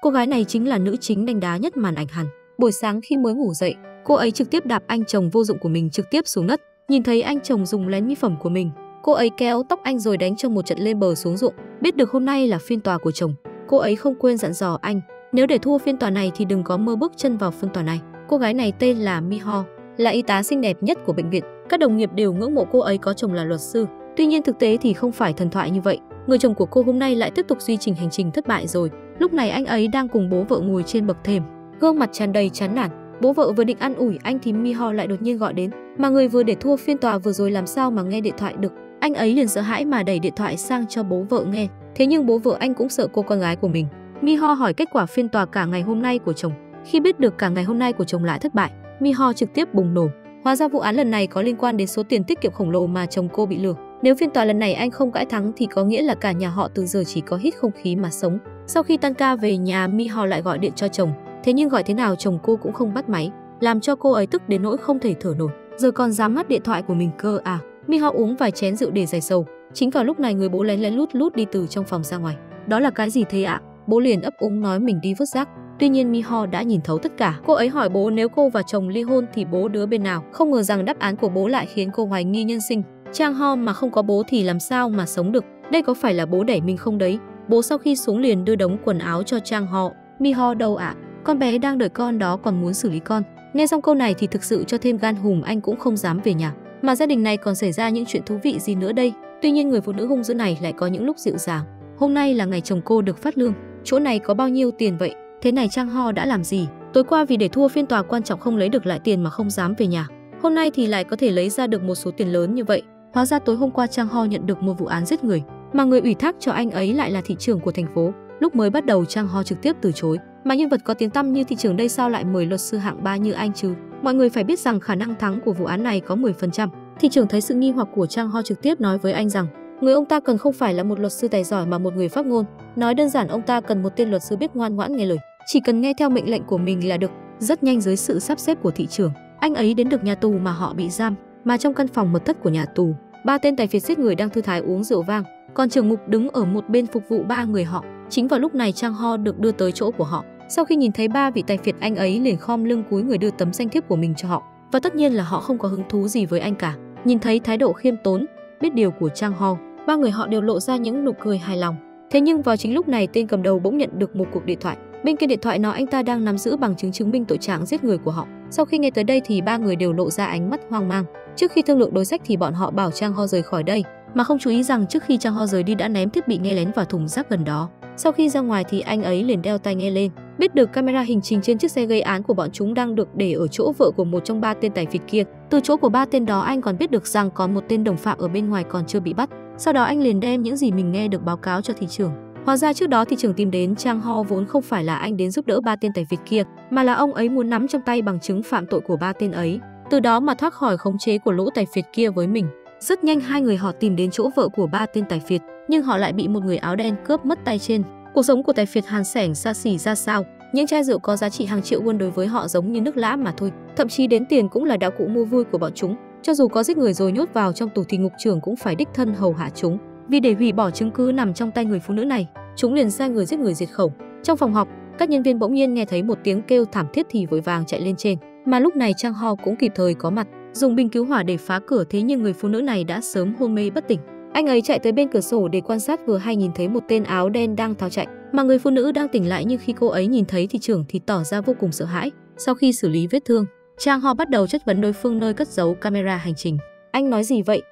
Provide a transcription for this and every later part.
Cô gái này chính là nữ chính đanh đá nhất màn ảnh hẳn. Buổi sáng khi mới ngủ dậy, cô ấy trực tiếp đạp anh chồng vô dụng của mình trực tiếp xuống đất. Nhìn thấy anh chồng dùng lén mỹ phẩm của mình, cô ấy kéo tóc anh rồi đánh cho một trận lên bờ xuống ruộng. Biết được hôm nay là phiên tòa của chồng, cô ấy không quên dặn dò anh, nếu để thua phiên tòa này thì đừng có mơ bước chân vào phiên tòa này. Cô gái này tên là Mi-ho, là y tá xinh đẹp nhất của bệnh viện. Các đồng nghiệp đều ngưỡng mộ cô ấy có chồng là luật sư. Tuy nhiên thực tế thì không phải thần thoại như vậy. Người chồng của cô hôm nay lại tiếp tục duy trì hành trình thất bại rồi. Lúc này anh ấy đang cùng bố vợ ngồi trên bậc thềm, gương mặt tràn đầy chán nản. Bố vợ vừa định an ủi anh thì Mi-ho lại đột nhiên gọi đến, mà người vừa để thua phiên tòa vừa rồi làm sao mà nghe điện thoại được. Anh ấy liền sợ hãi mà đẩy điện thoại sang cho bố vợ nghe. Thế nhưng bố vợ anh cũng sợ cô con gái của mình. Mi-ho hỏi kết quả phiên tòa cả ngày hôm nay của chồng. Khi biết được cả ngày hôm nay của chồng lại thất bại, Mi-ho trực tiếp bùng nổ. Hóa ra vụ án lần này có liên quan đến số tiền tiết kiệm khổng lồ mà chồng cô bị lừa. Nếu phiên tòa lần này anh không cãi thắng thì có nghĩa là cả nhà họ từ giờ chỉ có hít không khí mà sống. Sau khi tan ca về nhà, Mi-ho lại gọi điện cho chồng. Thế nhưng gọi thế nào chồng cô cũng không bắt máy, làm cho cô ấy tức đến nỗi không thể thở nổi. Giờ còn dám ngắt điện thoại của mình cơ à? Mi-ho uống vài chén rượu để giải sầu. Chính vào lúc này người bố lén lén lút lút đi từ trong phòng ra ngoài. Đó là cái gì thế ạ? Bố liền ấp úng nói mình đi vứt rác. Tuy nhiên Mi-ho đã nhìn thấu tất cả. Cô ấy hỏi bố nếu cô và chồng ly hôn thì bố đứa bên nào. Không ngờ rằng đáp án của bố lại khiến cô hoài nghi nhân sinh. Chang-ho mà không có bố thì làm sao mà sống được? Đây có phải là bố đẩy mình không đấy? Bố sau khi xuống liền đưa đống quần áo cho Chang-ho. Mi-ho đâu ạ? Con bé đang đợi con đó còn muốn xử lý con. Nghe xong câu này thì thực sự cho thêm gan hùm anh cũng không dám về nhà. Mà gia đình này còn xảy ra những chuyện thú vị gì nữa đây? Tuy nhiên người phụ nữ hung dữ này lại có những lúc dịu dàng. Hôm nay là ngày chồng cô được phát lương. Chỗ này có bao nhiêu tiền vậy? Thế này Chang-ho đã làm gì? Tối qua vì để thua phiên tòa quan trọng không lấy được lại tiền mà không dám về nhà. Hôm nay thì lại có thể lấy ra được một số tiền lớn như vậy. Hóa ra tối hôm qua Chang-ho nhận được một vụ án giết người, mà người ủy thác cho anh ấy lại là thị trưởng của thành phố. Lúc mới bắt đầu Chang-ho trực tiếp từ chối. Mà nhân vật có tiếng tăm như thị trưởng đây sao lại mời luật sư hạng 3 như anh chứ? Mọi người phải biết rằng khả năng thắng của vụ án này có 10%. Thị trưởng thấy sự nghi hoặc của Chang-ho trực tiếp nói với anh rằng người ông ta cần không phải là một luật sư tài giỏi mà một người phát ngôn. Nói đơn giản ông ta cần một tên luật sư biết ngoan ngoãn nghe lời, chỉ cần nghe theo mệnh lệnh của mình là được. Rất nhanh dưới sự sắp xếp của thị trưởng, anh ấy đến được nhà tù mà họ bị giam. Mà trong căn phòng mật thất của nhà tù, 3 tên tài phiệt giết người đang thư thái uống rượu vang, còn trưởng mục đứng ở một bên phục vụ 3 người họ. Chính vào lúc này Chang-ho được đưa tới chỗ của họ. Sau khi nhìn thấy 3 vị tài phiệt, anh ấy liền khom lưng cúi người đưa tấm danh thiếp của mình cho họ. Và tất nhiên là họ không có hứng thú gì với anh cả. Nhìn thấy thái độ khiêm tốn, biết điều của Chang-ho, 3 người họ đều lộ ra những nụ cười hài lòng. Thế nhưng vào chính lúc này tên cầm đầu bỗng nhận được một cuộc điện thoại. Bên kia điện thoại nói anh ta đang nắm giữ bằng chứng chứng minh tội trạng giết người của họ. Sau khi nghe tới đây thì 3 người đều lộ ra ánh mắt hoang mang. Trước khi thương lượng đối sách thì bọn họ bảo Chang-ho rời khỏi đây, mà không chú ý rằng trước khi Chang-ho rời đi đã ném thiết bị nghe lén vào thùng rác gần đó. Sau khi ra ngoài thì anh ấy liền đeo tai nghe lên, biết được camera hành trình trên chiếc xe gây án của bọn chúng đang được để ở chỗ vợ của một trong 3 tên tài phiệt kia. Từ chỗ của 3 tên đó anh còn biết được rằng còn một tên đồng phạm ở bên ngoài còn chưa bị bắt. Sau đó anh liền đem những gì mình nghe được báo cáo cho thị trưởng. Hóa ra trước đó thị trưởng tìm đến Chang-ho vốn không phải là anh đến giúp đỡ 3 tên tài phiệt kia, mà là ông ấy muốn nắm trong tay bằng chứng phạm tội của 3 tên ấy, từ đó mà thoát khỏi khống chế của lũ tài phiệt kia với mình. Rất nhanh 2 người họ tìm đến chỗ vợ của 3 tên tài phiệt, nhưng họ lại bị một người áo đen cướp mất tay trên. Cuộc sống của tài phiệt hàn sẻn xa xỉ ra sao? Những chai rượu có giá trị hàng triệu won đối với họ giống như nước lã mà thôi, thậm chí đến tiền cũng là đạo cụ mua vui của bọn chúng. Cho dù có giết người rồi nhốt vào trong tù thì ngục trưởng cũng phải đích thân hầu hạ chúng. Vì để hủy bỏ chứng cứ nằm trong tay người phụ nữ này, chúng liền sai người giết người diệt khẩu. Trong phòng họp, các nhân viên bỗng nhiên nghe thấy một tiếng kêu thảm thiết thì vội vàng chạy lên trên. Mà lúc này Chang-ho cũng kịp thời có mặt, dùng bình cứu hỏa để phá cửa, thế nhưng người phụ nữ này đã sớm hôn mê bất tỉnh. Anh ấy chạy tới bên cửa sổ để quan sát, vừa hay nhìn thấy một tên áo đen đang tháo chạy, mà người phụ nữ đang tỉnh lại, nhưng khi cô ấy nhìn thấy thị trưởng thì tỏ ra vô cùng sợ hãi. Sau khi xử lý vết thương, Chang-ho bắt đầu chất vấn đối phương nơi cất giấu camera hành trình. Anh nói gì vậy?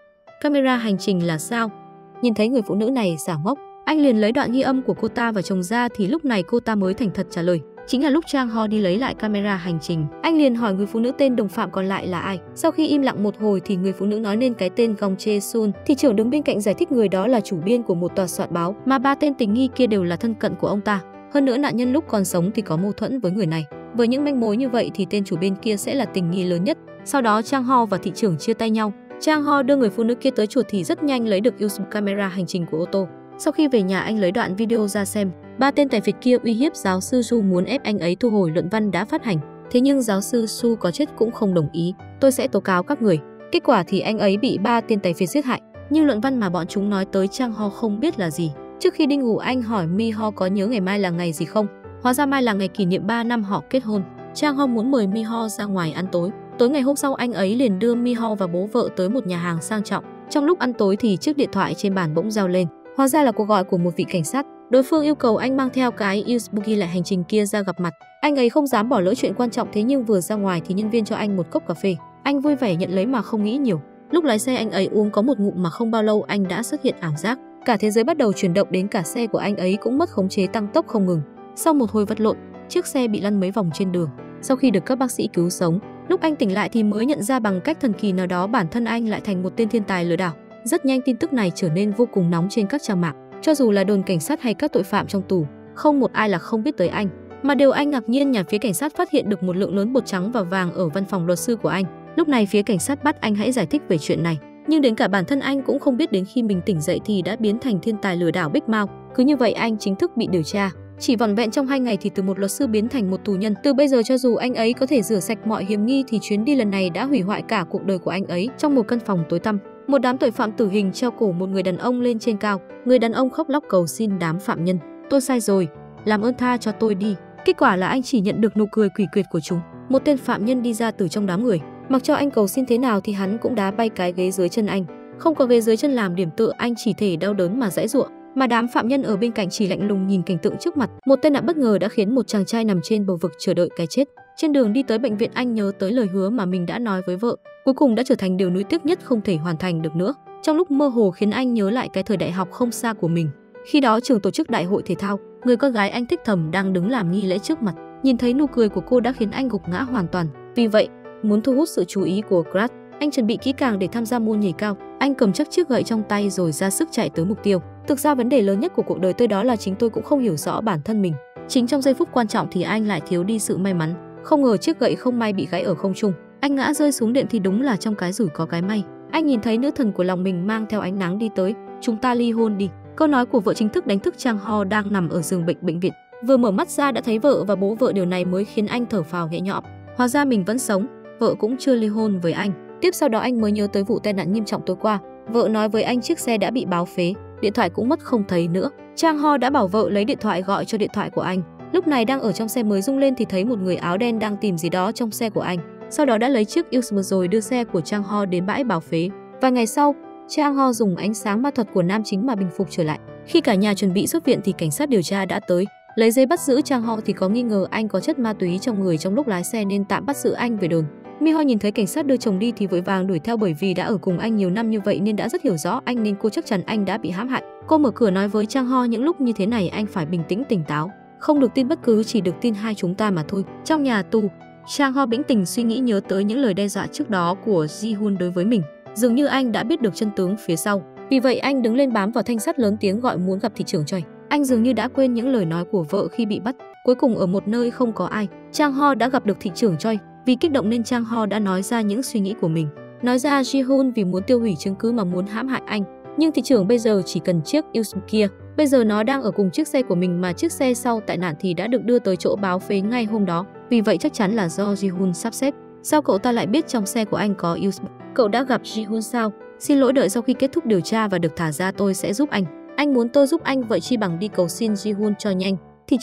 Camera hành trình là sao? Nhìn thấy người phụ nữ này giả ngốc, anh liền lấy đoạn ghi âm của cô ta và chồng ra, thì lúc này cô ta mới thành thật trả lời. Chính là lúc Chang-ho đi lấy lại camera hành trình, anh liền hỏi người phụ nữ tên đồng phạm còn lại là ai. Sau khi im lặng một hồi thì người phụ nữ nói nên cái tên Gong Chae-sun. Thị trưởng đứng bên cạnh giải thích người đó là chủ biên của một tòa soạn báo, mà 3 tên tình nghi kia đều là thân cận của ông ta. Hơn nữa nạn nhân lúc còn sống thì có mâu thuẫn với người này. Với những manh mối như vậy thì tên chủ biên kia sẽ là tình nghi lớn nhất. Sau đó Chang-ho và thị trưởng chia tay nhau. Chang-ho đưa người phụ nữ kia tới chuột thì rất nhanh lấy được USB camera hành trình của ô tô. Sau khi về nhà anh lấy đoạn video ra xem. 3 tên tài phiệt kia uy hiếp giáo sư Su muốn ép anh ấy thu hồi luận văn đã phát hành. Thế nhưng giáo sư Su có chết cũng không đồng ý. Tôi sẽ tố cáo các người. Kết quả thì anh ấy bị 3 tên tài phiệt giết hại. Nhưng luận văn mà bọn chúng nói tới Chang-ho không biết là gì. Trước khi đi ngủ anh hỏi Mi-ho có nhớ ngày mai là ngày gì không. Hóa ra mai là ngày kỷ niệm 3 năm họ kết hôn. Chang Ho muốn mời Mi-ho ra ngoài ăn tối. Tối ngày hôm sau anh ấy liền đưa Mi-ho và bố vợ tới một nhà hàng sang trọng. Trong lúc ăn tối thì chiếc điện thoại trên bàn bỗng reo lên. Hóa ra là cuộc gọi của một vị cảnh sát. Đối phương yêu cầu anh mang theo cái USB ghi lại hành trình kia ra gặp mặt. Anh ấy không dám bỏ lỡ chuyện quan trọng, thế nhưng vừa ra ngoài thì nhân viên cho anh một cốc cà phê. Anh vui vẻ nhận lấy mà không nghĩ nhiều. Lúc lái xe anh ấy uống có một ngụm mà không bao lâu anh đã xuất hiện ảo giác. Cả thế giới bắt đầu chuyển động, đến cả xe của anh ấy cũng mất khống chế tăng tốc không ngừng. Sau một hồi vật lộn, chiếc xe bị lăn mấy vòng trên đường. Sau khi được các bác sĩ cứu sống, lúc anh tỉnh lại thì mới nhận ra bằng cách thần kỳ nào đó bản thân anh lại thành một tên thiên tài lừa đảo. Rất nhanh tin tức này trở nên vô cùng nóng trên các trang mạng. Cho dù là đồn cảnh sát hay các tội phạm trong tù, không một ai là không biết tới anh. Mà điều anh ngạc nhiên nhà phía cảnh sát phát hiện được một lượng lớn bột trắng và vàng ở văn phòng luật sư của anh. Lúc này phía cảnh sát bắt anh hãy giải thích về chuyện này. Nhưng đến cả bản thân anh cũng không biết đến khi mình tỉnh dậy thì đã biến thành thiên tài lừa đảo Big Mouth. Cứ như vậy anh chính thức bị điều tra. Chỉ vỏn vẹn trong 2 ngày thì từ một luật sư biến thành một tù nhân. Từ bây giờ cho dù anh ấy có thể rửa sạch mọi hiểm nghi thì chuyến đi lần này đã hủy hoại cả cuộc đời của anh ấy. Trong một căn phòng tối tăm, một đám tội phạm tử hình treo cổ một người đàn ông lên trên cao. Người đàn ông khóc lóc cầu xin đám phạm nhân. Tôi sai rồi, làm ơn tha cho tôi đi. Kết quả là anh chỉ nhận được nụ cười quỷ quyệt của chúng. Một tên phạm nhân đi ra từ trong đám người. Mặc cho anh cầu xin thế nào thì hắn cũng đá bay cái ghế dưới chân anh. Không có ghế dưới chân làm điểm tựa, anh chỉ thể đau đớn mà giãy giụa. Mà đám phạm nhân ở bên cạnh chỉ lạnh lùng nhìn cảnh tượng trước mặt. Một tai nạn bất ngờ đã khiến một chàng trai nằm trên bờ vực chờ đợi cái chết. Trên đường đi tới bệnh viện anh nhớ tới lời hứa mà mình đã nói với vợ. Cuối cùng đã trở thành điều nuối tiếc nhất không thể hoàn thành được nữa. Trong lúc mơ hồ khiến anh nhớ lại cái thời đại học không xa của mình. Khi đó trường tổ chức đại hội thể thao, người con gái anh thích thầm đang đứng làm nghi lễ trước mặt. Nhìn thấy nụ cười của cô đã khiến anh gục ngã hoàn toàn. Vì vậy, muốn thu hút sự chú ý của Krat, anh chuẩn bị kỹ càng để tham gia môn nhảy cao. Anh cầm chắc chiếc gậy trong tay rồi ra sức chạy tới mục tiêu. Thực ra vấn đề lớn nhất của cuộc đời tôi đó là chính tôi cũng không hiểu rõ bản thân mình. Chính trong giây phút quan trọng thì anh lại thiếu đi sự may mắn. Không ngờ chiếc gậy không may bị gãy ở không trung. Anh ngã rơi xuống điện thì đúng là trong cái rủi có cái may. Anh nhìn thấy nữ thần của lòng mình mang theo ánh nắng đi tới. Chúng ta ly hôn đi. Câu nói của vợ chính thức đánh thức Chang Ho đang nằm ở giường bệnh viện. Vừa mở mắt ra đã thấy vợ và bố vợ, điều này mới khiến anh thở phào nhẹ nhõm. Hóa ra mình vẫn sống, vợ cũng chưa ly hôn với anh. Tiếp sau đó anh mới nhớ tới vụ tai nạn nghiêm trọng tối qua. Vợ nói với anh chiếc xe đã bị báo phế, điện thoại cũng mất không thấy nữa. Chang Ho đã bảo vợ lấy điện thoại gọi cho điện thoại của anh. Lúc này đang ở trong xe mới rung lên thì thấy một người áo đen đang tìm gì đó trong xe của anh. Sau đó đã lấy chiếc USB rồi đưa xe của Chang Ho đến bãi báo phế. Vài ngày sau, Chang Ho dùng ánh sáng ma thuật của nam chính mà bình phục trở lại. Khi cả nhà chuẩn bị xuất viện thì cảnh sát điều tra đã tới. Lấy giấy bắt giữ Chang Ho thì có nghi ngờ anh có chất ma túy trong người trong lúc lái xe nên tạm bắt giữ anh về đồn. Mi-ho nhìn thấy cảnh sát đưa chồng đi thì vội vàng đuổi theo, bởi vì đã ở cùng anh nhiều năm như vậy nên đã rất hiểu rõ anh, nên cô chắc chắn anh đã bị hãm hại. Cô mở cửa nói với Chang Ho những lúc như thế này anh phải bình tĩnh tỉnh táo, không được tin bất cứ, chỉ được tin hai chúng ta mà thôi. Trong nhà tù, Chang Ho bĩnh tỉnh suy nghĩ, nhớ tới những lời đe dọa trước đó của Ji-hun đối với mình. Dường như anh đã biết được chân tướng phía sau. Vì vậy anh đứng lên bám vào thanh sắt lớn tiếng gọi muốn gặp thị trưởng Choi. Anh dường như đã quên những lời nói của vợ khi bị bắt. Cuối cùng ở một nơi không có ai, Chang Ho đã gặp được thị trưởng Choi. Vì kích động nên Chang Ho đã nói ra những suy nghĩ của mình. Nói ra Ji-hun vì muốn tiêu hủy chứng cứ mà muốn hãm hại anh. Nhưng thị trưởng bây giờ chỉ cần chiếc USB kia. Bây giờ nó đang ở cùng chiếc xe của mình, mà chiếc xe sau tai nạn thì đã được đưa tới chỗ báo phế ngay hôm đó. Vì vậy chắc chắn là do Ji-hun sắp xếp. Sao cậu ta lại biết trong xe của anh có USB? Cậu đã gặp Ji-hun sao? Xin lỗi, đợi sau khi kết thúc điều tra và được thả ra tôi sẽ giúp anh. Anh muốn tôi giúp anh, vậy chi bằng đi cầu xin Ji-hun cho nhanh. Thị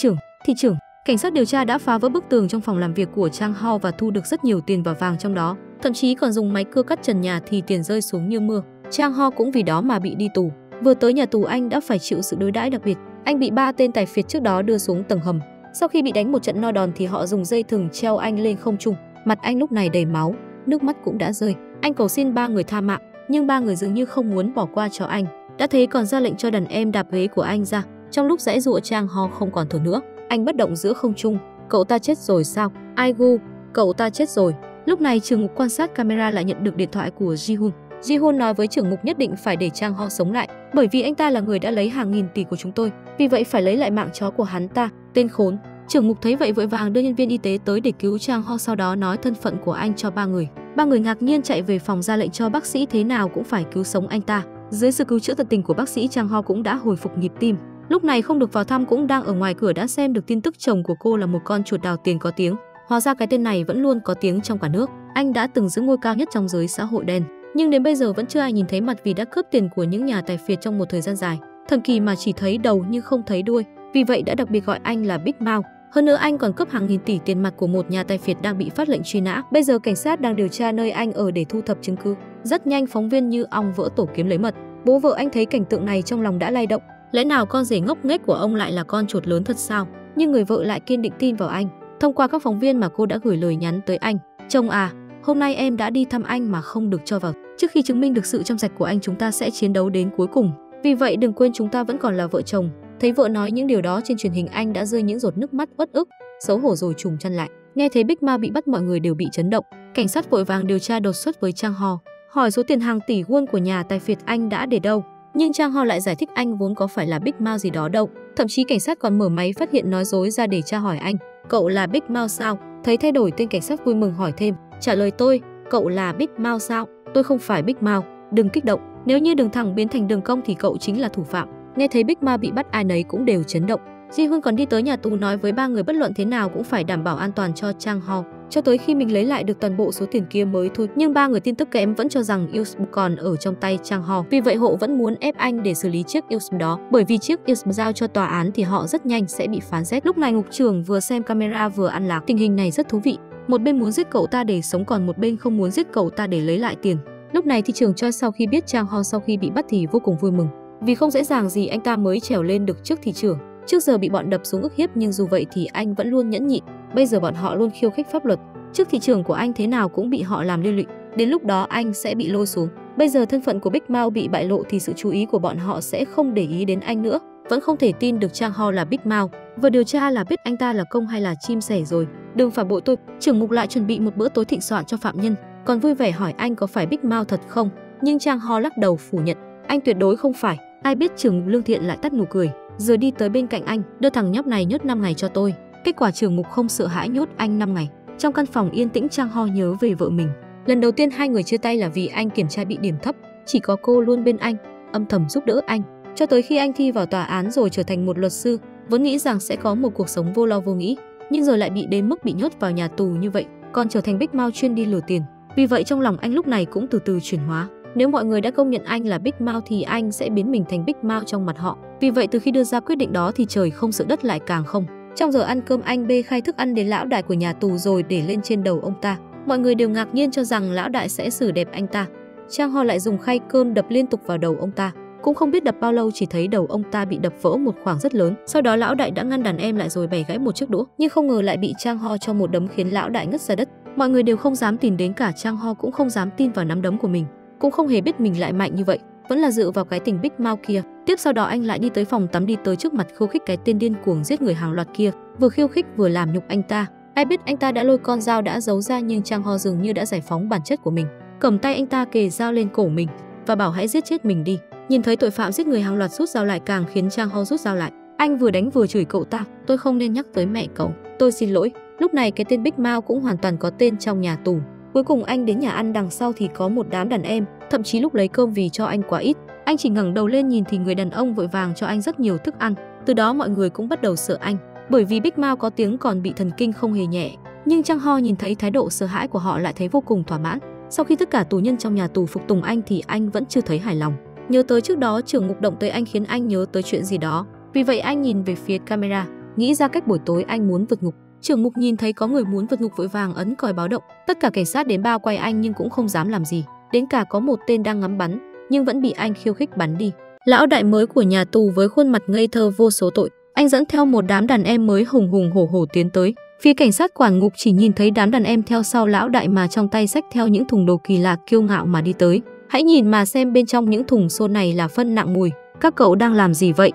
trưởng. Cảnh sát điều tra đã phá vỡ bức tường trong phòng làm việc của Chang Ho và thu được rất nhiều tiền và vàng trong đó. Thậm chí còn dùng máy cưa cắt trần nhà thì tiền rơi xuống như mưa. Chang Ho cũng vì đó mà bị đi tù. Vừa tới nhà tù anh đã phải chịu sự đối đãi đặc biệt. Anh bị 3 tên tài phiệt trước đó đưa xuống tầng hầm. Sau khi bị đánh một trận no đòn thì họ dùng dây thừng treo anh lên không trung. Mặt anh lúc này đầy máu, nước mắt cũng đã rơi. Anh cầu xin 3 người tha mạng, nhưng 3 người dường như không muốn bỏ qua cho anh. Đã thế còn ra lệnh cho đàn em đạp ghế của anh ra. Trong lúc giãy giụa, Chang Ho không còn thở nữa. Anh bất động giữa không trung. Cậu ta chết rồi sao? Aigu, cậu ta chết rồi. Lúc này trưởng ngục quan sát camera lại nhận được điện thoại của Ji-hun. Ji-hun nói với trưởng ngục nhất định phải để Chang Ho sống lại, bởi vì anh ta là người đã lấy hàng nghìn tỷ của chúng tôi, vì vậy phải lấy lại mạng chó của hắn ta. Tên khốn. Trưởng ngục thấy vậy vội vàng đưa nhân viên y tế tới để cứu Chang Ho, sau đó nói thân phận của anh cho 3 người. 3 người ngạc nhiên chạy về phòng ra lệnh cho bác sĩ thế nào cũng phải cứu sống anh ta. Dưới sự cứu chữa tận tình của bác sĩ, Chang Ho cũng đã hồi phục nhịp tim. Lúc này không được vào thăm cũng đang ở ngoài cửa đã xem được tin tức chồng của cô là một con chuột đào tiền có tiếng. Hóa ra cái tên này vẫn luôn có tiếng trong cả nước. Anh đã từng giữ ngôi cao nhất trong giới xã hội đen, nhưng đến bây giờ vẫn chưa ai nhìn thấy mặt vì đã cướp tiền của những nhà tài phiệt trong một thời gian dài. Thần kỳ mà chỉ thấy đầu nhưng không thấy đuôi, vì vậy đã đặc biệt gọi anh là Big Mouth. Hơn nữa anh còn cướp hàng nghìn tỷ tiền mặt của một nhà tài phiệt đang bị phát lệnh truy nã. Bây giờ cảnh sát đang điều tra nơi anh ở để thu thập chứng cứ. Rất nhanh phóng viên như ong vỡ tổ kiếm lấy mật. Bố vợ anh thấy cảnh tượng này trong lòng đã lay động. Lẽ nào con rể ngốc nghếch của ông lại là con chuột lớn thật sao? Nhưng người vợ lại kiên định tin vào anh. Thông qua các phóng viên mà cô đã gửi lời nhắn tới anh. Chồng à, hôm nay em đã đi thăm anh mà không được cho vào. Trước khi chứng minh được sự trong sạch của anh, chúng ta sẽ chiến đấu đến cuối cùng. Vì vậy đừng quên chúng ta vẫn còn là vợ chồng. Thấy vợ nói những điều đó trên truyền hình, anh đã rơi những giọt nước mắt uất ức, xấu hổ rồi trùm chăn lại. Nghe thấy Big Mao bị bắt, mọi người đều bị chấn động. Cảnh sát vội vàng điều tra đột xuất với Chang Ho, hỏi số tiền hàng tỷ won của nhà tài phiệt anh đã để đâu. Nhưng Chang Ho lại giải thích anh vốn có phải là Big Mao gì đó đâu. Thậm chí cảnh sát còn mở máy phát hiện nói dối ra để tra hỏi anh. Cậu là Big Mao sao? Thấy thay đổi tên, cảnh sát vui mừng hỏi thêm. Trả lời tôi, cậu là Big Mao sao? Tôi không phải Big Mao. Đừng kích động. Nếu như đường thẳng biến thành đường cong thì cậu chính là thủ phạm. Nghe thấy Big Mao bị bắt, ai nấy cũng đều chấn động. Ji Hoon còn đi tới nhà tù nói với ba người bất luận thế nào cũng phải đảm bảo an toàn cho Chang Ho, cho tới khi mình lấy lại được toàn bộ số tiền kia mới thôi. Nhưng ba người tin tức kém vẫn cho rằng USB còn ở trong tay Chang Ho. Vì vậy họ vẫn muốn ép anh để xử lý chiếc USB đó, bởi vì chiếc USB giao cho tòa án thì họ rất nhanh sẽ bị phán xét. Lúc này ngục trưởng vừa xem camera vừa ăn lạc. Tình hình này rất thú vị. Một bên muốn giết cậu ta để sống, còn một bên không muốn giết cậu ta để lấy lại tiền. Lúc này thì trưởng Choi sau khi biết Chang Ho sau khi bị bắt thì vô cùng vui mừng. Vì không dễ dàng gì anh ta mới trèo lên được chức thị trưởng. Trước giờ bị bọn đập xuống ức hiếp, nhưng dù vậy thì anh vẫn luôn nhẫn nhịn. Bây giờ bọn họ luôn khiêu khích pháp luật. Chức thị trưởng của anh thế nào cũng bị họ làm liên lụy. Đến lúc đó anh sẽ bị lôi xuống. Bây giờ thân phận của Big Mao bị bại lộ thì sự chú ý của bọn họ sẽ không để ý đến anh nữa. Vẫn không thể tin được Chang Ho là Big Mao. Vừa điều tra là biết anh ta là công hay là chim sẻ rồi. Đừng phản bội tôi. Trưởng ngục lại chuẩn bị một bữa tối thịnh soạn cho phạm nhân, còn vui vẻ hỏi anh có phải Big Mao thật không. Nhưng Chang Ho lắc đầu phủ nhận, anh tuyệt đối không phải. Ai biết trưởng ngục lương thiện lại tắt nụ cười, rồi đi tới bên cạnh anh, đưa thằng nhóc này nhốt 5 ngày cho tôi. Kết quả trưởng ngục không sợ hãi nhốt anh 5 ngày. Trong căn phòng yên tĩnh, Chang Ho nhớ về vợ mình. Lần đầu tiên hai người chia tay là vì anh kiểm tra bị điểm thấp, chỉ có cô luôn bên anh, âm thầm giúp đỡ anh, cho tới khi anh thi vào tòa án rồi trở thành một luật sư, vốn nghĩ rằng sẽ có một cuộc sống vô lo vô nghĩ, nhưng giờ lại bị đến mức bị nhốt vào nhà tù như vậy, còn trở thành Big Mao chuyên đi lừa tiền. Vì vậy trong lòng anh lúc này cũng từ từ chuyển hóa. Nếu mọi người đã công nhận anh là Big Mao thì anh sẽ biến mình thành Big Mao trong mặt họ. Vì vậy từ khi đưa ra quyết định đó thì trời không sợ đất lại càng không. Trong giờ ăn cơm, anh bê khay thức ăn đến lão đại của nhà tù rồi để lên trên đầu ông ta. Mọi người đều ngạc nhiên cho rằng lão đại sẽ xử đẹp anh ta. Chang Ho lại dùng khay cơm đập liên tục vào đầu ông ta. Cũng không biết đập bao lâu, chỉ thấy đầu ông ta bị đập vỡ một khoảng rất lớn. Sau đó lão đại đã ngăn đàn em lại rồi bẻ gãy một chiếc đũa, nhưng không ngờ lại bị Chang Ho cho một đấm khiến lão đại ngất ra đất. Mọi người đều không dám tin, đến cả Chang Ho cũng không dám tin vào nắm đấm của mình, cũng không hề biết mình lại mạnh như vậy, vẫn là dựa vào cái tình Big Mao kia. Tiếp sau đó anh lại đi tới phòng tắm, đi tới trước mặt khiêu khích cái tên điên cuồng giết người hàng loạt kia, vừa khiêu khích vừa làm nhục anh ta. Ai biết anh ta đã lôi con dao đã giấu ra, nhưng Chang Ho dường như đã giải phóng bản chất của mình, cầm tay anh ta kề dao lên cổ mình và bảo hãy giết chết mình đi. Nhìn thấy tội phạm giết người hàng loạt rút dao lại càng khiến Chang Ho rút dao lại. Anh vừa đánh vừa chửi cậu ta, tôi không nên nhắc tới mẹ cậu, tôi xin lỗi. Lúc này cái tên Big Mao cũng hoàn toàn có tên trong nhà tù. Cuối cùng anh đến nhà ăn, đằng sau thì có một đám đàn em, thậm chí lúc lấy cơm vì cho anh quá ít, anh chỉ ngẩng đầu lên nhìn thì người đàn ông vội vàng cho anh rất nhiều thức ăn. Từ đó mọi người cũng bắt đầu sợ anh, bởi vì Big Mao có tiếng còn bị thần kinh không hề nhẹ. Nhưng Chang Ho nhìn thấy thái độ sợ hãi của họ lại thấy vô cùng thỏa mãn. Sau khi tất cả tù nhân trong nhà tù phục tùng anh thì anh vẫn chưa thấy hài lòng. Nhớ tới trước đó trưởng ngục động tới anh khiến anh nhớ tới chuyện gì đó. Vì vậy anh nhìn về phía camera, nghĩ ra cách buổi tối anh muốn vượt ngục. Trưởng ngục nhìn thấy có người muốn vượt ngục vội vàng ấn còi báo động. Tất cả cảnh sát đến bao quay anh nhưng cũng không dám làm gì. Đến cả có một tên đang ngắm bắn nhưng vẫn bị anh khiêu khích bắn đi. Lão đại mới của nhà tù với khuôn mặt ngây thơ vô số tội, anh dẫn theo một đám đàn em mới hùng hùng hổ hổ tiến tới. Phía cảnh sát quản ngục chỉ nhìn thấy đám đàn em theo sau lão đại mà trong tay xách theo những thùng đồ kỳ lạ, kiêu ngạo mà đi tới. Hãy nhìn mà xem, bên trong những thùng xô này là phân nặng mùi. Các cậu đang làm gì vậy?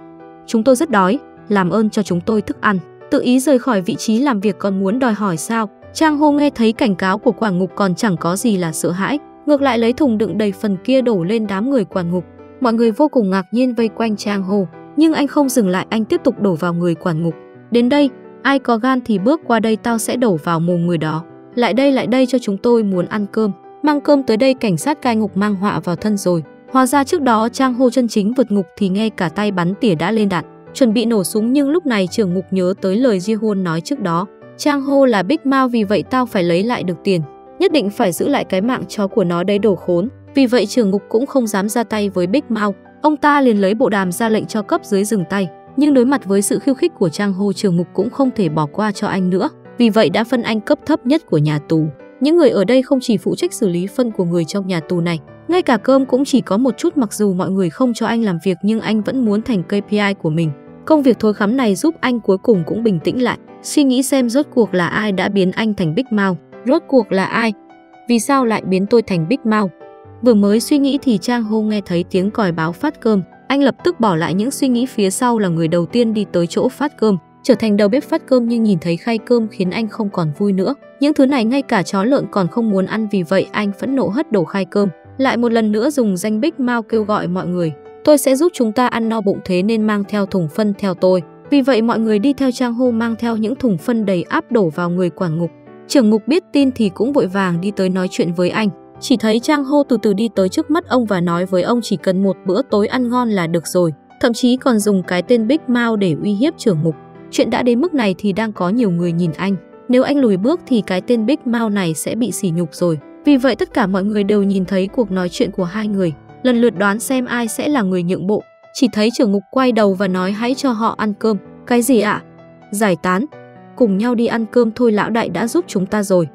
Chúng tôi rất đói, làm ơn cho chúng tôi thức ăn. Tự ý rời khỏi vị trí làm việc còn muốn đòi hỏi sao? Chang Ho nghe thấy cảnh cáo của quản ngục còn chẳng có gì là sợ hãi, ngược lại lấy thùng đựng đầy phần kia đổ lên đám người quản ngục. Mọi người vô cùng ngạc nhiên vây quanh Chang Ho, nhưng anh không dừng lại, anh tiếp tục đổ vào người quản ngục. Đến đây, ai có gan thì bước qua đây, tao sẽ đổ vào mồm người đó. Lại đây cho chúng tôi muốn ăn cơm. Mang cơm tới đây. Cảnh sát cai ngục mang họa vào thân rồi. Hóa ra trước đó Chang Ho chân chính vượt ngục thì nghe cả tay bắn tỉa đã lên đạn, chuẩn bị nổ súng, nhưng lúc này trưởng ngục nhớ tới lời Ji Hoon nói trước đó. Chang Ho là Big Mao, vì vậy tao phải lấy lại được tiền, nhất định phải giữ lại cái mạng chó của nó đấy, đồ khốn. Vì vậy trưởng ngục cũng không dám ra tay với Big Mao. Ông ta liền lấy bộ đàm ra lệnh cho cấp dưới dừng tay. Nhưng đối mặt với sự khiêu khích của Trang Ho, Trường Mục cũng không thể bỏ qua cho anh nữa. Vì vậy đã phân anh cấp thấp nhất của nhà tù. Những người ở đây không chỉ phụ trách xử lý phân của người trong nhà tù này, ngay cả cơm cũng chỉ có một chút. Mặc dù mọi người không cho anh làm việc nhưng anh vẫn muốn thành KPI của mình. Công việc thối khắm này giúp anh cuối cùng cũng bình tĩnh lại, suy nghĩ xem rốt cuộc là ai đã biến anh thành Big Mouth. Rốt cuộc là ai? Vì sao lại biến tôi thành Big Mouth? Vừa mới suy nghĩ thì Trang Ho nghe thấy tiếng còi báo phát cơm. Anh lập tức bỏ lại những suy nghĩ phía sau, là người đầu tiên đi tới chỗ phát cơm, trở thành đầu bếp phát cơm. Nhưng nhìn thấy khay cơm khiến anh không còn vui nữa. Những thứ này ngay cả chó lợn còn không muốn ăn, vì vậy anh phẫn nộ hất đổ khay cơm. Lại một lần nữa dùng danh Big Mouth kêu gọi mọi người: tôi sẽ giúp chúng ta ăn no bụng, thế nên mang theo thùng phân theo tôi. Vì vậy mọi người đi theo Trang Ho mang theo những thùng phân đầy áp đổ vào người quản ngục. Trưởng ngục biết tin thì cũng vội vàng đi tới nói chuyện với anh. Chỉ thấy Trang Ho từ từ đi tới trước mắt ông và nói với ông chỉ cần một bữa tối ăn ngon là được rồi. Thậm chí còn dùng cái tên Big Mouth để uy hiếp trưởng ngục. Chuyện đã đến mức này thì đang có nhiều người nhìn anh. Nếu anh lùi bước thì cái tên Big Mouth này sẽ bị sỉ nhục rồi. Vì vậy tất cả mọi người đều nhìn thấy cuộc nói chuyện của hai người, lần lượt đoán xem ai sẽ là người nhượng bộ. Chỉ thấy trưởng ngục quay đầu và nói: hãy cho họ ăn cơm. Cái gì ạ? Giải tán. Cùng nhau đi ăn cơm thôi, lão đại đã giúp chúng ta rồi.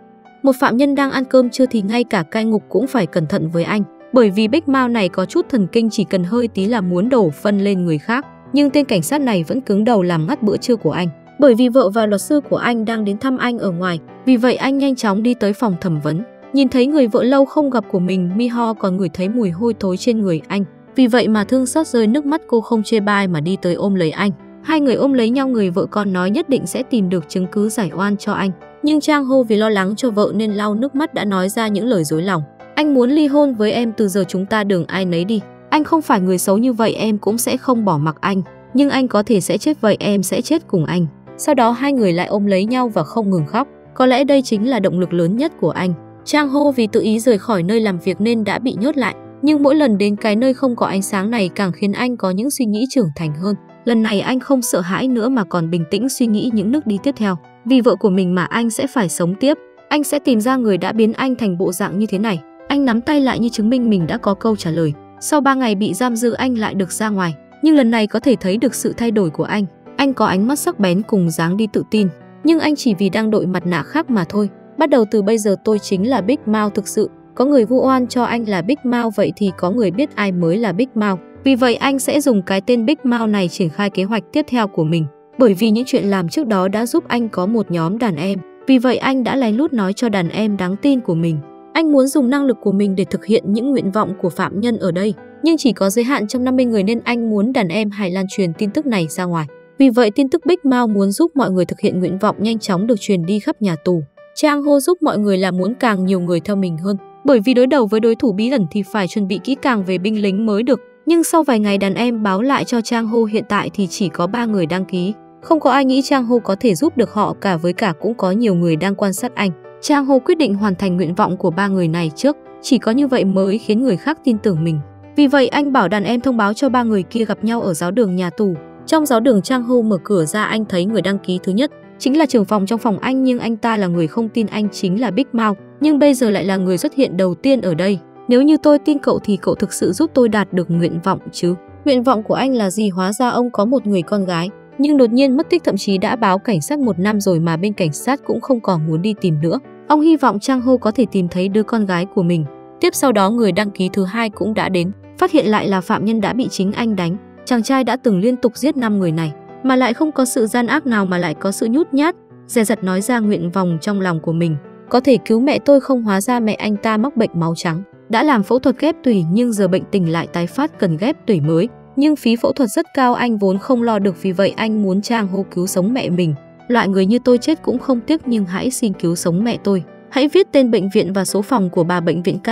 Một phạm nhân đang ăn cơm trưa thì ngay cả cai ngục cũng phải cẩn thận với anh. Bởi vì Big Mouth này có chút thần kinh, chỉ cần hơi tí là muốn đổ phân lên người khác. Nhưng tên cảnh sát này vẫn cứng đầu làm ngắt bữa trưa của anh. Bởi vì vợ và luật sư của anh đang đến thăm anh ở ngoài. Vì vậy anh nhanh chóng đi tới phòng thẩm vấn. Nhìn thấy người vợ lâu không gặp của mình, Mi-ho còn ngửi thấy mùi hôi thối trên người anh. Vì vậy mà thương xót rơi nước mắt, cô không chê bai mà đi tới ôm lấy anh. Hai người ôm lấy nhau, người vợ còn nói nhất định sẽ tìm được chứng cứ giải oan cho anh. Nhưng Trang Ho vì lo lắng cho vợ nên lau nước mắt đã nói ra những lời dối lòng. Anh muốn ly hôn với em, từ giờ chúng ta đường ai nấy đi. Anh không phải người xấu như vậy, em cũng sẽ không bỏ mặc anh. Nhưng anh có thể sẽ chết, vậy em sẽ chết cùng anh. Sau đó hai người lại ôm lấy nhau và không ngừng khóc. Có lẽ đây chính là động lực lớn nhất của anh. Trang Ho vì tự ý rời khỏi nơi làm việc nên đã bị nhốt lại. Nhưng mỗi lần đến cái nơi không có ánh sáng này càng khiến anh có những suy nghĩ trưởng thành hơn. Lần này anh không sợ hãi nữa mà còn bình tĩnh suy nghĩ những bước đi tiếp theo. Vì vợ của mình mà anh sẽ phải sống tiếp. Anh sẽ tìm ra người đã biến anh thành bộ dạng như thế này. Anh nắm tay lại như chứng minh mình đã có câu trả lời. Sau 3 ngày bị giam giữ anh lại được ra ngoài. Nhưng lần này có thể thấy được sự thay đổi của anh. Anh có ánh mắt sắc bén cùng dáng đi tự tin. Nhưng anh chỉ vì đang đội mặt nạ khác mà thôi. Bắt đầu từ bây giờ tôi chính là Big Mouth thực sự. Có người vu oan cho anh là Big Mouth, vậy thì có người biết ai mới là Big Mouth. Vì vậy anh sẽ dùng cái tên Big Mouth này triển khai kế hoạch tiếp theo của mình. Bởi vì những chuyện làm trước đó đã giúp anh có một nhóm đàn em. Vì vậy anh đã lén lút nói cho đàn em đáng tin của mình. Anh muốn dùng năng lực của mình để thực hiện những nguyện vọng của phạm nhân ở đây. Nhưng chỉ có giới hạn trong 50 người nên anh muốn đàn em hãy lan truyền tin tức này ra ngoài. Vì vậy tin tức Big Mouth muốn giúp mọi người thực hiện nguyện vọng nhanh chóng được truyền đi khắp nhà tù. Trang Ho giúp mọi người là muốn càng nhiều người theo mình hơn. Bởi vì đối đầu với đối thủ bí ẩn thì phải chuẩn bị kỹ càng về binh lính mới được. Nhưng sau vài ngày đàn em báo lại cho Trang Ho hiện tại thì chỉ có 3 người đăng ký. Không có ai nghĩ Trang Ho có thể giúp được họ cả, với cả cũng có nhiều người đang quan sát anh. Trang Ho quyết định hoàn thành nguyện vọng của 3 người này trước. Chỉ có như vậy mới khiến người khác tin tưởng mình. Vì vậy anh bảo đàn em thông báo cho 3 người kia gặp nhau ở giáo đường nhà tù. Trong giáo đường Trang Ho mở cửa ra, anh thấy người đăng ký thứ nhất chính là trưởng phòng trong phòng anh, nhưng anh ta là người không tin anh chính là Big Mouth, nhưng bây giờ lại là người xuất hiện đầu tiên ở đây. Nếu như tôi tin cậu thì cậu thực sự giúp tôi đạt được nguyện vọng chứ? Nguyện vọng của anh là gì? Hóa ra ông có một người con gái, nhưng đột nhiên mất tích, thậm chí đã báo cảnh sát 1 năm rồi mà bên cảnh sát cũng không còn muốn đi tìm nữa. Ông hy vọng Trang Ho có thể tìm thấy đứa con gái của mình. Tiếp sau đó người đăng ký thứ hai cũng đã đến, phát hiện lại là phạm nhân đã bị chính anh đánh. Chàng trai đã từng liên tục giết 5 người này, mà lại không có sự gian ác nào mà lại có sự nhút nhát, dè dặt nói ra nguyện vọng trong lòng của mình. Có thể cứu mẹ tôi không? Hóa ra mẹ anh ta mắc bệnh máu trắng, đã làm phẫu thuật ghép tủy nhưng giờ bệnh tình lại tái phát cần ghép tủy mới. Nhưng phí phẫu thuật rất cao, anh vốn không lo được, vì vậy anh muốn Trang Ho cứu sống mẹ mình. Loại người như tôi chết cũng không tiếc, nhưng hãy xin cứu sống mẹ tôi. Hãy viết tên bệnh viện và số phòng của bà, bệnh viện K,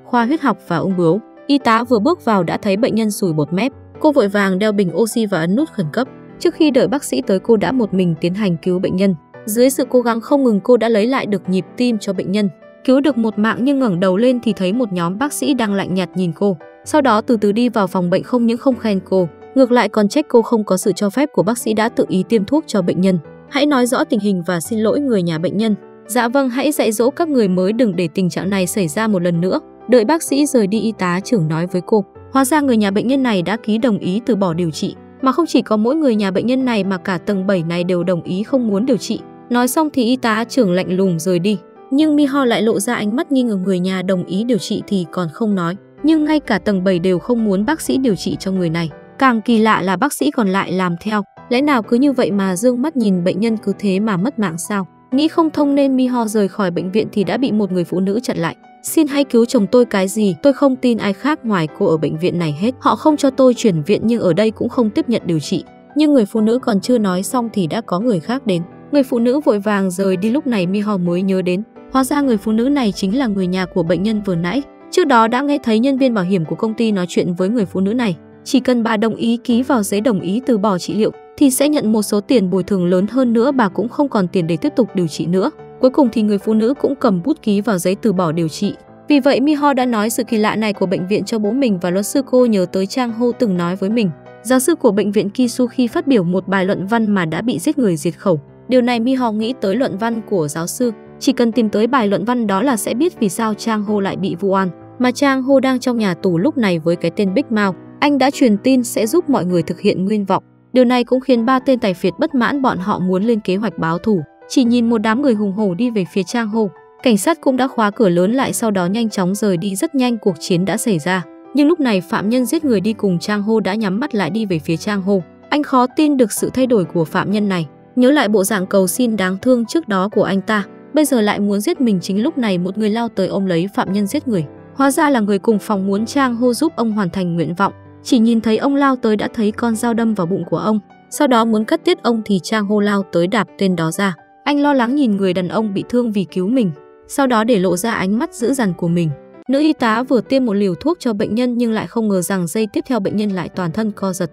khoa huyết học và ung bướu. Y tá vừa bước vào đã thấy bệnh nhân sùi bọt mép. Cô vội vàng đeo bình oxy và ấn nút khẩn cấp. Trước khi đợi bác sĩ tới, cô đã một mình tiến hành cứu bệnh nhân. Dưới sự cố gắng không ngừng, cô đã lấy lại được nhịp tim cho bệnh nhân, cứu được một mạng. Nhưng ngẩng đầu lên thì thấy một nhóm bác sĩ đang lạnh nhạt nhìn cô. Sau đó từ từ đi vào phòng bệnh, không những không khen cô, ngược lại còn trách cô không có sự cho phép của bác sĩ đã tự ý tiêm thuốc cho bệnh nhân. Hãy nói rõ tình hình và xin lỗi người nhà bệnh nhân. Dạ vâng, hãy dạy dỗ các người mới đừng để tình trạng này xảy ra một lần nữa. Đợi bác sĩ rời đi, y tá trưởng nói với cô, hóa ra người nhà bệnh nhân này đã ký đồng ý từ bỏ điều trị. Mà không chỉ có mỗi người nhà bệnh nhân này mà cả tầng 7 này đều đồng ý không muốn điều trị. Nói xong thì y tá trưởng lạnh lùng rời đi. Nhưng Mi-ho lại lộ ra ánh mắt nghi ngờ người nhà đồng ý điều trị thì còn không nói. Nhưng ngay cả tầng 7 đều không muốn bác sĩ điều trị cho người này. Càng kỳ lạ là bác sĩ còn lại làm theo. Lẽ nào cứ như vậy mà dương mắt nhìn bệnh nhân cứ thế mà mất mạng sao? Nghĩ không thông nên Mi-ho rời khỏi bệnh viện thì đã bị một người phụ nữ chặn lại. Xin hãy cứu chồng tôi cái gì, tôi không tin ai khác ngoài cô ở bệnh viện này hết. Họ không cho tôi chuyển viện nhưng ở đây cũng không tiếp nhận điều trị. Nhưng người phụ nữ còn chưa nói xong thì đã có người khác đến. Người phụ nữ vội vàng rời đi, lúc này Mi-ho mới nhớ đến. Hóa ra người phụ nữ này chính là người nhà của bệnh nhân vừa nãy. Trước đó đã nghe thấy nhân viên bảo hiểm của công ty nói chuyện với người phụ nữ này. Chỉ cần bà đồng ý ký vào giấy đồng ý từ bỏ trị liệu thì sẽ nhận một số tiền bồi thường lớn hơn nữa, bà cũng không còn tiền để tiếp tục điều trị nữa. Cuối cùng thì người phụ nữ cũng cầm bút ký vào giấy từ bỏ điều trị. Vì vậy Mi-ho đã nói sự kỳ lạ này của bệnh viện cho bố mình và luật sư. Cô nhớ tới Chang-ho từng nói với mình, giáo sư của bệnh viện Kisu khi phát biểu một bài luận văn mà đã bị giết người diệt khẩu. Điều này Mi-ho nghĩ tới luận văn của giáo sư. Chỉ cần tìm tới bài luận văn đó là sẽ biết vì sao Chang-ho lại bị vu oan. Mà Chang-ho đang trong nhà tù lúc này với cái tên Big Mouth. Anh đã truyền tin sẽ giúp mọi người thực hiện nguyện vọng. Điều này cũng khiến ba tên tài phiệt bất mãn, bọn họ muốn lên kế hoạch báo thù. Chỉ nhìn một đám người hùng hổ đi về phía Chang-ho. Cảnh sát cũng đã khóa cửa lớn lại, sau đó nhanh chóng rời đi. Rất nhanh cuộc chiến đã xảy ra. Nhưng lúc này phạm nhân giết người đi cùng Chang-ho đã nhắm mắt lại đi về phía Chang-ho. Anh khó tin được sự thay đổi của phạm nhân này. Nhớ lại bộ dạng cầu xin đáng thương trước đó của anh ta, bây giờ lại muốn giết mình. Chính lúc này một người lao tới ôm lấy phạm nhân giết người. Hóa ra là người cùng phòng muốn Chang-ho giúp ông hoàn thành nguyện vọng. Chỉ nhìn thấy ông lao tới đã thấy con dao đâm vào bụng của ông. Sau đó muốn cắt tiết ông thì Chang-ho lao tới đạp tên đó ra. Anh lo lắng nhìn người đàn ông bị thương vì cứu mình, sau đó để lộ ra ánh mắt dữ dằn của mình. Nữ y tá vừa tiêm một liều thuốc cho bệnh nhân nhưng lại không ngờ rằng giây tiếp theo bệnh nhân lại toàn thân co giật.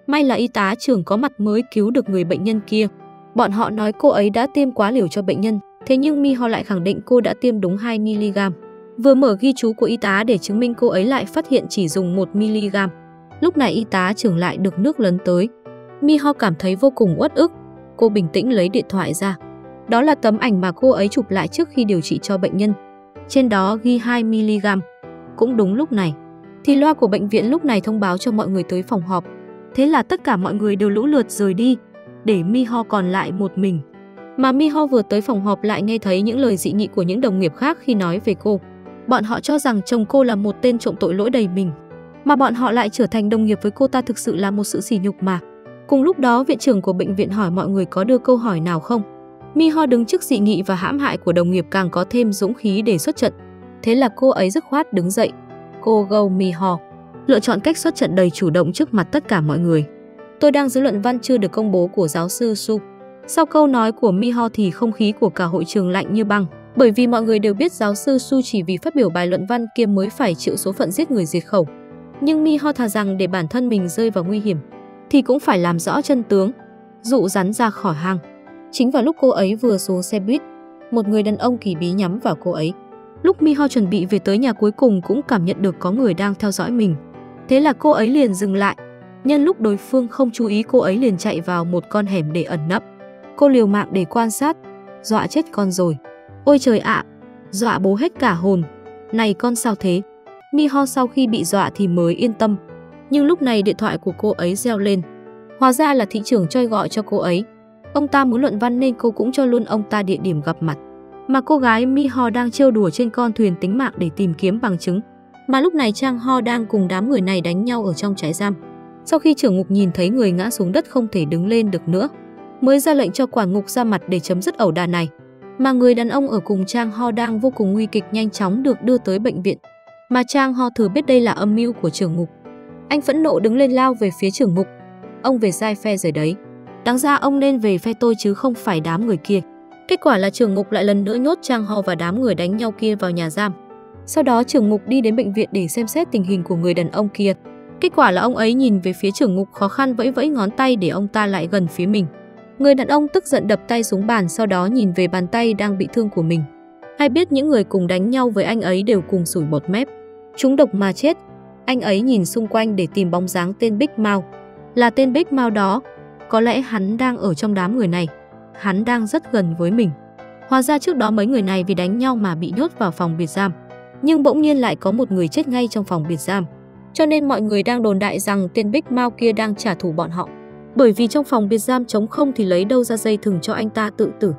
May là y tá trưởng có mặt mới cứu được người bệnh nhân kia. Bọn họ nói cô ấy đã tiêm quá liều cho bệnh nhân, thế nhưng Mi-ho lại khẳng định cô đã tiêm đúng 2mg. Vừa mở ghi chú của y tá để chứng minh cô ấy lại phát hiện chỉ dùng 1mg. Lúc này y tá trưởng lại được nước lấn tới. Mi-ho cảm thấy vô cùng uất ức. Cô bình tĩnh lấy điện thoại ra. Đó là tấm ảnh mà cô ấy chụp lại trước khi điều trị cho bệnh nhân. Trên đó ghi 2mg. Cũng đúng lúc này thì loa của bệnh viện lúc này thông báo cho mọi người tới phòng họp. Thế là tất cả mọi người đều lũ lượt rời đi, để Mi-ho còn lại một mình. Mà Mi-ho vừa tới phòng họp lại nghe thấy những lời dị nghị của những đồng nghiệp khác khi nói về cô. Bọn họ cho rằng chồng cô là một tên trộm tội lỗi đầy mình, mà bọn họ lại trở thành đồng nghiệp với cô ta thực sự là một sự sỉ nhục mà. Cùng lúc đó viện trưởng của bệnh viện hỏi mọi người có đưa câu hỏi nào không. Mi-ho đứng trước dị nghị và hãm hại của đồng nghiệp càng có thêm dũng khí để xuất trận. Thế là cô ấy dứt khoát đứng dậy. Cô Go Mi-ho lựa chọn cách xuất trận đầy chủ động trước mặt tất cả mọi người. Tôi đang giữ luận văn chưa được công bố của giáo sư Su. Sau câu nói của Mi-ho thì không khí của cả hội trường lạnh như băng, bởi vì mọi người đều biết giáo sư Su chỉ vì phát biểu bài luận văn kia mới phải chịu số phận giết người diệt khẩu. Nhưng Mi-ho thà rằng để bản thân mình rơi vào nguy hiểm thì cũng phải làm rõ chân tướng, dụ rắn ra khỏi hang. Chính vào lúc cô ấy vừa xuống xe buýt, một người đàn ông kỳ bí nhắm vào cô ấy. Lúc Mi-ho chuẩn bị về tới nhà cuối cùng cũng cảm nhận được có người đang theo dõi mình. Thế là cô ấy liền dừng lại. Nhân lúc đối phương không chú ý, cô ấy liền chạy vào một con hẻm để ẩn nấp. Cô liều mạng để quan sát. Dọa chết con rồi. Ôi trời ạ, dọa bố hết cả hồn. Này con sao thế? Mi-ho sau khi bị dọa thì mới yên tâm. Nhưng lúc này điện thoại của cô ấy reo lên. Hóa ra là thị trưởng Choi gọi cho cô ấy. Ông ta muốn luận văn nên cô cũng cho luôn ông ta địa điểm gặp mặt. Mà cô gái Mi-ho đang trêu đùa trên con thuyền tính mạng để tìm kiếm bằng chứng. Mà lúc này Chang-ho đang cùng đám người này đánh nhau ở trong trại giam. Sau khi trưởng ngục nhìn thấy người ngã xuống đất không thể đứng lên được nữa, mới ra lệnh cho quản ngục ra mặt để chấm dứt ẩu đả này. Mà người đàn ông ở cùng Chang-ho đang vô cùng nguy kịch nhanh chóng được đưa tới bệnh viện. Mà Chang-ho thử biết đây là âm mưu của trưởng ngục. Anh phẫn nộ đứng lên lao về phía trưởng ngục. Ông về sai phe rồi đấy. Đáng ra ông nên về phe tôi chứ không phải đám người kia. Kết quả là trưởng ngục lại lần nữa nhốt Chang-ho và đám người đánh nhau kia vào nhà giam. Sau đó trưởng ngục đi đến bệnh viện để xem xét tình hình của người đàn ông kia. Kết quả là ông ấy nhìn về phía trưởng ngục khó khăn vẫy vẫy ngón tay để ông ta lại gần phía mình. Người đàn ông tức giận đập tay xuống bàn, sau đó nhìn về bàn tay đang bị thương của mình. Hay biết những người cùng đánh nhau với anh ấy đều cùng sủi bọt mép. Trúng độc mà chết. Anh ấy nhìn xung quanh để tìm bóng dáng tên Big Mouth. Là tên Big Mouth đó. Có lẽ hắn đang ở trong đám người này. Hắn đang rất gần với mình. Hóa ra trước đó mấy người này vì đánh nhau mà bị nhốt vào phòng biệt giam. Nhưng bỗng nhiên lại có một người chết ngay trong phòng biệt giam. Cho nên mọi người đang đồn đại rằng tên Big Mouth kia đang trả thù bọn họ. Bởi vì trong phòng biệt giam trống không thì lấy đâu ra dây thừng cho anh ta tự tử.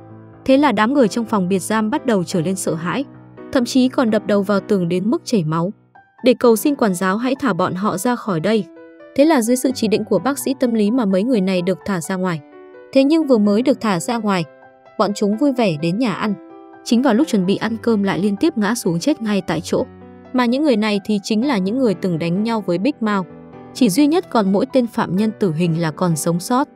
Thế là đám người trong phòng biệt giam bắt đầu trở lên sợ hãi, thậm chí còn đập đầu vào tường đến mức chảy máu, để cầu xin quản giáo hãy thả bọn họ ra khỏi đây. Thế là dưới sự chỉ định của bác sĩ tâm lý mà mấy người này được thả ra ngoài. Thế nhưng vừa mới được thả ra ngoài, bọn chúng vui vẻ đến nhà ăn. Chính vào lúc chuẩn bị ăn cơm lại liên tiếp ngã xuống chết ngay tại chỗ. Mà những người này thì chính là những người từng đánh nhau với Big Mouth. Chỉ duy nhất còn mỗi tên phạm nhân tử hình là còn sống sót.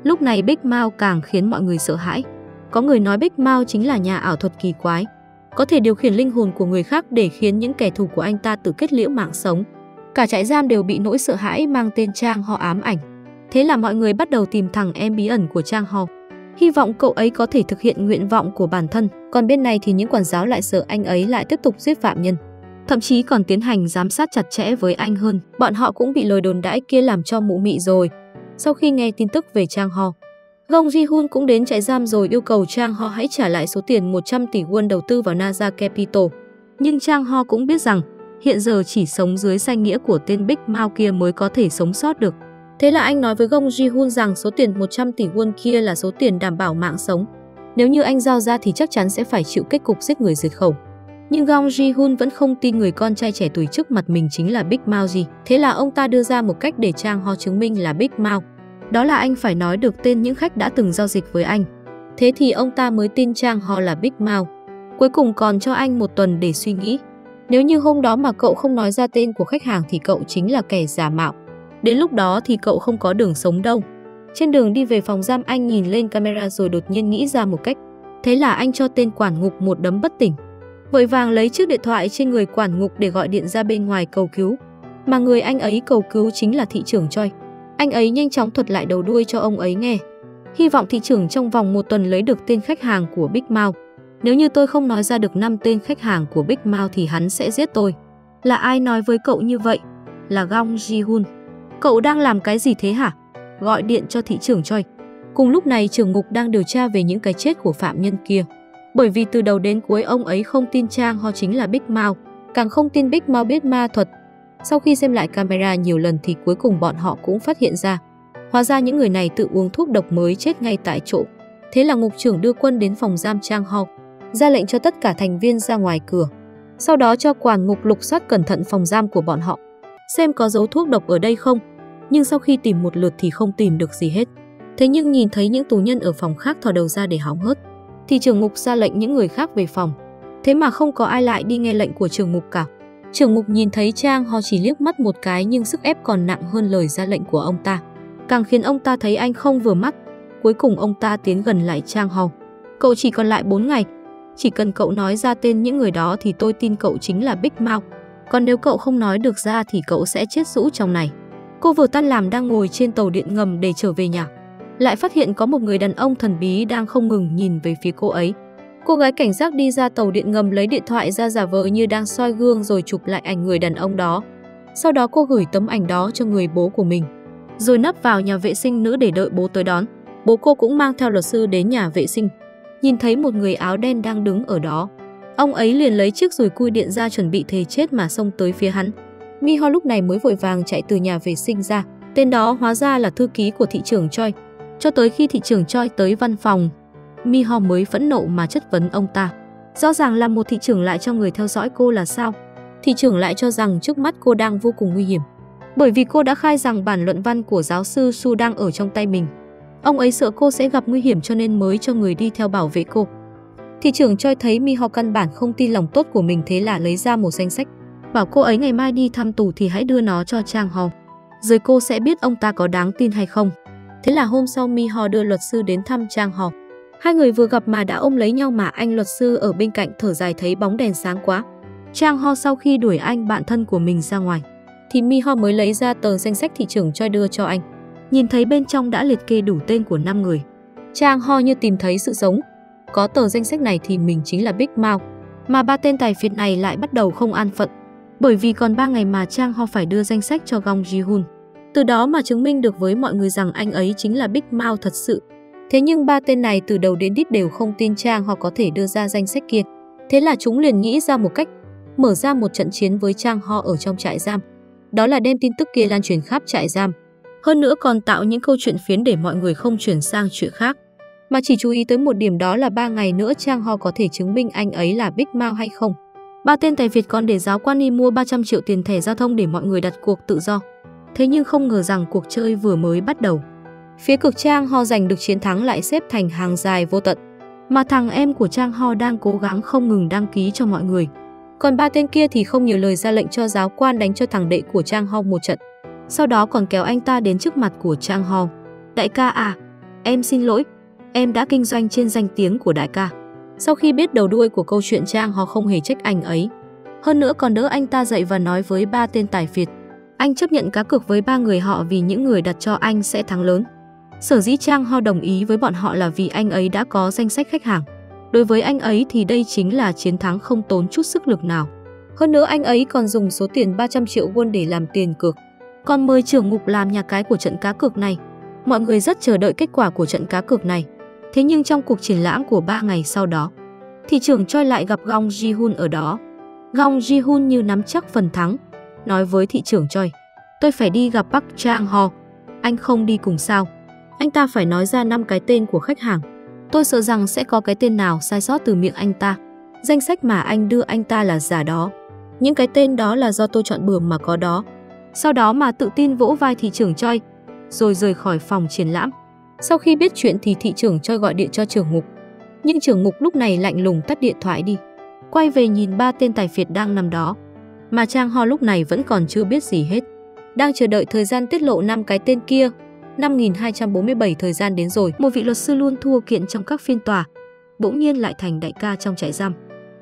Lúc này Big Mouth càng khiến mọi người sợ hãi. Có người nói Big Mouth chính là nhà ảo thuật kỳ quái, có thể điều khiển linh hồn của người khác để khiến những kẻ thù của anh ta tự kết liễu mạng sống. Cả trại giam đều bị nỗi sợ hãi mang tên Chang Ho ám ảnh. Thế là mọi người bắt đầu tìm thằng em bí ẩn của Chang Ho, hy vọng cậu ấy có thể thực hiện nguyện vọng của bản thân. Còn bên này thì những quản giáo lại sợ anh ấy lại tiếp tục giết phạm nhân, thậm chí còn tiến hành giám sát chặt chẽ với anh hơn. Bọn họ cũng bị lời đồn đãi kia làm cho mụ mị rồi. Sau khi nghe tin tức về Chang Ho, Gong Ji-hun cũng đến trại giam rồi yêu cầu Chang Ho hãy trả lại số tiền 100 tỷ won đầu tư vào Naza Capital. Nhưng Chang Ho cũng biết rằng hiện giờ chỉ sống dưới danh nghĩa của tên Big Mouth kia mới có thể sống sót được. Thế là anh nói với Gong Ji-hun rằng số tiền 100 tỷ won kia là số tiền đảm bảo mạng sống. Nếu như anh giao ra thì chắc chắn sẽ phải chịu kết cục giết người diệt khẩu. Nhưng Gong Ji-hun vẫn không tin người con trai trẻ tuổi trước mặt mình chính là Big Mouth gì. Thế là ông ta đưa ra một cách để Chang Ho chứng minh là Big Mouth. Đó là anh phải nói được tên những khách đã từng giao dịch với anh. Thế thì ông ta mới tin Chang Ho là Big Mouth. Cuối cùng còn cho anh 1 tuần để suy nghĩ. Nếu như hôm đó mà cậu không nói ra tên của khách hàng thì cậu chính là kẻ giả mạo. Đến lúc đó thì cậu không có đường sống đâu. Trên đường đi về phòng giam anh nhìn lên camera rồi đột nhiên nghĩ ra một cách. Thế là anh cho tên quản ngục một đấm bất tỉnh. Vội vàng lấy chiếc điện thoại trên người quản ngục để gọi điện ra bên ngoài cầu cứu. Mà người anh ấy cầu cứu chính là thị trưởng Choi. Anh ấy nhanh chóng thuật lại đầu đuôi cho ông ấy nghe. Hy vọng thị trưởng trong vòng 1 tuần lấy được tên khách hàng của Big Mouth. Nếu như tôi không nói ra được 5 tên khách hàng của Big Mouth thì hắn sẽ giết tôi. Là ai nói với cậu như vậy? Là Gong Ji-hun. Cậu đang làm cái gì thế hả? Gọi điện cho thị trưởng Choi. Cùng lúc này trưởng ngục đang điều tra về những cái chết của phạm nhân kia. Bởi vì từ đầu đến cuối ông ấy không tin Chang Ho chính là Big Mouth, càng không tin Big Mouth biết ma thuật. Sau khi xem lại camera nhiều lần thì cuối cùng bọn họ cũng phát hiện ra. Hóa ra những người này tự uống thuốc độc mới chết ngay tại chỗ. Thế là ngục trưởng đưa quân đến phòng giam Chang Ho, ra lệnh cho tất cả thành viên ra ngoài cửa. Sau đó cho quản ngục lục soát cẩn thận phòng giam của bọn họ, xem có dấu thuốc độc ở đây không. Nhưng sau khi tìm một lượt thì không tìm được gì hết. Thế nhưng nhìn thấy những tù nhân ở phòng khác thò đầu ra để hóng hớt, thì trưởng ngục ra lệnh những người khác về phòng. Thế mà không có ai lại đi nghe lệnh của trưởng ngục cả. Trưởng ngục nhìn thấy Chang Ho chỉ liếc mắt một cái nhưng sức ép còn nặng hơn lời ra lệnh của ông ta, càng khiến ông ta thấy anh không vừa mắt. Cuối cùng ông ta tiến gần lại Chang Ho. Cậu chỉ còn lại 4 ngày. Chỉ cần cậu nói ra tên những người đó thì tôi tin cậu chính là Big Mouth. Còn nếu cậu không nói được ra thì cậu sẽ chết rũ trong này. Cô vừa tan làm đang ngồi trên tàu điện ngầm để trở về nhà, lại phát hiện có một người đàn ông thần bí đang không ngừng nhìn về phía cô ấy. Cô gái cảnh giác đi ra tàu điện ngầm lấy điện thoại ra giả vờ như đang soi gương rồi chụp lại ảnh người đàn ông đó. Sau đó cô gửi tấm ảnh đó cho người bố của mình, rồi nấp vào nhà vệ sinh nữ để đợi bố tới đón. Bố cô cũng mang theo luật sư đến nhà vệ sinh. Nhìn thấy một người áo đen đang đứng ở đó, ông ấy liền lấy chiếc dùi cui điện ra chuẩn bị thề chết mà xông tới phía hắn. Mi-ho lúc này mới vội vàng chạy từ nhà vệ sinh ra. Tên đó hóa ra là thư ký của thị trưởng Choi. Cho tới khi thị trưởng Choi tới văn phòng, Mi-ho mới phẫn nộ mà chất vấn ông ta. Rõ ràng là một thị trưởng lại cho người theo dõi cô là sao? Thị trưởng lại cho rằng trước mắt cô đang vô cùng nguy hiểm, bởi vì cô đã khai rằng bản luận văn của giáo sư Su đang ở trong tay mình. Ông ấy sợ cô sẽ gặp nguy hiểm cho nên mới cho người đi theo bảo vệ cô. Thị trưởng Choi thấy Mi-ho căn bản không tin lòng tốt của mình, thế là lấy ra một danh sách, bảo cô ấy ngày mai đi thăm tù thì hãy đưa nó cho Chang Ho, rồi cô sẽ biết ông ta có đáng tin hay không. Thế là hôm sau Mi-ho đưa luật sư đến thăm Chang Ho. Hai người vừa gặp mà đã ôm lấy nhau, mà anh luật sư ở bên cạnh thở dài thấy bóng đèn sáng quá. Chang Ho sau khi đuổi anh bạn thân của mình ra ngoài, thì Mi-ho mới lấy ra tờ danh sách thị trưởng Choi đưa cho anh. Nhìn thấy bên trong đã liệt kê đủ tên của 5 người. Chang Ho như tìm thấy sự sống. Có tờ danh sách này thì mình chính là Big Mouth. Mà 3 tên tài phiệt này lại bắt đầu không an phận, bởi vì còn 3 ngày mà Chang Ho phải đưa danh sách cho Gong Ji-hun, từ đó mà chứng minh được với mọi người rằng anh ấy chính là Big Mouth thật sự. Thế nhưng 3 tên này từ đầu đến đít đều không tin Chang Ho có thể đưa ra danh sách kia. Thế là chúng liền nghĩ ra một cách, mở ra một trận chiến với Chang Ho ở trong trại giam. đó là đem tin tức kia lan truyền khắp trại giam. Hơn nữa còn tạo những câu chuyện phiến để mọi người không chuyển sang chuyện khác, mà chỉ chú ý tới một điểm, đó là 3 ngày nữa Chang Ho có thể chứng minh anh ấy là Big Mao hay không. Ba tên tài Việt còn để giáo quan đi mua 300 triệu tiền thẻ giao thông để mọi người đặt cuộc tự do. Thế nhưng không ngờ rằng cuộc chơi vừa mới bắt đầu, phía cực Chang Ho giành được chiến thắng lại xếp thành hàng dài vô tận, mà thằng em của Chang Ho đang cố gắng không ngừng đăng ký cho mọi người. Còn 3 tên kia thì không nhiều lời ra lệnh cho giáo quan đánh cho thằng đệ của Chang Ho một trận. Sau đó còn kéo anh ta đến trước mặt của Chang Ho. Đại ca à, em xin lỗi, em đã kinh doanh trên danh tiếng của đại ca. Sau khi biết đầu đuôi của câu chuyện, Chang Ho không hề trách anh ấy. Hơn nữa còn đỡ anh ta dậy và nói với 3 tên tài Việt, anh chấp nhận cá cược với 3 người họ vì những người đặt cho anh sẽ thắng lớn. Sở dĩ Chang Ho đồng ý với bọn họ là vì anh ấy đã có danh sách khách hàng. Đối với anh ấy thì đây chính là chiến thắng không tốn chút sức lực nào. Hơn nữa anh ấy còn dùng số tiền 300 triệu won để làm tiền cược, còn mời trưởng ngục làm nhà cái của trận cá cược này. Mọi người rất chờ đợi kết quả của trận cá cược này. Thế nhưng trong cuộc triển lãm của 3 ngày sau đó, thị trưởng Choi lại gặp Gong Ji-hun ở đó. Gong Ji-hun như nắm chắc phần thắng, nói với thị trưởng Choi, tôi phải đi gặp Park Chang Ho, anh không đi cùng sao? Anh ta phải nói ra 5 cái tên của khách hàng. Tôi sợ rằng sẽ có cái tên nào sai sót từ miệng anh ta. Danh sách mà anh đưa anh ta là giả đó. Những cái tên đó là do tôi chọn bừa mà có đó. Sau đó mà tự tin vỗ vai thị trưởng Choi, rồi rời khỏi phòng triển lãm. Sau khi biết chuyện thì thị trưởng Choi gọi điện cho trưởng ngục. Nhưng trưởng ngục lúc này lạnh lùng tắt điện thoại đi, quay về nhìn 3 tên tài Việt đang nằm đó. Mà Chang Ho lúc này vẫn còn chưa biết gì hết, đang chờ đợi thời gian tiết lộ 5 cái tên kia. 5247 thời gian đến rồi, một vị luật sư luôn thua kiện trong các phiên tòa bỗng nhiên lại thành đại ca trong trại giam.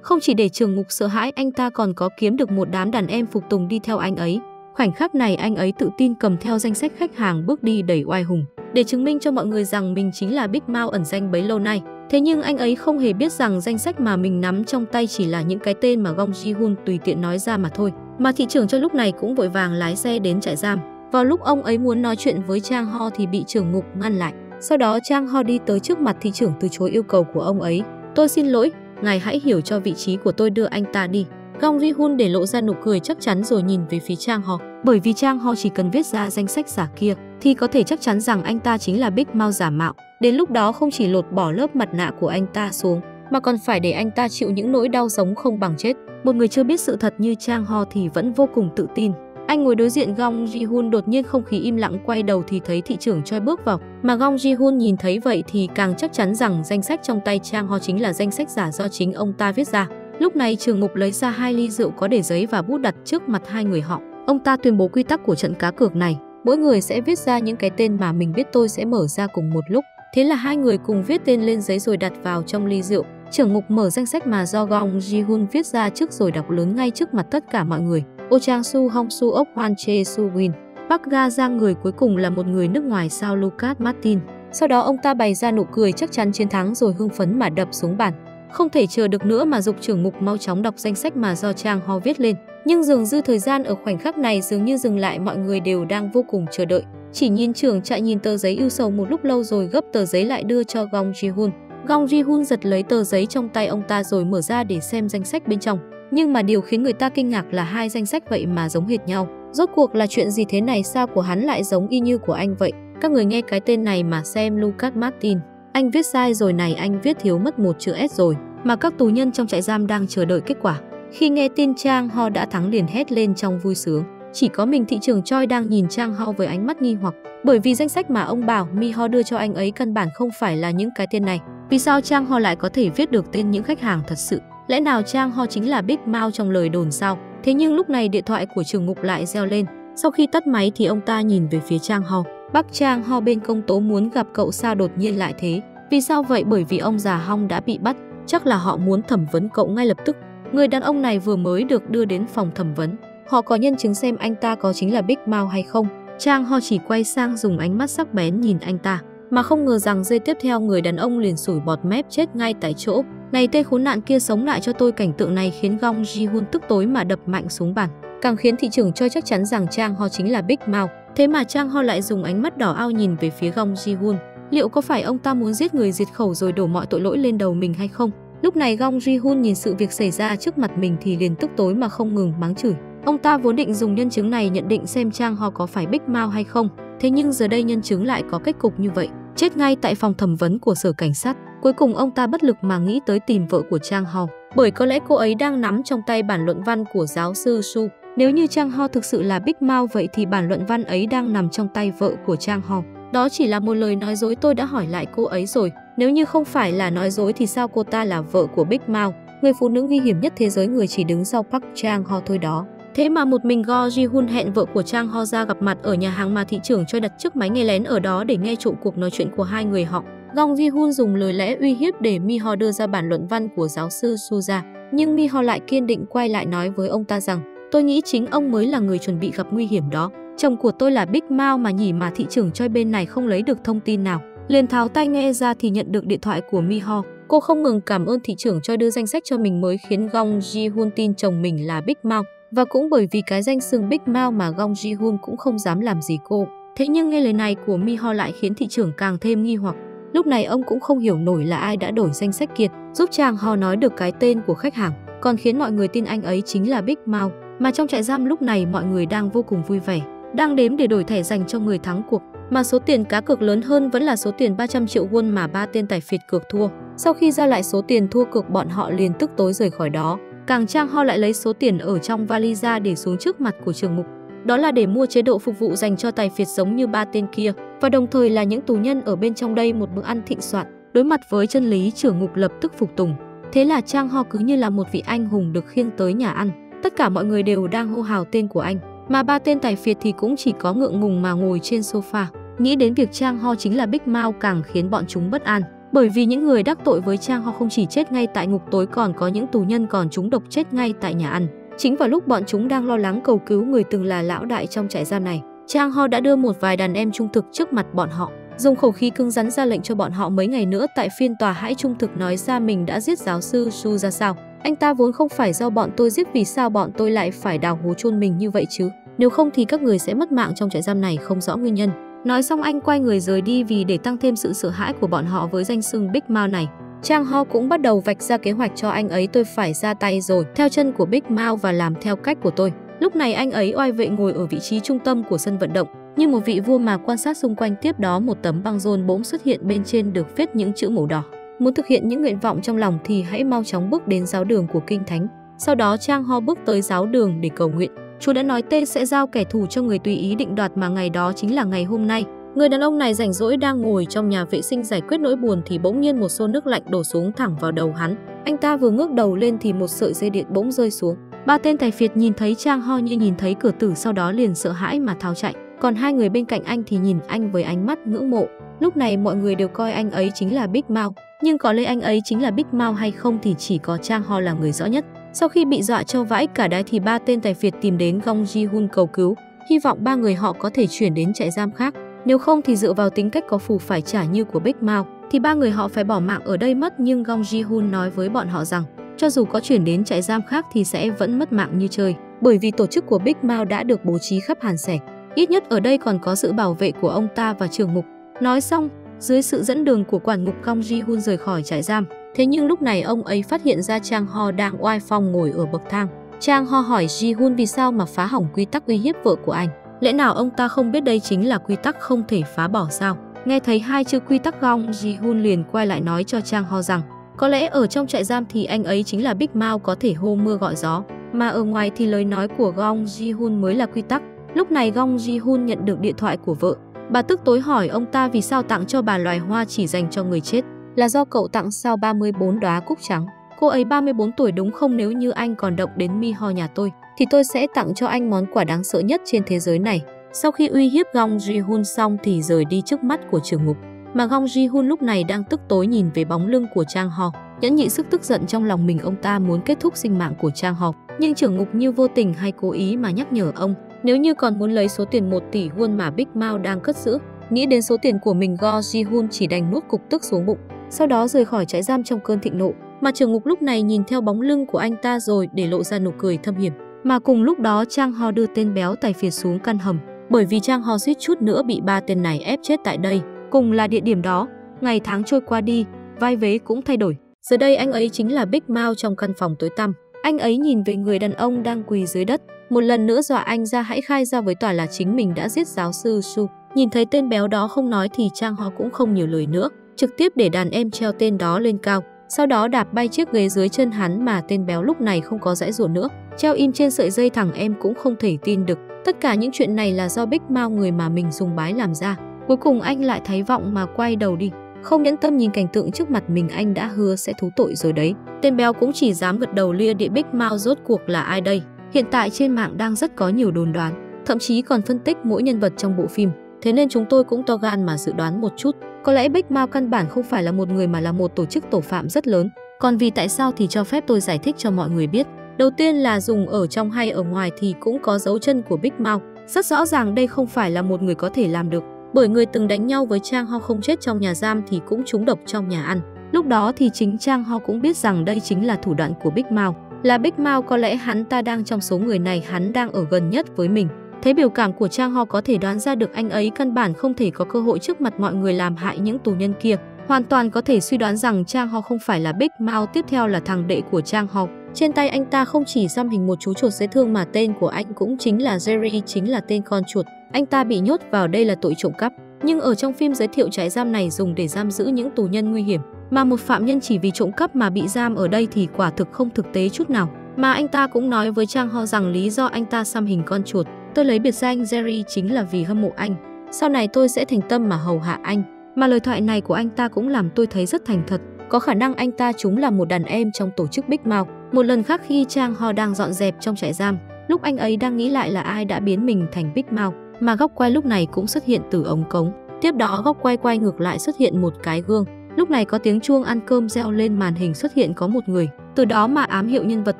Không chỉ để trưởng ngục sợ hãi, anh ta còn có kiếm được một đám đàn em phục tùng đi theo anh ấy. Khoảnh khắc này anh ấy tự tin cầm theo danh sách khách hàng bước đi đầy oai hùng, để chứng minh cho mọi người rằng mình chính là Big Mao ẩn danh bấy lâu nay. Thế nhưng anh ấy không hề biết rằng danh sách mà mình nắm trong tay chỉ là những cái tên mà Gong Ji-hun tùy tiện nói ra mà thôi. Mà thị trưởng cho lúc này cũng vội vàng lái xe đến trại giam. Vào lúc ông ấy muốn nói chuyện với Chang Ho thì bị trưởng ngục ngăn lại. Sau đó Chang Ho đi tới trước mặt thị trưởng từ chối yêu cầu của ông ấy. Tôi xin lỗi, ngài hãy hiểu cho vị trí của tôi, đưa anh ta đi. Gong Ji-hun để lộ ra nụ cười chắc chắn rồi nhìn về phía Chang Ho. Bởi vì Chang Ho chỉ cần viết ra danh sách giả kia thì có thể chắc chắn rằng anh ta chính là Big Mao giả mạo. Đến lúc đó không chỉ lột bỏ lớp mặt nạ của anh ta xuống, mà còn phải để anh ta chịu những nỗi đau sống không bằng chết. Một người chưa biết sự thật như Chang Ho thì vẫn vô cùng tự tin. Anh ngồi đối diện Gong Ji-hun, đột nhiên không khí im lặng, quay đầu thì thấy thị trưởng Choi bước vào. Mà Gong Ji-hun nhìn thấy vậy thì càng chắc chắn rằng danh sách trong tay Chang Ho chính là danh sách giả do chính ông ta viết ra. Lúc này trưởng ngục lấy ra 2 ly rượu có để giấy và bút đặt trước mặt 2 người họ. Ông ta tuyên bố quy tắc của trận cá cược này, mỗi người sẽ viết ra những cái tên mà mình biết, tôi sẽ mở ra cùng một lúc. Thế là 2 người cùng viết tên lên giấy rồi đặt vào trong ly rượu. Trưởng ngục mở danh sách mà do Gong Ji-hun viết ra trước rồi đọc lớn ngay trước mặt tất cả mọi người. Oh Chang Su, Hong Su Ok, Hwan Che Su Win. Park Ga Giang, người cuối cùng là một người nước ngoài sao Lucas Martin. Sau đó ông ta bày ra nụ cười chắc chắn chiến thắng rồi hưng phấn mà đập xuống bàn. Không thể chờ được nữa mà giục trưởng ngục mau chóng đọc danh sách mà do Chang Ho viết lên. Nhưng dường như thời gian ở khoảnh khắc này dường như dừng lại, mọi người đều đang vô cùng chờ đợi. Chỉ nhìn trưởng trại nhìn tờ giấy ưu sầu một lúc lâu rồi gấp tờ giấy lại đưa cho Gong Ji-hun. Gong Ji-hun giật lấy tờ giấy trong tay ông ta rồi mở ra để xem danh sách bên trong. Nhưng mà điều khiến người ta kinh ngạc là 2 danh sách vậy mà giống hệt nhau. Rốt cuộc là chuyện gì thế này, sao của hắn lại giống y như của anh vậy? Các người nghe cái tên này mà xem, Lucas Martin. Anh viết sai rồi này, anh viết thiếu mất một chữ S rồi. Mà các tù nhân trong trại giam đang chờ đợi kết quả. Khi nghe tin Chang Ho đã thắng liền hét lên trong vui sướng. Chỉ có mình thị trưởng Choi đang nhìn Chang Ho với ánh mắt nghi hoặc, bởi vì danh sách mà ông bảo Mi Ho đưa cho anh ấy căn bản không phải là những cái tên này. Vì sao Chang Ho lại có thể viết được tên những khách hàng thật sự? Lẽ nào Chang Ho chính là Big Mao trong lời đồn sao? Thế nhưng lúc này điện thoại của trưởng ngục lại reo lên. Sau khi tắt máy thì ông ta nhìn về phía Chang Ho. Bác Chang Ho, bên công tố muốn gặp cậu, sao đột nhiên lại thế? Vì sao vậy? Bởi vì ông già Hong đã bị bắt. Chắc là họ muốn thẩm vấn cậu ngay lập tức. Người đàn ông này vừa mới được đưa đến phòng thẩm vấn. Họ có nhân chứng xem anh ta có chính là Big Mao hay không. Chang Ho chỉ quay sang dùng ánh mắt sắc bén nhìn anh ta. Mà không ngờ rằng giây tiếp theo người đàn ông liền sủi bọt mép chết ngay tại chỗ. Này tên khốn nạn kia, sống lại cho tôi! Cảnh tượng này khiến Gong Ji-hun tức tối mà đập mạnh xuống bàn. Càng khiến thị trưởng Choi chắc chắn rằng Chang Ho chính là Big Mao. Thế mà Chang Ho lại dùng ánh mắt đỏ ao nhìn về phía Gong Ji-hun. Liệu có phải ông ta muốn giết người diệt khẩu rồi đổ mọi tội lỗi lên đầu mình hay không? Lúc này Gong Ji-hun nhìn sự việc xảy ra trước mặt mình thì liền tức tối mà không ngừng mắng chửi. Ông ta vốn định dùng nhân chứng này nhận định xem Chang Ho có phải Big Mao hay không, thế nhưng giờ đây nhân chứng lại có kết cục như vậy, chết ngay tại phòng thẩm vấn của sở cảnh sát. Cuối cùng ông ta bất lực mà nghĩ tới tìm vợ của Chang Ho, bởi có lẽ cô ấy đang nắm trong tay bản luận văn của giáo sư Su. Nếu như Chang Ho thực sự là Big Mao vậy thì bản luận văn ấy đang nằm trong tay vợ của Chang Ho. Đó chỉ là một lời nói dối, tôi đã hỏi lại cô ấy rồi. Nếu như không phải là nói dối thì sao cô ta là vợ của Big Mao, người phụ nữ nguy hiểm nhất thế giới, người chỉ đứng sau Park Chang Ho thôi đó. Thế mà một mình Go Ji-hun hẹn vợ của Chang Ho ra gặp mặt ở nhà hàng mà thị trưởng Choi đặt chiếc máy nghe lén ở đó để nghe trộm cuộc nói chuyện của hai người họ. Gong Ji-hun dùng lời lẽ uy hiếp để Mi Ho đưa ra bản luận văn của giáo sư Su ra, nhưng Mi Ho lại kiên định quay lại nói với ông ta rằng tôi nghĩ chính ông mới là người chuẩn bị gặp nguy hiểm đó. Chồng của tôi là Big Mao mà nhỉ, mà thị trưởng Choi bên này không lấy được thông tin nào. Liền tháo tai nghe ra thì nhận được điện thoại của Mi Ho. Cô không ngừng cảm ơn thị trưởng Choi đưa danh sách cho mình mới khiến Gong Ji-hun tin chồng mình là Big Mao. Và cũng bởi vì cái danh xưng Big Mao mà Gong Ji-hun cũng không dám làm gì cô. Thế nhưng nghe lời này của Mi Ho lại khiến thị trưởng càng thêm nghi hoặc. Lúc này ông cũng không hiểu nổi là ai đã đổi danh sách kia, giúp Chang Ho nói được cái tên của khách hàng, còn khiến mọi người tin anh ấy chính là Big Mao. Mà trong trại giam lúc này mọi người đang vô cùng vui vẻ, đang đếm để đổi thẻ dành cho người thắng cuộc. Mà số tiền cá cược lớn hơn vẫn là số tiền 300 triệu won mà ba tên tài phiệt cược thua. Sau khi ra lại số tiền thua cược, bọn họ liền tức tối rời khỏi đó. Càng Chang Ho lại lấy số tiền ở trong vali ra để xuống trước mặt của trưởng mục. Đó là để mua chế độ phục vụ dành cho tài phiệt giống như ba tên kia, và đồng thời là những tù nhân ở bên trong đây một bữa ăn thịnh soạn. Đối mặt với chân lý, trưởng ngục lập tức phục tùng. Thế là Chang Ho cứ như là một vị anh hùng được khiêng tới nhà ăn. Tất cả mọi người đều đang hô hào tên của anh, mà ba tên tài phiệt thì cũng chỉ có ngượng ngùng mà ngồi trên sofa. Nghĩ đến việc Chang Ho chính là Big Mao càng khiến bọn chúng bất an, bởi vì những người đắc tội với Chang Ho không chỉ chết ngay tại ngục tối, còn có những tù nhân còn trúng độc chết ngay tại nhà ăn. Chính vào lúc bọn chúng đang lo lắng cầu cứu người từng là lão đại trong trại giam này, Chang Ho đã đưa một vài đàn em trung thực trước mặt bọn họ, dùng khẩu khí cứng rắn ra lệnh cho bọn họ mấy ngày nữa tại phiên tòa hãy trung thực nói ra mình đã giết giáo sư Su ra sao. Anh ta vốn không phải do bọn tôi giết, vì sao bọn tôi lại phải đào hố chôn mình như vậy chứ? Nếu không thì các người sẽ mất mạng trong trại giam này không rõ nguyên nhân. Nói xong anh quay người rời đi, vì để tăng thêm sự sợ hãi của bọn họ với danh xưng Big Mao này. Chang Ho cũng bắt đầu vạch ra kế hoạch cho anh ấy, tôi phải ra tay rồi, theo chân của Big Mao và làm theo cách của tôi. Lúc này anh ấy oai vệ ngồi ở vị trí trung tâm của sân vận động, như một vị vua mà quan sát xung quanh. Tiếp đó một tấm băng rôn bỗng xuất hiện, bên trên được viết những chữ màu đỏ. Muốn thực hiện những nguyện vọng trong lòng thì hãy mau chóng bước đến giáo đường của Kinh Thánh. Sau đó Chang Ho bước tới giáo đường để cầu nguyện. Chúa đã nói tên sẽ giao kẻ thù cho người tùy ý định đoạt, mà ngày đó chính là ngày hôm nay. Người đàn ông này rảnh rỗi đang ngồi trong nhà vệ sinh giải quyết nỗi buồn thì bỗng nhiên một xô nước lạnh đổ xuống thẳng vào đầu hắn. Anh ta vừa ngước đầu lên thì một sợi dây điện bỗng rơi xuống. Ba tên tài phiệt nhìn thấy Chang Ho như nhìn thấy cửa tử, sau đó liền sợ hãi mà tháo chạy. Còn hai người bên cạnh anh thì nhìn anh với ánh mắt ngưỡng mộ. Lúc này mọi người đều coi anh ấy chính là Big Mao, nhưng có lẽ anh ấy chính là Big Mao hay không thì chỉ có Chang Ho là người rõ nhất. Sau khi bị dọa cho vãi cả đáy thì ba tên tài phiệt tìm đến Gong Ji-hun cầu cứu, hy vọng ba người họ có thể chuyển đến trại giam khác. Nếu không thì dựa vào tính cách có phù phải trả như của Big Mao thì ba người họ phải bỏ mạng ở đây mất. Nhưng Gong Ji-hun nói với bọn họ rằng cho dù có chuyển đến trại giam khác thì sẽ vẫn mất mạng như chơi, bởi vì tổ chức của Big Mao đã được bố trí khắp Hàn Sẻ. Ít nhất ở đây còn có sự bảo vệ của ông ta và trưởng mục. Nói xong, dưới sự dẫn đường của quản ngục, Gong Ji-hun rời khỏi trại giam. Thế nhưng lúc này ông ấy phát hiện ra Chang Ho đang oai phong ngồi ở bậc thang. Chang Ho hỏi Ji-hun vì sao mà phá hỏng quy tắc uy hiếp vợ của anh. Lẽ nào ông ta không biết đây chính là quy tắc không thể phá bỏ sao? Nghe thấy hai chữ quy tắc, Gong Ji-hun liền quay lại nói cho Chang Ho rằng có lẽ ở trong trại giam thì anh ấy chính là Big Mao, có thể hô mưa gọi gió, mà ở ngoài thì lời nói của Gong Ji-hun mới là quy tắc. Lúc này Gong Ji-hun nhận được điện thoại của vợ. Bà tức tối hỏi ông ta vì sao tặng cho bà loài hoa chỉ dành cho người chết. Là do cậu tặng sao 34 đóa cúc trắng. Cô ấy 34 tuổi đúng không? Nếu như anh còn động đến Mi Ho nhà tôi thì tôi sẽ tặng cho anh món quà đáng sợ nhất trên thế giới này. Sau khi uy hiếp Gong Ji-hun xong thì rời đi trước mắt của trưởng ngục. Mà Gong Ji-hun lúc này đang tức tối nhìn về bóng lưng của Chang Ho, nhẫn nhịn sức tức giận trong lòng mình. Ông ta muốn kết thúc sinh mạng của Chang Ho, nhưng trưởng ngục như vô tình hay cố ý mà nhắc nhở ông, nếu như còn muốn lấy số tiền 1 tỷ won mà Big Mao đang cất giữ. Nghĩ đến số tiền của mình, Go Ji-hun chỉ đành nuốt cục tức xuống bụng, sau đó rời khỏi trại giam trong cơn thịnh nộ. Mà trưởng ngục lúc này nhìn theo bóng lưng của anh ta rồi để lộ ra nụ cười thâm hiểm. Mà cùng lúc đó Chang Ho đưa tên béo tài phiệt xuống căn hầm, bởi vì Chang Ho suýt chút nữa bị ba tên này ép chết tại đây. Cùng là địa điểm đó, ngày tháng trôi qua đi, vai vế cũng thay đổi. Giờ đây anh ấy chính là Big Mao trong căn phòng tối tăm. Anh ấy nhìn về người đàn ông đang quỳ dưới đất, một lần nữa dọa anh ra hãy khai ra với tòa là chính mình đã giết giáo sư Su. Nhìn thấy tên béo đó không nói thì Chang Ho cũng không nhiều lời nữa, trực tiếp để đàn em treo tên đó lên cao, sau đó đạp bay chiếc ghế dưới chân hắn mà tên béo lúc này không có giãy giụa nữa, treo im trên sợi dây thẳng em cũng không thể tin được. Tất cả những chuyện này là do Big Mouth người mà mình dùng bái làm ra. Cuối cùng anh lại thấy vọng mà quay đầu đi. Không nhẫn tâm nhìn cảnh tượng trước mặt mình, anh đã hứa sẽ thú tội rồi đấy. Tên béo cũng chỉ dám gật đầu lia địa. Big Mouth rốt cuộc là ai đây? Hiện tại trên mạng đang rất có nhiều đồn đoán, thậm chí còn phân tích mỗi nhân vật trong bộ phim. Thế nên chúng tôi cũng to gan mà dự đoán một chút. Có lẽ Big Mouth căn bản không phải là một người mà là một tổ chức tội phạm rất lớn. Còn vì tại sao thì cho phép tôi giải thích cho mọi người biết. Đầu tiên là dùng ở trong hay ở ngoài thì cũng có dấu chân của Big Mouth. Rất rõ ràng đây không phải là một người có thể làm được. Bởi người từng đánh nhau với Chang Ho không chết trong nhà giam thì cũng trúng độc trong nhà ăn. Lúc đó thì chính Chang Ho cũng biết rằng đây chính là thủ đoạn của Big Mouth. Là Big Mouth, có lẽ hắn ta đang trong số người này, hắn đang ở gần nhất với mình. Thấy biểu cảm của Chang Ho có thể đoán ra được anh ấy căn bản không thể có cơ hội trước mặt mọi người làm hại những tù nhân kia. Hoàn toàn có thể suy đoán rằng Chang Ho không phải là Big Mouth. Tiếp theo là thằng đệ của Chang Ho. Trên tay anh ta không chỉ xăm hình một chú chuột dễ thương mà tên của anh cũng chính là Jerry, chính là tên con chuột. Anh ta bị nhốt vào đây là tội trộm cắp. Nhưng ở trong phim giới thiệu trại giam này dùng để giam giữ những tù nhân nguy hiểm. Mà một phạm nhân chỉ vì trộm cắp mà bị giam ở đây thì quả thực không thực tế chút nào. Mà anh ta cũng nói với Chang Ho rằng lý do anh ta xăm hình con chuột, tôi lấy biệt danh Jerry chính là vì hâm mộ anh. Sau này tôi sẽ thành tâm mà hầu hạ anh. Mà lời thoại này của anh ta cũng làm tôi thấy rất thành thật. Có khả năng anh ta chúng là một đàn em trong tổ chức Big Mouth. Một lần khác khi Chang Ho đang dọn dẹp trong trại giam, lúc anh ấy đang nghĩ lại là ai đã biến mình thành Big Mouth, mà góc quay lúc này cũng xuất hiện từ ống cống. Tiếp đó góc quay ngược lại xuất hiện một cái gương. Lúc này có tiếng chuông ăn cơm reo lên màn hình, xuất hiện có một người. Từ đó mà ám hiệu nhân vật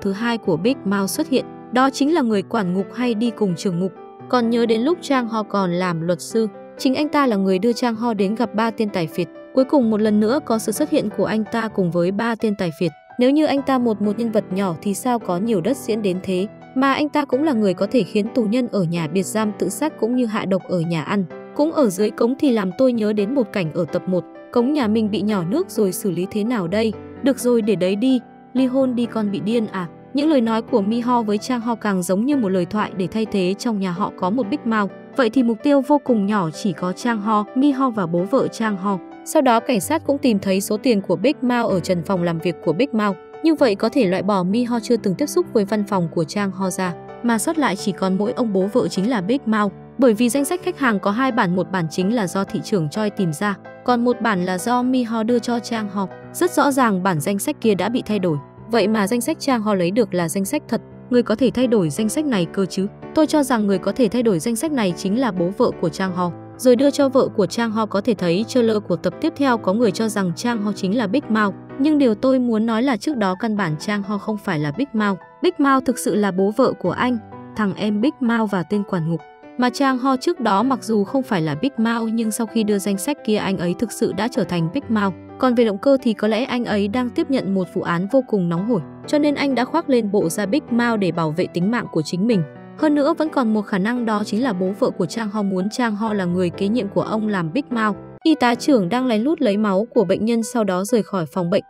thứ hai của Big Mouth xuất hiện. Đó chính là người quản ngục hay đi cùng trưởng ngục. Còn nhớ đến lúc Chang Ho còn làm luật sư, chính anh ta là người đưa Chang Ho đến gặp 3 tên tài phiệt. Cuối cùng một lần nữa có sự xuất hiện của anh ta cùng với 3 tên tài phiệt. Nếu như anh ta một nhân vật nhỏ thì sao có nhiều đất diễn đến thế. Mà anh ta cũng là người có thể khiến tù nhân ở nhà biệt giam tự sát cũng như hạ độc ở nhà ăn. Cũng ở dưới cống thì làm tôi nhớ đến một cảnh ở tập 1. Cống nhà mình bị nhỏ nước rồi xử lý thế nào đây? Được rồi, để đấy đi, ly hôn đi con bị điên à? Những lời nói của Mi Ho với Chang Ho càng giống như một lời thoại để thay thế trong nhà họ có một Big Mouth. Vậy thì mục tiêu vô cùng nhỏ chỉ có Chang Ho, Mi Ho và bố vợ Chang Ho. Sau đó cảnh sát cũng tìm thấy số tiền của Big Mouth ở trần phòng làm việc của Big Mouth. Như vậy có thể loại bỏ Mi Ho chưa từng tiếp xúc với văn phòng của Chang Ho ra, mà sót lại chỉ còn mỗi ông bố vợ chính là Big Mouth. Bởi vì danh sách khách hàng có 2 bản, một bản chính là do thị trưởng Choi tìm ra, còn một bản là do Mi Ho đưa cho Chang Ho. Rất rõ ràng bản danh sách kia đã bị thay đổi. Vậy mà danh sách Chang Ho lấy được là danh sách thật. Người có thể thay đổi danh sách này cơ chứ? Tôi cho rằng người có thể thay đổi danh sách này chính là bố vợ của Chang Ho, rồi đưa cho vợ của Chang Ho. Có thể thấy trailer của tập tiếp theo có người cho rằng Chang Ho chính là Big Mouth. Nhưng điều tôi muốn nói là trước đó căn bản Chang Ho không phải là Big Mouth. Big Mouth thực sự là bố vợ của anh, thằng em Big Mouth và tên quản ngục. Mà Chang Ho trước đó mặc dù không phải là Big Mouth nhưng sau khi đưa danh sách kia anh ấy thực sự đã trở thành Big Mouth. Còn về động cơ thì có lẽ anh ấy đang tiếp nhận một vụ án vô cùng nóng hổi, cho nên anh đã khoác lên bộ da Big Mouth để bảo vệ tính mạng của chính mình. Hơn nữa vẫn còn một khả năng, đó chính là bố vợ của Chang Ho muốn Chang Ho là người kế nhiệm của ông làm Big Mouth. Y tá trưởng đang lén lút lấy máu của bệnh nhân sau đó rời khỏi phòng bệnh.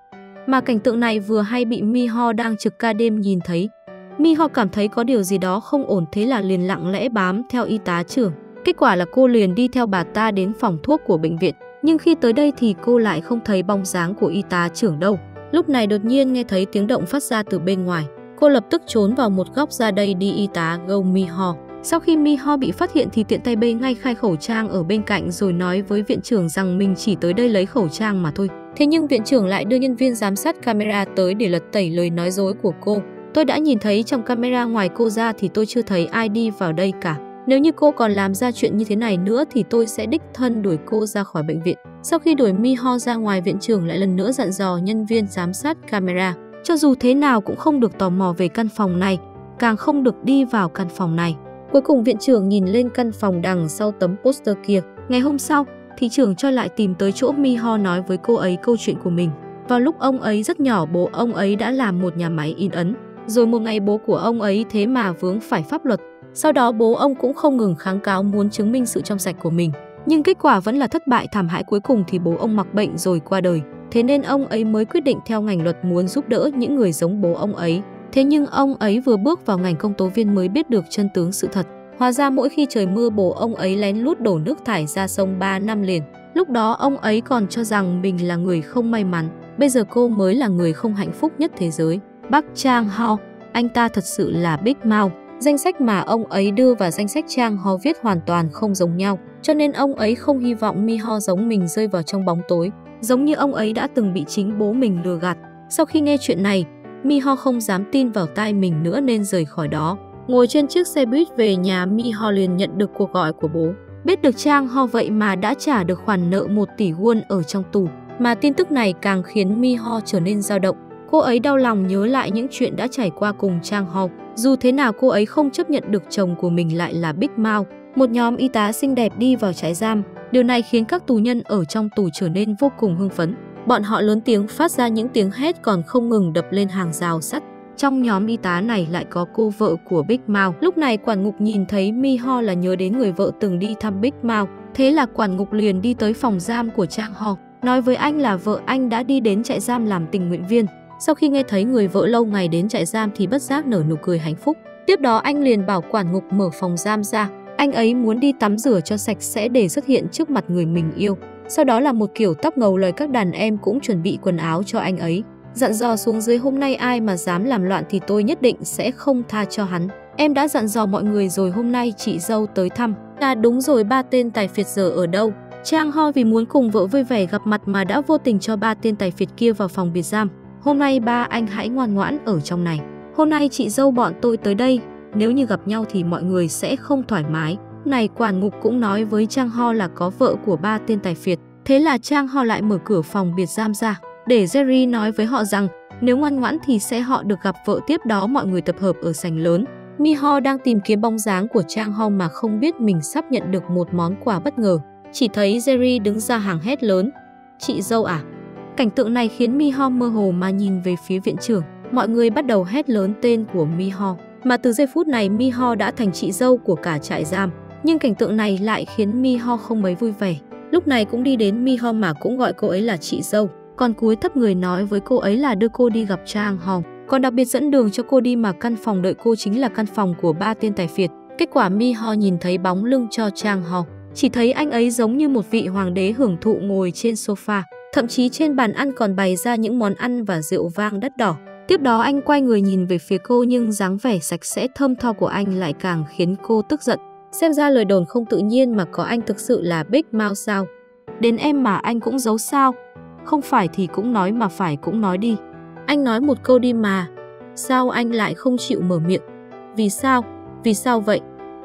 Mà cảnh tượng này vừa hay bị Mi Ho đang trực ca đêm nhìn thấy. Mi Ho cảm thấy có điều gì đó không ổn, thế là liền lặng lẽ bám theo y tá trưởng. Kết quả là cô liền đi theo bà ta đến phòng thuốc của bệnh viện. Nhưng khi tới đây thì cô lại không thấy bóng dáng của y tá trưởng đâu. Lúc này đột nhiên nghe thấy tiếng động phát ra từ bên ngoài. Cô lập tức trốn vào một góc. Ra đây đi, y tá gâu Mi Ho. Sau khi Mi Ho bị phát hiện thì tiện tay bê ngay khai khẩu trang ở bên cạnh rồi nói với viện trưởng rằng mình chỉ tới đây lấy khẩu trang mà thôi. Thế nhưng viện trưởng lại đưa nhân viên giám sát camera tới để lật tẩy lời nói dối của cô. Tôi đã nhìn thấy trong camera, ngoài cô ra thì tôi chưa thấy ai đi vào đây cả. Nếu như cô còn làm ra chuyện như thế này nữa thì tôi sẽ đích thân đuổi cô ra khỏi bệnh viện. Sau khi đuổi Mi Ho ra ngoài, viện trưởng lại lần nữa dặn dò nhân viên giám sát camera, cho dù thế nào cũng không được tò mò về căn phòng này, càng không được đi vào căn phòng này. Cuối cùng viện trưởng nhìn lên căn phòng đằng sau tấm poster kia. Ngày hôm sau, thị trưởng Choi lại tìm tới chỗ Mi Ho nói với cô ấy câu chuyện của mình. Vào lúc ông ấy rất nhỏ, bố ông ấy đã làm một nhà máy in ấn. Rồi một ngày bố của ông ấy thế mà vướng phải pháp luật. Sau đó bố ông cũng không ngừng kháng cáo muốn chứng minh sự trong sạch của mình. Nhưng kết quả vẫn là thất bại thảm hại, cuối cùng thì bố ông mặc bệnh rồi qua đời. Thế nên ông ấy mới quyết định theo ngành luật muốn giúp đỡ những người giống bố ông ấy. Thế nhưng ông ấy vừa bước vào ngành công tố viên mới biết được chân tướng sự thật. Hóa ra mỗi khi trời mưa bố ông ấy lén lút đổ nước thải ra sông 3 năm liền. Lúc đó ông ấy còn cho rằng mình là người không may mắn. Bây giờ cô mới là người không hạnh phúc nhất thế giới. Park Chang-ho, anh ta thật sự là Big Mouth. Danh sách mà ông ấy đưa và danh sách Chang-ho viết hoàn toàn không giống nhau. Cho nên ông ấy không hy vọng Mi-ho giống mình rơi vào trong bóng tối. Giống như ông ấy đã từng bị chính bố mình lừa gạt. Sau khi nghe chuyện này, Mi-ho không dám tin vào tai mình nữa nên rời khỏi đó. Ngồi trên chiếc xe buýt về nhà, Mi-ho liền nhận được cuộc gọi của bố. Biết được Chang-ho vậy mà đã trả được khoản nợ 1 tỷ won ở trong tù. Mà tin tức này càng khiến Mi-ho trở nên dao động. Cô ấy đau lòng nhớ lại những chuyện đã trải qua cùng Chang-ho. Dù thế nào cô ấy không chấp nhận được chồng của mình lại là Big Mouth. Một nhóm y tá xinh đẹp đi vào trại giam. Điều này khiến các tù nhân ở trong tù trở nên vô cùng hưng phấn. Bọn họ lớn tiếng phát ra những tiếng hét còn không ngừng đập lên hàng rào sắt. Trong nhóm y tá này lại có cô vợ của Big Mouth. Lúc này quản ngục nhìn thấy Mi-ho là nhớ đến người vợ từng đi thăm Big Mouth. Thế là quản ngục liền đi tới phòng giam của Chang-ho, nói với anh là vợ anh đã đi đến trại giam làm tình nguyện viên. Sau khi nghe thấy người vợ lâu ngày đến trại giam thì bất giác nở nụ cười hạnh phúc. Tiếp đó anh liền bảo quản ngục mở phòng giam ra. Anh ấy muốn đi tắm rửa cho sạch sẽ để xuất hiện trước mặt người mình yêu. Sau đó là một kiểu tóc ngầu lời các đàn em cũng chuẩn bị quần áo cho anh ấy. Dặn dò xuống dưới hôm nay ai mà dám làm loạn thì tôi nhất định sẽ không tha cho hắn. Em đã dặn dò mọi người rồi, hôm nay chị dâu tới thăm. À đúng rồi, 3 tên tài phiệt giờ ở đâu? Chang-ho vì muốn cùng vợ vui vẻ gặp mặt mà đã vô tình cho 3 tên tài phiệt kia vào phòng biệt giam. Hôm nay ba anh hãy ngoan ngoãn ở trong này. Hôm nay chị dâu bọn tôi tới đây, nếu như gặp nhau thì mọi người sẽ không thoải mái. Này quản ngục cũng nói với Chang-ho là có vợ của 3 tên tài phiệt. Thế là Chang-ho lại mở cửa phòng biệt giam ra, để Jerry nói với họ rằng nếu ngoan ngoãn thì sẽ họ được gặp vợ. Tiếp đó mọi người tập hợp ở sảnh lớn. Mi-ho đang tìm kiếm bóng dáng của Chang-ho mà không biết mình sắp nhận được một món quà bất ngờ. Chỉ thấy Jerry đứng ra hàng hét lớn: chị dâu à? Cảnh tượng này khiến Mi-ho mơ hồ mà nhìn về phía viện trưởng. Mọi người bắt đầu hét lớn tên của Mi-ho. Mà từ giây phút này Mi-ho đã thành chị dâu của cả trại giam. Nhưng cảnh tượng này lại khiến Mi-ho không mấy vui vẻ. Lúc này cũng đi đến Mi-ho mà cũng gọi cô ấy là chị dâu. Còn cúi thấp người nói với cô ấy là đưa cô đi gặp Chang-ho. Còn đặc biệt dẫn đường cho cô đi mà căn phòng đợi cô chính là căn phòng của 3 tên tài phiệt. Kết quả Mi-ho nhìn thấy bóng lưng cho Chang-ho. Chỉ thấy anh ấy giống như một vị hoàng đế hưởng thụ ngồi trên sofa. Thậm chí trên bàn ăn còn bày ra những món ăn và rượu vang đắt đỏ. Tiếp đó anh quay người nhìn về phía cô nhưng dáng vẻ sạch sẽ thơm tho của anh lại càng khiến cô tức giận. Xem ra lời đồn không tự nhiên mà có anh thực sự là Big Mouth sao? Đến em mà anh cũng giấu sao? Không phải thì cũng nói mà phải cũng nói đi. Anh nói một câu đi mà. Sao anh lại không chịu mở miệng? Vì sao? Vì sao vậy?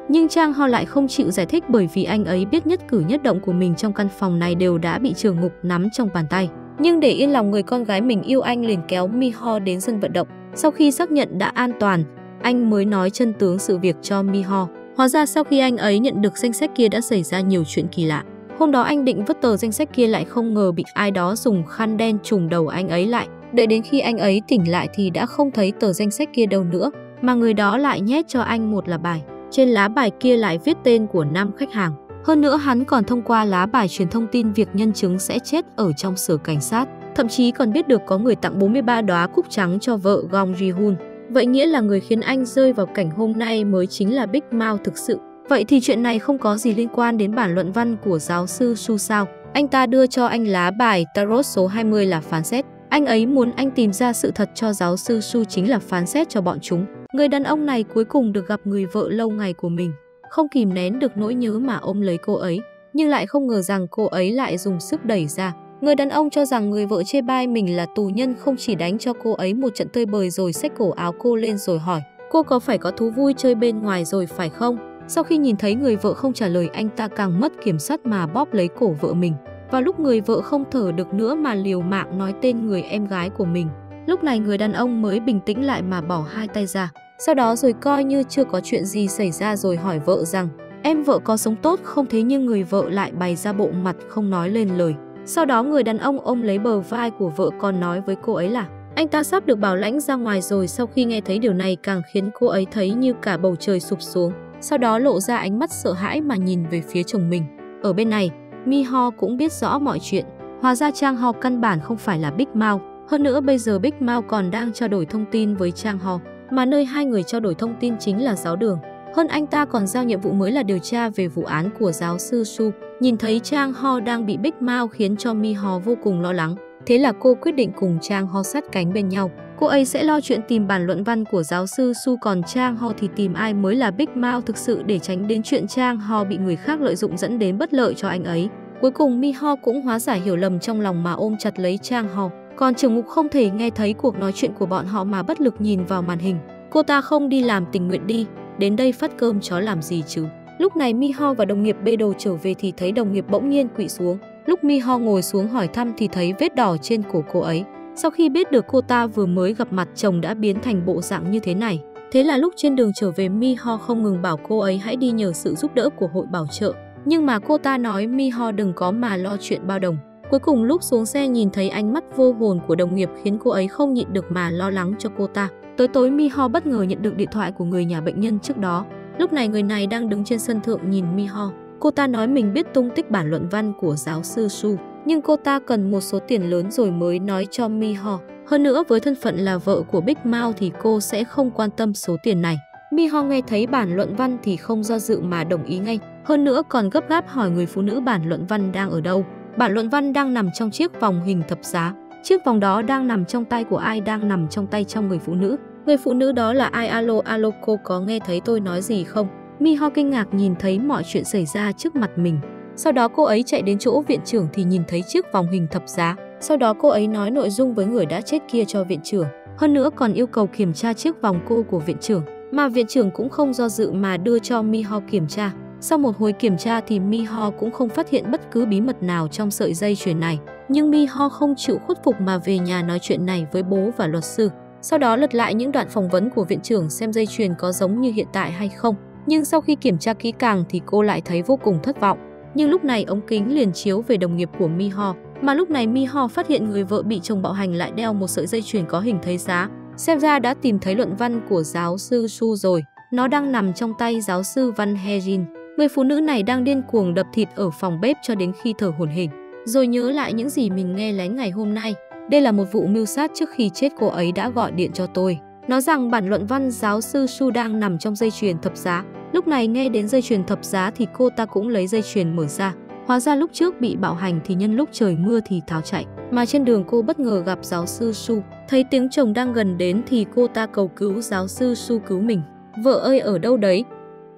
Nhưng Chang-ho lại không chịu giải thích bởi vì anh ấy biết nhất cử nhất động của mình trong căn phòng này đều đã bị trưởng ngục nắm trong bàn tay. Nhưng để yên lòng người con gái mình yêu, anh liền kéo Mi-ho đến sân vận động. Sau khi xác nhận đã an toàn, anh mới nói chân tướng sự việc cho Mi-ho. Hóa ra sau khi anh ấy nhận được danh sách kia đã xảy ra nhiều chuyện kỳ lạ. Hôm đó anh định vứt tờ danh sách kia lại không ngờ bị ai đó dùng khăn đen trùm đầu anh ấy lại. Đợi đến khi anh ấy tỉnh lại thì đã không thấy tờ danh sách kia đâu nữa, mà người đó lại nhét cho anh một lá bài. Trên lá bài kia lại viết tên của 5 khách hàng. Hơn nữa hắn còn thông qua lá bài truyền thông tin việc nhân chứng sẽ chết ở trong sở cảnh sát. Thậm chí còn biết được có người tặng 43 đóa cúc trắng cho vợ Gong Ji-hun. Vậy nghĩa là người khiến anh rơi vào cảnh hôm nay mới chính là Big Mouth thực sự. Vậy thì chuyện này không có gì liên quan đến bản luận văn của giáo sư Su sao? Anh ta đưa cho anh lá bài Tarot số 20 là phán xét. Anh ấy muốn anh tìm ra sự thật cho giáo sư Su chính là phán xét cho bọn chúng. Người đàn ông này cuối cùng được gặp người vợ lâu ngày của mình. Không kìm nén được nỗi nhớ mà ôm lấy cô ấy. Nhưng lại không ngờ rằng cô ấy lại dùng sức đẩy ra. Người đàn ông cho rằng người vợ chê bai mình là tù nhân không chỉ đánh cho cô ấy một trận tơi bời rồi xách cổ áo cô lên rồi hỏi: cô có phải có thú vui chơi bên ngoài rồi phải không? Sau khi nhìn thấy người vợ không trả lời, anh ta càng mất kiểm soát mà bóp lấy cổ vợ mình. Vào lúc người vợ không thở được nữa mà liều mạng nói tên người em gái của mình. Lúc này người đàn ông mới bình tĩnh lại mà bỏ hai tay ra. Sau đó rồi coi như chưa có chuyện gì xảy ra rồi hỏi vợ rằng em vợ có sống tốt không? Thế nhưng người vợ lại bày ra bộ mặt không nói lên lời. Sau đó người đàn ông ôm lấy bờ vai của vợ còn nói với cô ấy là anh ta sắp được bảo lãnh ra ngoài rồi. Sau khi nghe thấy điều này càng khiến cô ấy thấy như cả bầu trời sụp xuống. Sau đó lộ ra ánh mắt sợ hãi mà nhìn về phía chồng mình. Ở bên này, Mi-ho cũng biết rõ mọi chuyện. Hóa ra Chang-ho căn bản không phải là Big Mouth. Hơn nữa bây giờ Big Mouth còn đang trao đổi thông tin với Chang-ho. mà nơi hai người trao đổi thông tin chính là giáo đường. Hơn anh ta còn giao nhiệm vụ mới là điều tra về vụ án của giáo sư Su. Nhìn thấy Chang Ho đang bị Big Mouth khiến cho Mi Ho vô cùng lo lắng. Thế là cô quyết định cùng Chang Ho sát cánh bên nhau. Cô ấy sẽ lo chuyện tìm bản luận văn của giáo sư Su, còn Chang Ho thì tìm ai mới là Big Mouth thực sự để tránh đến chuyện Chang Ho bị người khác lợi dụng dẫn đến bất lợi cho anh ấy. Cuối cùng Mi Ho cũng hóa giải hiểu lầm trong lòng mà ôm chặt lấy Chang Ho. Còn Trưởng Ngục không thể nghe thấy cuộc nói chuyện của bọn họ mà bất lực nhìn vào màn hình. Cô ta không đi làm tình nguyện đi, đến đây phát cơm chó làm gì chứ. Lúc này Mi Ho và đồng nghiệp bê đồ trở về thì thấy đồng nghiệp bỗng nhiên quỵ xuống. Lúc Mi Ho ngồi xuống hỏi thăm thì thấy vết đỏ trên cổ cô ấy. Sau khi biết được cô ta vừa mới gặp mặt chồng đã biến thành bộ dạng như thế này. Thế là lúc trên đường trở về Mi Ho không ngừng bảo cô ấy hãy đi nhờ sự giúp đỡ của hội bảo trợ. Nhưng mà cô ta nói Mi Ho đừng có mà lo chuyện bao đồng. Cuối cùng lúc xuống xe nhìn thấy ánh mắt vô hồn của đồng nghiệp khiến cô ấy không nhịn được mà lo lắng cho cô ta. Tối Mi Ho bất ngờ nhận được điện thoại của người nhà bệnh nhân trước đó. Lúc này người này đang đứng trên sân thượng nhìn Mi Ho. Cô ta nói mình biết tung tích bản luận văn của giáo sư Su, nhưng cô ta cần một số tiền lớn rồi mới nói cho Mi Ho. Hơn nữa với thân phận là vợ của Big Mouth thì cô sẽ không quan tâm số tiền này. Mi Ho nghe thấy bản luận văn thì không do dự mà đồng ý ngay. Hơn nữa còn gấp gáp hỏi người phụ nữ bản luận văn đang ở đâu. Bản luận văn đang nằm trong chiếc vòng hình thập giá. Chiếc vòng đó đang nằm trong tay của ai, đang nằm trong tay trong người phụ nữ. Người phụ nữ đó là ai? Alo, cô có nghe thấy tôi nói gì không? Mi Ho kinh ngạc nhìn thấy mọi chuyện xảy ra trước mặt mình. Sau đó cô ấy chạy đến chỗ viện trưởng thì nhìn thấy chiếc vòng hình thập giá. Sau đó cô ấy nói nội dung với người đã chết kia cho viện trưởng. Hơn nữa còn yêu cầu kiểm tra chiếc vòng cô của viện trưởng. Mà viện trưởng cũng không do dự mà đưa cho Mi Ho kiểm tra. Sau một hồi kiểm tra thì Mi Ho cũng không phát hiện bất cứ bí mật nào trong sợi dây chuyền này. Nhưng Mi Ho không chịu khuất phục mà về nhà nói chuyện này với bố và luật sư. Sau đó lật lại những đoạn phỏng vấn của viện trưởng xem dây chuyền có giống như hiện tại hay không. Nhưng sau khi kiểm tra kỹ càng thì cô lại thấy vô cùng thất vọng. Nhưng lúc này ống kính liền chiếu về đồng nghiệp của Mi Ho. Mà lúc này Mi Ho phát hiện người vợ bị chồng bạo hành lại đeo một sợi dây chuyền có hình thấy giá. Xem ra đã tìm thấy luận văn của giáo sư Su rồi. Nó đang nằm trong tay giáo sư Van Herin. Người phụ nữ này đang điên cuồng đập thịt ở phòng bếp cho đến khi thở hổn hển. Rồi nhớ lại những gì mình nghe lén ngày hôm nay. Đây là một vụ mưu sát, trước khi chết cô ấy đã gọi điện cho tôi. Nói rằng bản luận văn giáo sư Su đang nằm trong dây chuyền thập giá. Lúc này nghe đến dây chuyền thập giá thì cô ta cũng lấy dây chuyền mở ra. Hóa ra lúc trước bị bạo hành thì nhân lúc trời mưa thì tháo chạy. Mà trên đường cô bất ngờ gặp giáo sư Su. Thấy tiếng chồng đang gần đến thì cô ta cầu cứu giáo sư Su cứu mình. Vợ ơi ở đâu đấy?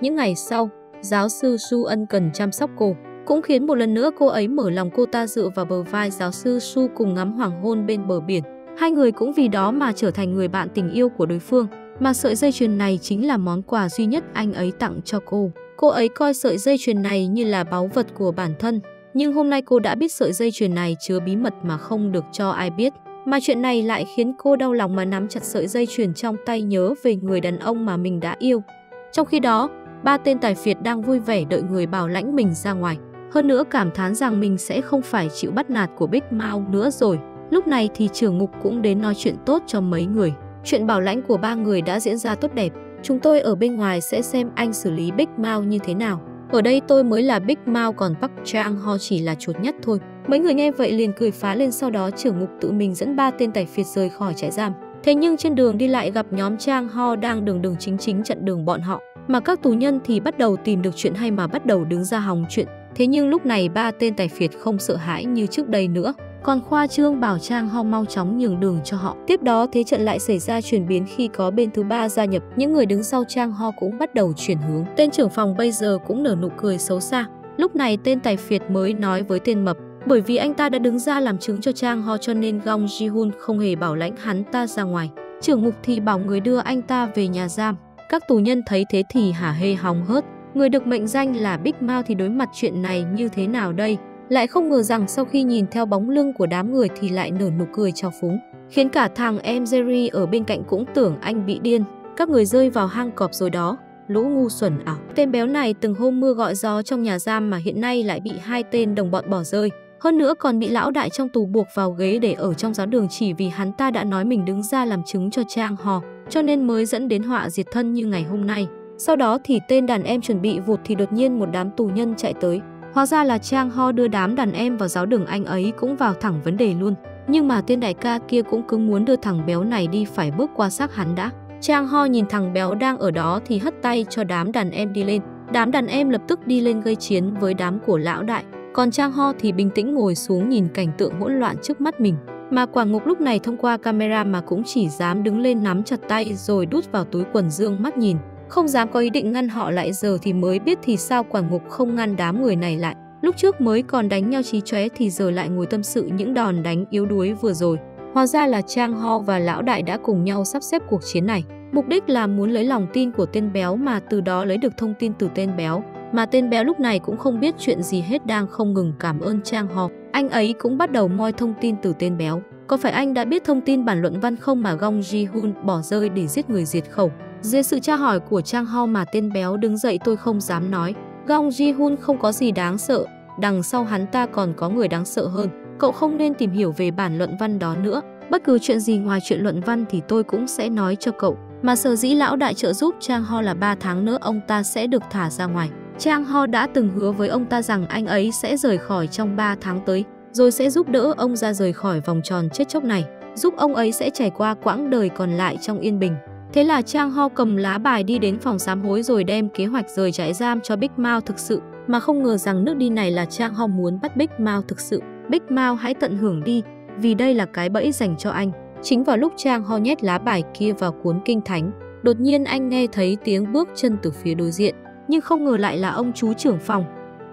Những ngày sau, giáo sư Su ân cần chăm sóc cô. Cũng khiến một lần nữa cô ấy mở lòng, cô ta dựa vào bờ vai giáo sư Su cùng ngắm hoàng hôn bên bờ biển. Hai người cũng vì đó mà trở thành người bạn tình yêu của đối phương. Mà sợi dây chuyền này chính là món quà duy nhất anh ấy tặng cho cô. Cô ấy coi sợi dây chuyền này như là báu vật của bản thân. Nhưng hôm nay cô đã biết sợi dây chuyền này chứa bí mật mà không được cho ai biết. Mà chuyện này lại khiến cô đau lòng mà nắm chặt sợi dây chuyền trong tay, nhớ về người đàn ông mà mình đã yêu. Trong khi đó, ba tên tài phiệt đang vui vẻ đợi người bảo lãnh mình ra ngoài. Hơn nữa cảm thán rằng mình sẽ không phải chịu bắt nạt của Big Mouth nữa rồi. Lúc này thì trưởng ngục cũng đến nói chuyện tốt cho mấy người. Chuyện bảo lãnh của ba người đã diễn ra tốt đẹp. Chúng tôi ở bên ngoài sẽ xem anh xử lý Big Mouth như thế nào. Ở đây tôi mới là Big Mouth, còn Park Chang Ho chỉ là chuột nhất thôi. Mấy người nghe vậy liền cười phá lên. Sau đó trưởng ngục tự mình dẫn ba tên tài phiệt rời khỏi trại giam. Thế nhưng trên đường đi lại gặp nhóm Chang Ho đang đường chính chặn đường bọn họ. Mà các tù nhân thì bắt đầu tìm được chuyện hay mà bắt đầu đứng ra hòng chuyện. Thế nhưng lúc này ba tên tài phiệt không sợ hãi như trước đây nữa, còn khoa trương bảo Chang Ho mau chóng nhường đường cho họ. Tiếp đó thế trận lại xảy ra chuyển biến khi có bên thứ ba gia nhập. Những người đứng sau Chang Ho cũng bắt đầu chuyển hướng. Tên trưởng phòng bây giờ cũng nở nụ cười xấu xa. Lúc này tên tài phiệt mới nói với tên mập, bởi vì anh ta đã đứng ra làm chứng cho Chang Ho cho nên Gong Ji-hun không hề bảo lãnh hắn ta ra ngoài. Trưởng ngục thì bảo người đưa anh ta về nhà giam. Các tù nhân thấy thế thì hả hê hóng hớt. Người được mệnh danh là Big Mouth thì đối mặt chuyện này như thế nào đây? Lại không ngờ rằng sau khi nhìn theo bóng lưng của đám người thì lại nở nụ cười trào phúng, khiến cả thằng em Jerry ở bên cạnh cũng tưởng anh bị điên. Các người rơi vào hang cọp rồi đó, lũ ngu xuẩn ảo. Tên béo này từng hôm mưa gọi gió trong nhà giam mà hiện nay lại bị hai tên đồng bọn bỏ rơi. Hơn nữa còn bị lão đại trong tù buộc vào ghế để ở trong giáo đường chỉ vì hắn ta đã nói mình đứng ra làm chứng cho Chang Ho, cho nên mới dẫn đến họa diệt thân như ngày hôm nay. Sau đó thì tên đàn em chuẩn bị vụt thì đột nhiên một đám tù nhân chạy tới. Hóa ra là Chang Ho đưa đám đàn em vào giáo đường, anh ấy cũng vào thẳng vấn đề luôn. Nhưng mà tên đại ca kia cũng cứ muốn đưa thằng béo này đi phải bước qua xác hắn đã. Chang Ho nhìn thằng béo đang ở đó thì hất tay cho đám đàn em đi lên. Đám đàn em lập tức đi lên gây chiến với đám của lão đại. Còn Chang Ho thì bình tĩnh ngồi xuống nhìn cảnh tượng hỗn loạn trước mắt mình. Mà Quả Ngục lúc này thông qua camera mà cũng chỉ dám đứng lên nắm chặt tay rồi đút vào túi quần dương mắt nhìn. Không dám có ý định ngăn họ lại, giờ thì mới biết thì sao Quả Ngục không ngăn đám người này lại. Lúc trước mới còn đánh nhau chí chóe thì giờ lại ngồi tâm sự những đòn đánh yếu đuối vừa rồi. Hóa ra là Chang Ho và lão đại đã cùng nhau sắp xếp cuộc chiến này. Mục đích là muốn lấy lòng tin của tên béo mà từ đó lấy được thông tin từ tên béo. Mà tên béo lúc này cũng không biết chuyện gì hết, đang không ngừng cảm ơn Chang Ho. Anh ấy cũng bắt đầu moi thông tin từ tên béo. Có phải anh đã biết thông tin bản luận văn không mà Gong Ji-hun bỏ rơi để giết người diệt khẩu? Dưới sự tra hỏi của Chang Ho mà tên béo đứng dậy, tôi không dám nói. Gong Ji-hun không có gì đáng sợ, đằng sau hắn ta còn có người đáng sợ hơn. Cậu không nên tìm hiểu về bản luận văn đó nữa. Bất cứ chuyện gì ngoài chuyện luận văn thì tôi cũng sẽ nói cho cậu. Mà sở dĩ lão đại trợ giúp Chang Ho là 3 tháng nữa ông ta sẽ được thả ra ngoài. Chang Ho đã từng hứa với ông ta rằng anh ấy sẽ rời khỏi trong 3 tháng tới, rồi sẽ giúp đỡ ông ra rời khỏi vòng tròn chết chóc này, giúp ông ấy sẽ trải qua quãng đời còn lại trong yên bình. Thế là Chang Ho cầm lá bài đi đến phòng sám hối rồi đem kế hoạch rời trại giam cho Big Mouth thực sự. Mà không ngờ rằng nước đi này là Chang Ho muốn bắt Big Mouth thực sự. Big Mouth hãy tận hưởng đi, vì đây là cái bẫy dành cho anh. Chính vào lúc Chang Ho nhét lá bài kia vào cuốn kinh thánh, đột nhiên anh nghe thấy tiếng bước chân từ phía đối diện. Nhưng không ngờ lại là ông chú trưởng phòng.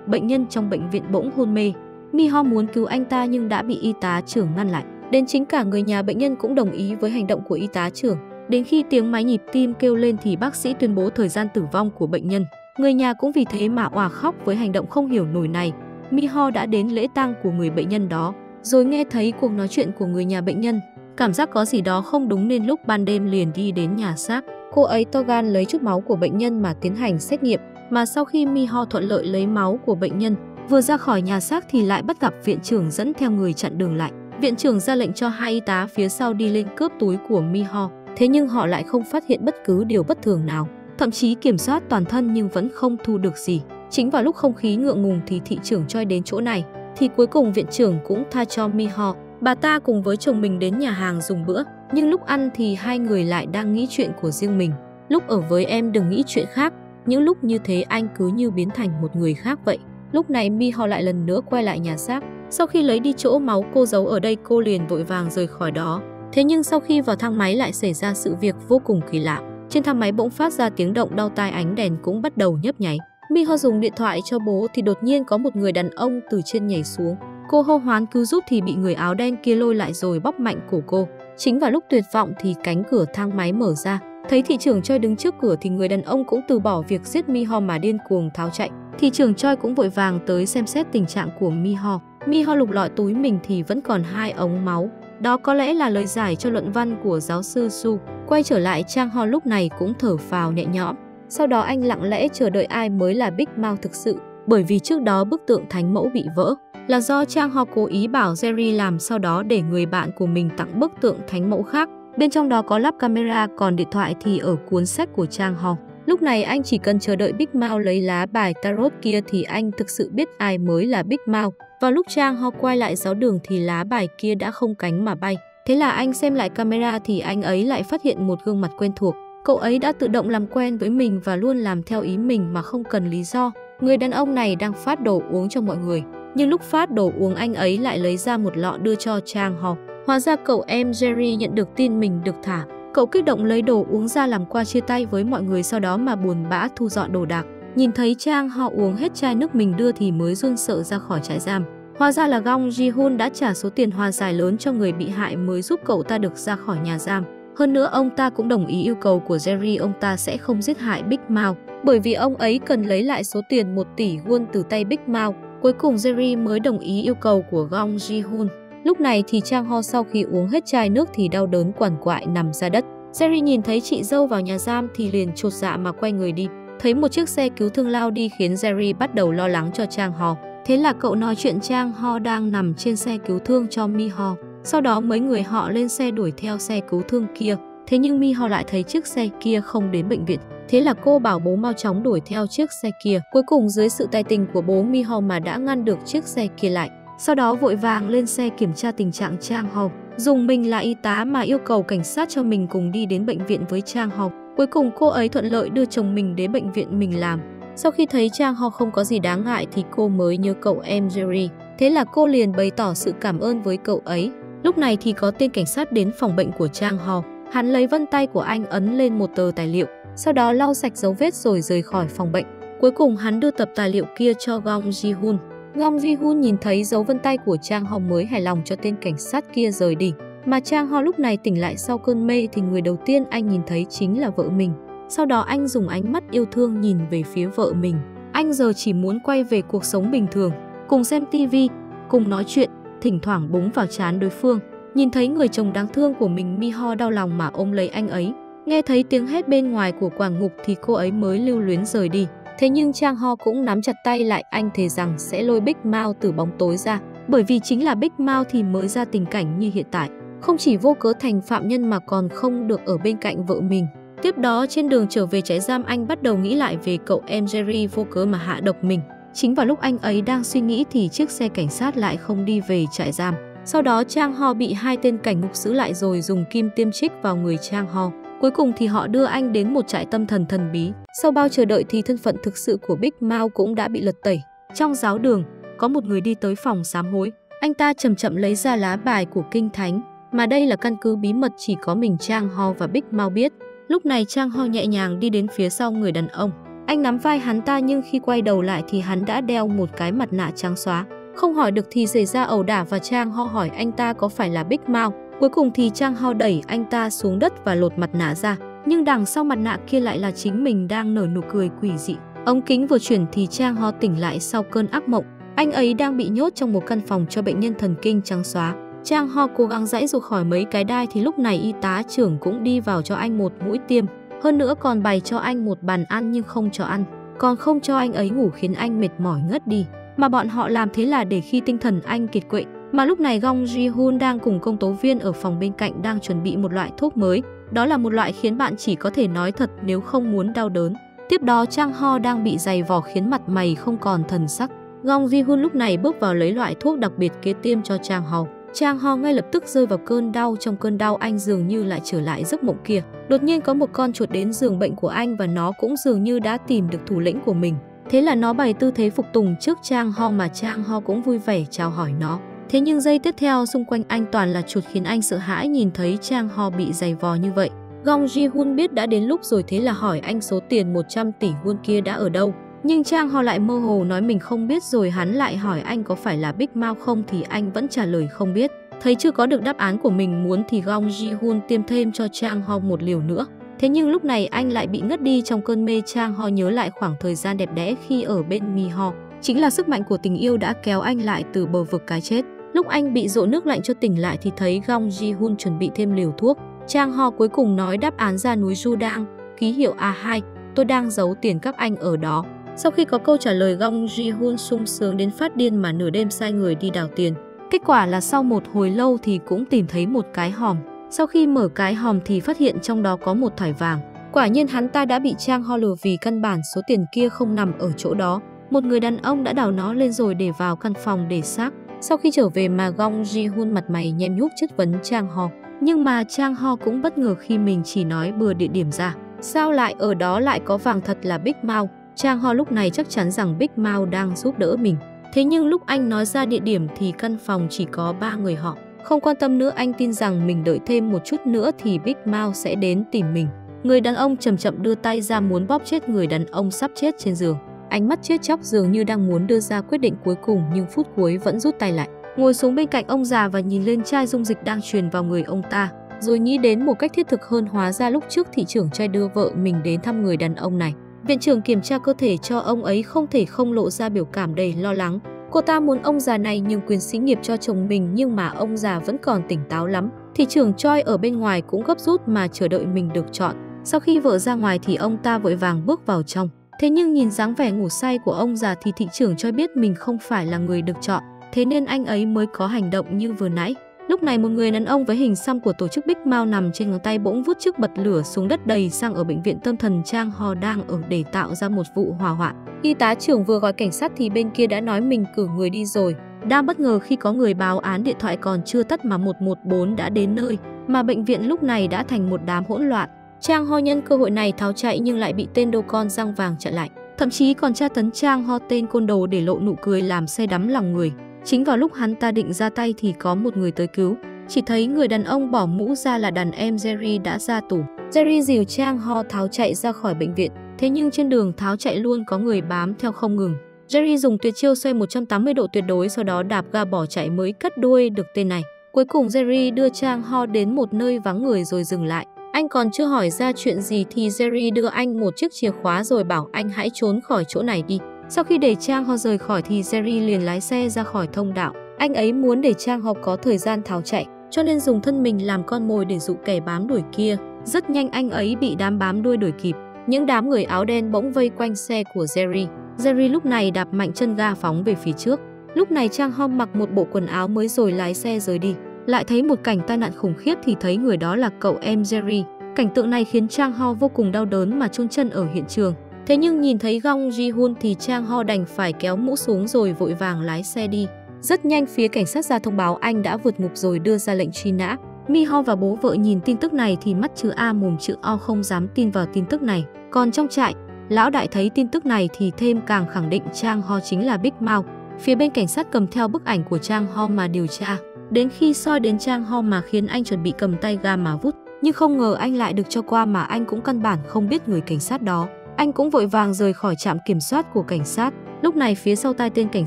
Bệnh nhân trong bệnh viện bỗng hôn mê. Mi-ho muốn cứu anh ta nhưng đã bị y tá trưởng ngăn lại. Đến chính cả người nhà bệnh nhân cũng đồng ý với hành động của y tá trưởng. Đến khi tiếng máy nhịp tim kêu lên thì bác sĩ tuyên bố thời gian tử vong của bệnh nhân. Người nhà cũng vì thế mà òa khóc với hành động không hiểu nổi này. Mi-ho đã đến lễ tang của người bệnh nhân đó, rồi nghe thấy cuộc nói chuyện của người nhà bệnh nhân. Cảm giác có gì đó không đúng nên lúc ban đêm liền đi đến nhà xác. Cô ấy to gan lấy chút máu của bệnh nhân mà tiến hành xét nghiệm. Mà sau khi Mi-ho thuận lợi lấy máu của bệnh nhân, vừa ra khỏi nhà xác thì lại bắt gặp viện trưởng dẫn theo người chặn đường lại. Viện trưởng ra lệnh cho 2 y tá phía sau đi lên cướp túi của Mi-ho. Thế nhưng họ lại không phát hiện bất cứ điều bất thường nào. Thậm chí kiểm soát toàn thân nhưng vẫn không thu được gì. Chính vào lúc không khí ngượng ngùng thì thị trưởng Choi đến chỗ này. Thì cuối cùng viện trưởng cũng tha cho Mi-ho. Bà ta cùng với chồng mình đến nhà hàng dùng bữa. Nhưng lúc ăn thì hai người lại đang nghĩ chuyện của riêng mình. Lúc ở với em đừng nghĩ chuyện khác. Những lúc như thế anh cứ như biến thành một người khác vậy. Lúc này Mi-ho lại lần nữa quay lại nhà xác. Sau khi lấy đi chỗ máu cô giấu ở đây, cô liền vội vàng rời khỏi đó. Thế nhưng sau khi vào thang máy lại xảy ra sự việc vô cùng kỳ lạ. Trên thang máy bỗng phát ra tiếng động đau tai, ánh đèn cũng bắt đầu nhấp nháy. Mi-ho dùng điện thoại cho bố thì đột nhiên có một người đàn ông từ trên nhảy xuống. Cô hô hoán cứu giúp thì bị người áo đen kia lôi lại rồi bóp mạnh cổ cô. Chính vào lúc tuyệt vọng thì cánh cửa thang máy mở ra. Thấy thị trưởng Choi đứng trước cửa thì người đàn ông cũng từ bỏ việc giết Mi-ho mà điên cuồng tháo chạy. Thị trưởng Choi cũng vội vàng tới xem xét tình trạng của Mi-ho. Mi-ho lục lọi túi mình thì vẫn còn 2 ống máu. Đó có lẽ là lời giải cho luận văn của giáo sư Su. Quay trở lại, Chang Ho lúc này cũng thở phào nhẹ nhõm. Sau đó anh lặng lẽ chờ đợi ai mới là Big Mouth thực sự. Bởi vì trước đó bức tượng thánh mẫu bị vỡ là do Chang Ho cố ý bảo Jerry làm, sau đó để người bạn của mình tặng bức tượng thánh mẫu khác. Bên trong đó có lắp camera, còn điện thoại thì ở cuốn sách của Chang Ho. Lúc này anh chỉ cần chờ đợi Big Mouth lấy lá bài tarot kia thì anh thực sự biết ai mới là Big Mouth. Vào lúc Chang Ho quay lại giáo đường thì lá bài kia đã không cánh mà bay. Thế là anh xem lại camera thì anh ấy lại phát hiện một gương mặt quen thuộc. Cậu ấy đã tự động làm quen với mình và luôn làm theo ý mình mà không cần lý do. Người đàn ông này đang phát đồ uống cho mọi người. Nhưng lúc phát đồ uống anh ấy lại lấy ra một lọ đưa cho Chang Ho. Hóa ra cậu em Jerry nhận được tin mình được thả. Cậu kích động lấy đồ uống ra làm qua chia tay với mọi người, sau đó mà buồn bã thu dọn đồ đạc. Nhìn thấy Chang Ho uống hết chai nước mình đưa thì mới run sợ ra khỏi trại giam. Hóa ra là Gong Ji-hun đã trả số tiền hòa giải lớn cho người bị hại mới giúp cậu ta được ra khỏi nhà giam. Hơn nữa ông ta cũng đồng ý yêu cầu của Jerry, ông ta sẽ không giết hại Big Mouth, bởi vì ông ấy cần lấy lại số tiền 1 tỷ won từ tay Big Mouth. Cuối cùng Jerry mới đồng ý yêu cầu của Gong Ji-hun. Lúc này thì Chang Ho sau khi uống hết chai nước thì đau đớn quằn quại nằm ra đất. Jerry nhìn thấy chị dâu vào nhà giam thì liền chột dạ mà quay người đi. Thấy một chiếc xe cứu thương lao đi khiến Jerry bắt đầu lo lắng cho Chang Ho. Thế là cậu nói chuyện Chang Ho đang nằm trên xe cứu thương cho Mi-ho. Sau đó mấy người họ lên xe đuổi theo xe cứu thương kia. Thế nhưng Mi-ho lại thấy chiếc xe kia không đến bệnh viện. Thế là cô bảo bố mau chóng đuổi theo chiếc xe kia. Cuối cùng dưới sự tài tình của bố Mi-ho mà đã ngăn được chiếc xe kia lại. Sau đó vội vàng lên xe kiểm tra tình trạng Chang Ho. Dùng mình là y tá mà yêu cầu cảnh sát cho mình cùng đi đến bệnh viện với Chang Ho. Cuối cùng cô ấy thuận lợi đưa chồng mình đến bệnh viện mình làm. Sau khi thấy Chang Ho không có gì đáng ngại thì cô mới nhớ cậu em Jerry. Thế là cô liền bày tỏ sự cảm ơn với cậu ấy. Lúc này thì có tên cảnh sát đến phòng bệnh của Chang Ho. Hắn lấy vân tay của anh ấn lên một tờ tài liệu, sau đó lau sạch dấu vết rồi rời khỏi phòng bệnh. Cuối cùng hắn đưa tập tài liệu kia cho Gong Ji-hun. Gong Ji-hun nhìn thấy dấu vân tay của Chang Ho mới hài lòng cho tên cảnh sát kia rời đi. Mà Chang Ho lúc này tỉnh lại sau cơn mê thì người đầu tiên anh nhìn thấy chính là vợ mình. Sau đó anh dùng ánh mắt yêu thương nhìn về phía vợ mình. Anh giờ chỉ muốn quay về cuộc sống bình thường, cùng xem tivi, cùng nói chuyện, thỉnh thoảng búng vào trán đối phương. Nhìn thấy người chồng đáng thương của mình, Mi-ho đau lòng mà ôm lấy anh ấy. Nghe thấy tiếng hét bên ngoài của quản ngục thì cô ấy mới lưu luyến rời đi. Thế nhưng Chang Ho cũng nắm chặt tay lại, anh thề rằng sẽ lôi Big Mao từ bóng tối ra. Bởi vì chính là Big Mao thì mới ra tình cảnh như hiện tại. Không chỉ vô cớ thành phạm nhân mà còn không được ở bên cạnh vợ mình. Tiếp đó trên đường trở về trại giam, anh bắt đầu nghĩ lại về cậu em Jerry vô cớ mà hạ độc mình. Chính vào lúc anh ấy đang suy nghĩ thì chiếc xe cảnh sát lại không đi về trại giam. Sau đó Chang Ho bị hai tên cảnh ngục giữ lại rồi dùng kim tiêm chích vào người Chang Ho. Cuối cùng thì họ đưa anh đến một trại tâm thần thần bí. Sau bao chờ đợi thì thân phận thực sự của Big Mao cũng đã bị lật tẩy. Trong giáo đường, có một người đi tới phòng sám hối. Anh ta chậm chậm lấy ra lá bài của Kinh Thánh, mà đây là căn cứ bí mật chỉ có mình Chang Ho và Big Mao biết. Lúc này Chang Ho nhẹ nhàng đi đến phía sau người đàn ông. Anh nắm vai hắn ta nhưng khi quay đầu lại thì hắn đã đeo một cái mặt nạ trắng xóa. Không hỏi được thì xảy ra ẩu đả và Chang Ho hỏi anh ta có phải là Big Mao. Cuối cùng thì Chang Ho đẩy anh ta xuống đất và lột mặt nạ ra. Nhưng đằng sau mặt nạ kia lại là chính mình đang nở nụ cười quỷ dị. Ống kính vừa chuyển thì Chang Ho tỉnh lại sau cơn ác mộng. Anh ấy đang bị nhốt trong một căn phòng cho bệnh nhân thần kinh trắng xóa. Chang Ho cố gắng giãy giụa khỏi mấy cái đai thì lúc này y tá trưởng cũng đi vào cho anh một mũi tiêm. Hơn nữa còn bày cho anh một bàn ăn nhưng không cho ăn. Còn không cho anh ấy ngủ khiến anh mệt mỏi ngất đi. Mà bọn họ làm thế là để khi tinh thần anh kiệt quệ. Mà lúc này Gong Ji-hun đang cùng công tố viên ở phòng bên cạnh đang chuẩn bị một loại thuốc mới. Đó là một loại khiến bạn chỉ có thể nói thật nếu không muốn đau đớn. Tiếp đó Chang Ho đang bị giày vò khiến mặt mày không còn thần sắc. Gong Ji-hun lúc này bước vào lấy loại thuốc đặc biệt kế tiêm cho Chang Ho. Chang Ho ngay lập tức rơi vào cơn đau. Trong cơn đau anh dường như lại trở lại giấc mộng kia. Đột nhiên có một con chuột đến giường bệnh của anh và nó cũng dường như đã tìm được thủ lĩnh của mình. Thế là nó bày tư thế phục tùng trước Chang Ho mà Chang Ho cũng vui vẻ chào hỏi nó. Thế nhưng giây tiếp theo xung quanh anh toàn là chuột khiến anh sợ hãi nhìn thấy Chang Ho bị giày vò như vậy. Gong Ji-hun biết đã đến lúc rồi thế là hỏi anh số tiền 100 tỷ won kia đã ở đâu. Nhưng Chang Ho lại mơ hồ nói mình không biết rồi hắn lại hỏi anh có phải là Big Mao không thì anh vẫn trả lời không biết. Thấy chưa có được đáp án của mình muốn thì Gong Ji-hun tiêm thêm cho Chang Ho một liều nữa. Thế nhưng lúc này anh lại bị ngất đi trong cơn mê. Chang Ho nhớ lại khoảng thời gian đẹp đẽ khi ở bên Mi-ho. Chính là sức mạnh của tình yêu đã kéo anh lại từ bờ vực cái chết. Lúc anh bị dội nước lạnh cho tỉnh lại thì thấy Gong Ji-hun chuẩn bị thêm liều thuốc. Chang Ho cuối cùng nói đáp án ra núi Judang, ký hiệu A2, tôi đang giấu tiền các anh ở đó. Sau khi có câu trả lời, Gong Ji-hun sung sướng đến phát điên mà nửa đêm sai người đi đào tiền. Kết quả là sau một hồi lâu thì cũng tìm thấy một cái hòm. Sau khi mở cái hòm thì phát hiện trong đó có một thỏi vàng. Quả nhiên hắn ta đã bị Chang Ho lừa vì căn bản số tiền kia không nằm ở chỗ đó. Một người đàn ông đã đào nó lên rồi để vào căn phòng để xác. Sau khi trở về mà Gong Ji-hun mặt mày nhem nhuốc chất vấn Chang Ho. Nhưng mà Chang Ho cũng bất ngờ khi mình chỉ nói bừa địa điểm ra. Sao lại ở đó lại có vàng thật là Big Mao? Chang Ho lúc này chắc chắn rằng Big Mao đang giúp đỡ mình. Thế nhưng lúc anh nói ra địa điểm thì căn phòng chỉ có 3 người họ. Không quan tâm nữa, anh tin rằng mình đợi thêm một chút nữa thì Big Mao sẽ đến tìm mình. Người đàn ông chậm chậm đưa tay ra muốn bóp chết người đàn ông sắp chết trên giường. Ánh mắt chết chóc dường như đang muốn đưa ra quyết định cuối cùng nhưng phút cuối vẫn rút tay lại. Ngồi xuống bên cạnh ông già và nhìn lên chai dung dịch đang truyền vào người ông ta. Rồi nghĩ đến một cách thiết thực hơn, hóa ra lúc trước thị trưởng trai đưa vợ mình đến thăm người đàn ông này. Viện trưởng kiểm tra cơ thể cho ông ấy không thể không lộ ra biểu cảm đầy lo lắng. Cô ta muốn ông già này nhường quyền xí nghiệp cho chồng mình nhưng mà ông già vẫn còn tỉnh táo lắm. Thị trưởng Choi ở bên ngoài cũng gấp rút mà chờ đợi mình được chọn. Sau khi vợ ra ngoài thì ông ta vội vàng bước vào trong. Thế nhưng nhìn dáng vẻ ngủ say của ông già thì thị trưởng Choi biết mình không phải là người được chọn. Thế nên anh ấy mới có hành động như vừa nãy. Lúc này một người đàn ông với hình xăm của tổ chức Big Mao nằm trên ngón tay bỗng vút chiếc bật lửa xuống đất đầy xăng ở bệnh viện tâm thần Chang Ho đang ở để tạo ra một vụ hỏa hoạn. Y tá trưởng vừa gọi cảnh sát thì bên kia đã nói mình cử người đi rồi. Đang bất ngờ khi có người báo án điện thoại còn chưa tắt mà 114 đã đến nơi, mà bệnh viện lúc này đã thành một đám hỗn loạn. Chang Ho nhân cơ hội này tháo chạy nhưng lại bị tên đô con răng vàng chặn lại, thậm chí còn tra tấn Chang Ho tên côn đồ để lộ nụ cười làm say đắm lòng người. Chính vào lúc hắn ta định ra tay thì có một người tới cứu. Chỉ thấy người đàn ông bỏ mũ ra là đàn em Jerry đã ra tù. Jerry dìu Chang Ho tháo chạy ra khỏi bệnh viện, thế nhưng trên đường tháo chạy luôn có người bám theo không ngừng. Jerry dùng tuyệt chiêu xoay 180 độ tuyệt đối, sau đó đạp ga bỏ chạy mới cắt đuôi được tên này. Cuối cùng Jerry đưa Chang Ho đến một nơi vắng người rồi dừng lại. Anh còn chưa hỏi ra chuyện gì thì Jerry đưa anh một chiếc chìa khóa rồi bảo anh hãy trốn khỏi chỗ này đi. Sau khi để Chang Ho rời khỏi thì Jerry liền lái xe ra khỏi thông đạo. Anh ấy muốn để Chang Ho có thời gian tháo chạy, cho nên dùng thân mình làm con mồi để dụ kẻ bám đuổi kia. Rất nhanh anh ấy bị đám bám đuôi đuổi kịp. Những đám người áo đen bỗng vây quanh xe của Jerry. Jerry lúc này đạp mạnh chân ga phóng về phía trước. Lúc này Chang Ho mặc một bộ quần áo mới rồi lái xe rời đi. Lại thấy một cảnh tai nạn khủng khiếp thì thấy người đó là cậu em Jerry. Cảnh tượng này khiến Chang Ho vô cùng đau đớn mà chôn chân ở hiện trường. Thế nhưng nhìn thấy Gong Ji-hun thì Chang Ho đành phải kéo mũ xuống rồi vội vàng lái xe đi. Rất nhanh phía cảnh sát ra thông báo anh đã vượt ngục rồi đưa ra lệnh truy nã. Mi-ho và bố vợ nhìn tin tức này thì mắt chữ A mồm chữ O không dám tin vào tin tức này. Còn trong trại, lão đại thấy tin tức này thì thêm càng khẳng định Chang Ho chính là Big Mouth. Phía bên cảnh sát cầm theo bức ảnh của Chang Ho mà điều tra. Đến khi soi đến Chang Ho mà khiến anh chuẩn bị cầm tay ga mà vút. Nhưng không ngờ anh lại được cho qua mà anh cũng căn bản không biết người cảnh sát đó. Anh cũng vội vàng rời khỏi trạm kiểm soát của cảnh sát. Lúc này phía sau tai tên cảnh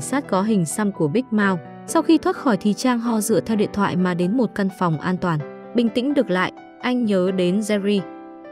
sát có hình xăm của Big Mouth. Sau khi thoát khỏi thì Chang Ho dựa theo điện thoại mà đến một căn phòng an toàn. Bình tĩnh được lại, anh nhớ đến Jerry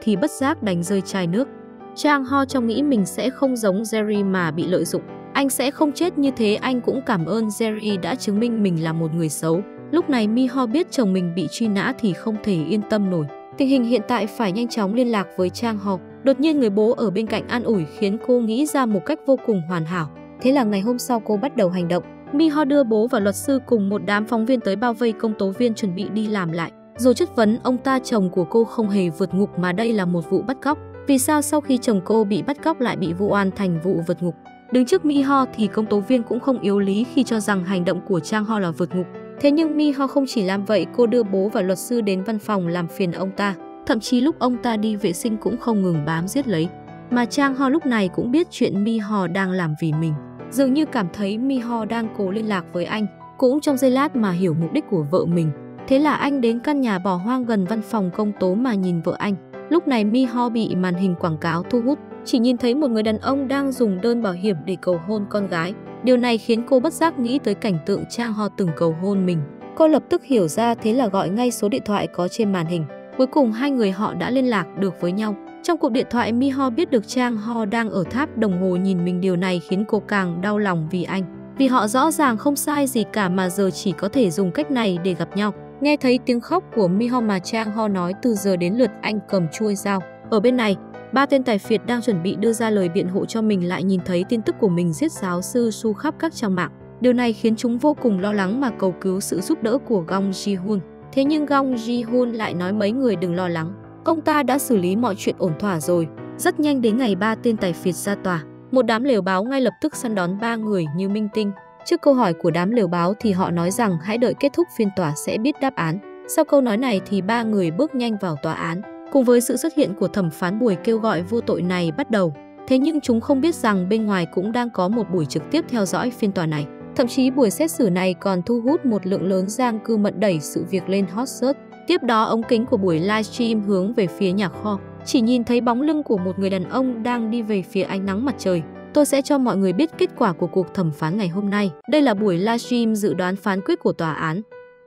thì bất giác đánh rơi chai nước. Chang Ho trong nghĩ mình sẽ không giống Jerry mà bị lợi dụng. Anh sẽ không chết như thế. Anh cũng cảm ơn Jerry đã chứng minh mình là một người xấu. Lúc này Mi-ho biết chồng mình bị truy nã thì không thể yên tâm nổi. Tình hình hiện tại phải nhanh chóng liên lạc với Chang Ho. Đột nhiên người bố ở bên cạnh an ủi khiến cô nghĩ ra một cách vô cùng hoàn hảo. Thế là ngày hôm sau cô bắt đầu hành động. Mi-ho đưa bố và luật sư cùng một đám phóng viên tới bao vây công tố viên chuẩn bị đi làm lại. Rồi chất vấn ông ta chồng của cô không hề vượt ngục mà đây là một vụ bắt cóc. Vì sao sau khi chồng cô bị bắt cóc lại bị vụ oan thành vụ vượt ngục? Đứng trước Mi-ho thì công tố viên cũng không yếu lý khi cho rằng hành động của Chang Ho là vượt ngục. Thế nhưng Mi-ho không chỉ làm vậy, cô đưa bố và luật sư đến văn phòng làm phiền ông ta. Thậm chí lúc ông ta đi vệ sinh cũng không ngừng bám giết lấy. Mà Chang Ho lúc này cũng biết chuyện Mi-ho đang làm vì mình. Dường như cảm thấy Mi-ho đang cố liên lạc với anh. Cũng trong giây lát mà hiểu mục đích của vợ mình. Thế là anh đến căn nhà bỏ hoang gần văn phòng công tố mà nhìn vợ anh. Lúc này Mi-ho bị màn hình quảng cáo thu hút. Chỉ nhìn thấy một người đàn ông đang dùng đơn bảo hiểm để cầu hôn con gái. Điều này khiến cô bất giác nghĩ tới cảnh tượng Chang Ho từng cầu hôn mình. Cô lập tức hiểu ra, thế là gọi ngay số điện thoại có trên màn hình. Cuối cùng hai người họ đã liên lạc được với nhau. Trong cuộc điện thoại, Mi-ho biết được Chang Ho đang ở tháp đồng hồ nhìn mình. Điều này khiến cô càng đau lòng vì anh. Vì họ rõ ràng không sai gì cả mà giờ chỉ có thể dùng cách này để gặp nhau. Nghe thấy tiếng khóc của Mi-ho mà Chang Ho nói từ giờ đến lượt anh cầm chuôi dao. Ở bên này, ba tên tài phiệt đang chuẩn bị đưa ra lời biện hộ cho mình lại nhìn thấy tin tức của mình giết giáo sư Su khắp các trang mạng. Điều này khiến chúng vô cùng lo lắng mà cầu cứu sự giúp đỡ của Gong Ji-hun. Thế nhưng Gong Ji-hun lại nói mấy người đừng lo lắng. Ông ta đã xử lý mọi chuyện ổn thỏa rồi. Rất nhanh đến ngày ba tên tài phiệt ra tòa. Một đám lều báo ngay lập tức săn đón ba người như minh tinh. Trước câu hỏi của đám lều báo thì họ nói rằng hãy đợi kết thúc phiên tòa sẽ biết đáp án. Sau câu nói này thì ba người bước nhanh vào tòa án. Cùng với sự xuất hiện của thẩm phán, buổi kêu gọi vô tội này bắt đầu. Thế nhưng chúng không biết rằng bên ngoài cũng đang có một buổi trực tiếp theo dõi phiên tòa này. Thậm chí buổi xét xử này còn thu hút một lượng lớn dân cư mật đẩy sự việc lên hot search. Tiếp đó ống kính của buổi livestream hướng về phía nhà kho. Chỉ nhìn thấy bóng lưng của một người đàn ông đang đi về phía ánh nắng mặt trời. Tôi sẽ cho mọi người biết kết quả của cuộc thẩm phán ngày hôm nay. Đây là buổi livestream dự đoán phán quyết của tòa án.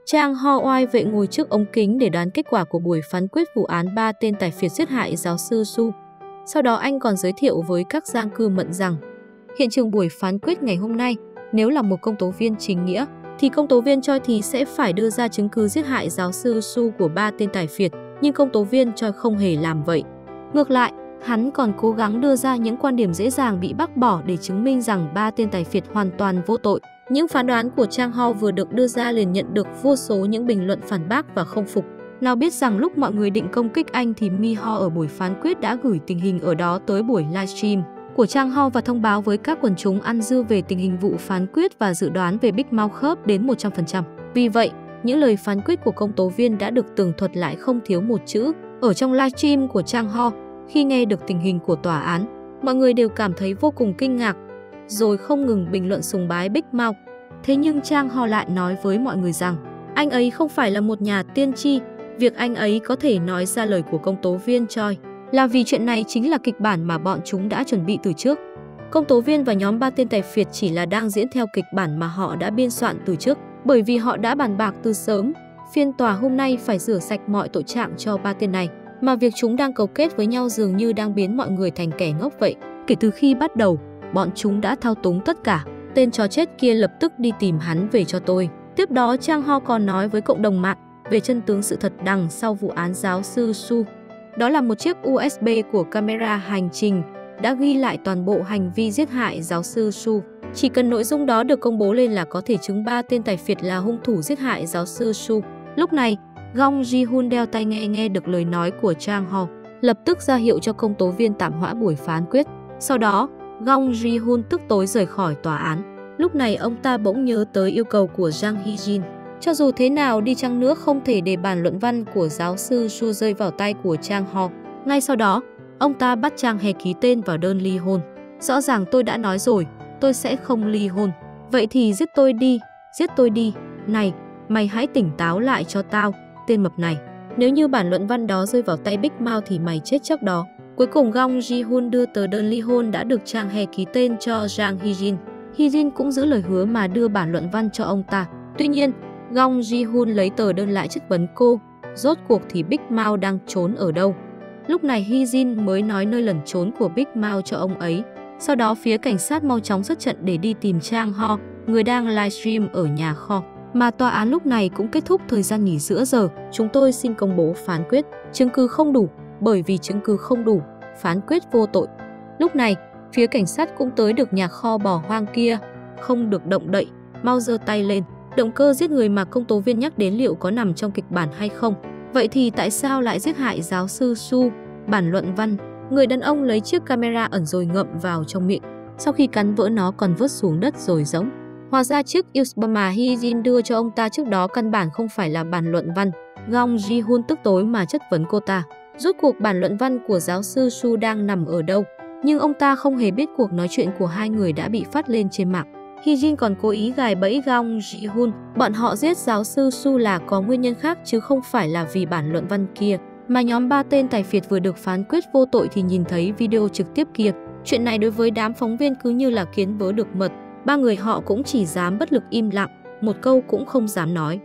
Chang Ho oai vệ ngồi trước ống kính để đoán kết quả của buổi phán quyết vụ án ba tên tài phiệt giết hại giáo sư Su. Sau đó anh còn giới thiệu với các dân cư mận rằng hiện trường buổi phán quyết ngày hôm nay, nếu là một công tố viên chính nghĩa, thì công tố viên Choi thì sẽ phải đưa ra chứng cứ giết hại giáo sư Su của ba tên tài phiệt, nhưng công tố viên Choi không hề làm vậy. Ngược lại, hắn còn cố gắng đưa ra những quan điểm dễ dàng bị bác bỏ để chứng minh rằng ba tên tài phiệt hoàn toàn vô tội. Những phán đoán của Chang Ho vừa được đưa ra liền nhận được vô số những bình luận phản bác và không phục. Nào biết rằng lúc mọi người định công kích anh thì Mi-ho ở buổi phán quyết đã gửi tình hình ở đó tới buổi livestream. của Trang Ho và thông báo với các quần chúng ăn dưa về tình hình vụ phán quyết và dự đoán về Big Mouth khớp đến 100%. Vì vậy, những lời phán quyết của công tố viên đã được tường thuật lại không thiếu một chữ. Ở trong livestream của Trang Ho, khi nghe được tình hình của tòa án, mọi người đều cảm thấy vô cùng kinh ngạc, rồi không ngừng bình luận sùng bái Big Mouth. Thế nhưng Trang Ho lại nói với mọi người rằng anh ấy không phải là một nhà tiên tri, việc anh ấy có thể nói ra lời của công tố viên Choi là vì chuyện này chính là kịch bản mà bọn chúng đã chuẩn bị từ trước. Công tố viên và nhóm 3 tên tài phiệt chỉ là đang diễn theo kịch bản mà họ đã biên soạn từ trước, bởi vì họ đã bàn bạc từ sớm. Phiên tòa hôm nay phải rửa sạch mọi tội trạng cho 3 tên này, mà việc chúng đang cấu kết với nhau dường như đang biến mọi người thành kẻ ngốc vậy. Kể từ khi bắt đầu, bọn chúng đã thao túng tất cả. Tên chó chết kia lập tức đi tìm hắn về cho tôi. Tiếp đó Trang Ho còn nói với cộng đồng mạng về chân tướng sự thật đằng sau vụ án giáo sư Su. Đó là một chiếc USB của camera hành trình đã ghi lại toàn bộ hành vi giết hại giáo sư Su. Chỉ cần nội dung đó được công bố lên là có thể chứng 3 tên tài phiệt là hung thủ giết hại giáo sư Su. Lúc này, Gong Ji-hun đeo tai nghe được lời nói của Trang Ho, lập tức ra hiệu cho công tố viên tạm hoãn buổi phán quyết. Sau đó, Gong Ji-hun tức tối rời khỏi tòa án. Lúc này ông ta bỗng nhớ tới yêu cầu của Jang Hee-jin. Cho dù thế nào đi chăng nữa không thể để bản luận văn của giáo sư Su rơi vào tay của Trang Ho. Ngay sau đó, ông ta bắt Trang He ký tên vào đơn ly hôn. Rõ ràng tôi đã nói rồi, tôi sẽ không ly hôn. Vậy thì giết tôi đi, giết tôi đi. Này, mày hãy tỉnh táo lại cho tao, tên mập này. Nếu như bản luận văn đó rơi vào tay Big Mouth thì mày chết chắc đó. Cuối cùng Gong Ji-hun đưa tờ đơn ly hôn đã được Trang He ký tên cho Jang Hee-jin. Hee-jin cũng giữ lời hứa mà đưa bản luận văn cho ông ta. Tuy nhiên, Gong Ji-hun lấy tờ đơn lại chất vấn cô, rốt cuộc thì Big Mouth đang trốn ở đâu. Lúc này Hee-jin mới nói nơi lẩn trốn của Big Mouth cho ông ấy. Sau đó phía cảnh sát mau chóng xuất trận để đi tìm Trang Ho, người đang livestream ở nhà kho. Mà tòa án lúc này cũng kết thúc thời gian nghỉ giữa giờ. Chúng tôi xin công bố phán quyết, chứng cứ không đủ, bởi vì chứng cứ không đủ, phán quyết vô tội. Lúc này, phía cảnh sát cũng tới được nhà kho bỏ hoang kia, không được động đậy, mau giơ tay lên. Động cơ giết người mà công tố viên nhắc đến liệu có nằm trong kịch bản hay không? Vậy thì tại sao lại giết hại giáo sư Su? Bản luận văn, người đàn ông lấy chiếc camera ẩn rồi ngậm vào trong miệng. Sau khi cắn vỡ nó còn vứt xuống đất rồi giỗng. Hóa ra chiếc USB mà Hee-jin đưa cho ông ta trước đó căn bản không phải là bản luận văn. Gong Ji-hun tức tối mà chất vấn cô ta. Rốt cuộc bản luận văn của giáo sư Su đang nằm ở đâu? Nhưng ông ta không hề biết cuộc nói chuyện của hai người đã bị phát lên trên mạng. Hee-jin còn cố ý gài bẫy Gong Ji-hun. Bọn họ giết giáo sư Su là có nguyên nhân khác chứ không phải là vì bản luận văn kia. Mà nhóm 3 tên tài phiệt vừa được phán quyết vô tội thì nhìn thấy video trực tiếp kia. Chuyện này đối với đám phóng viên cứ như là kiến vớ được mật. 3 người họ cũng chỉ dám bất lực im lặng, một câu cũng không dám nói.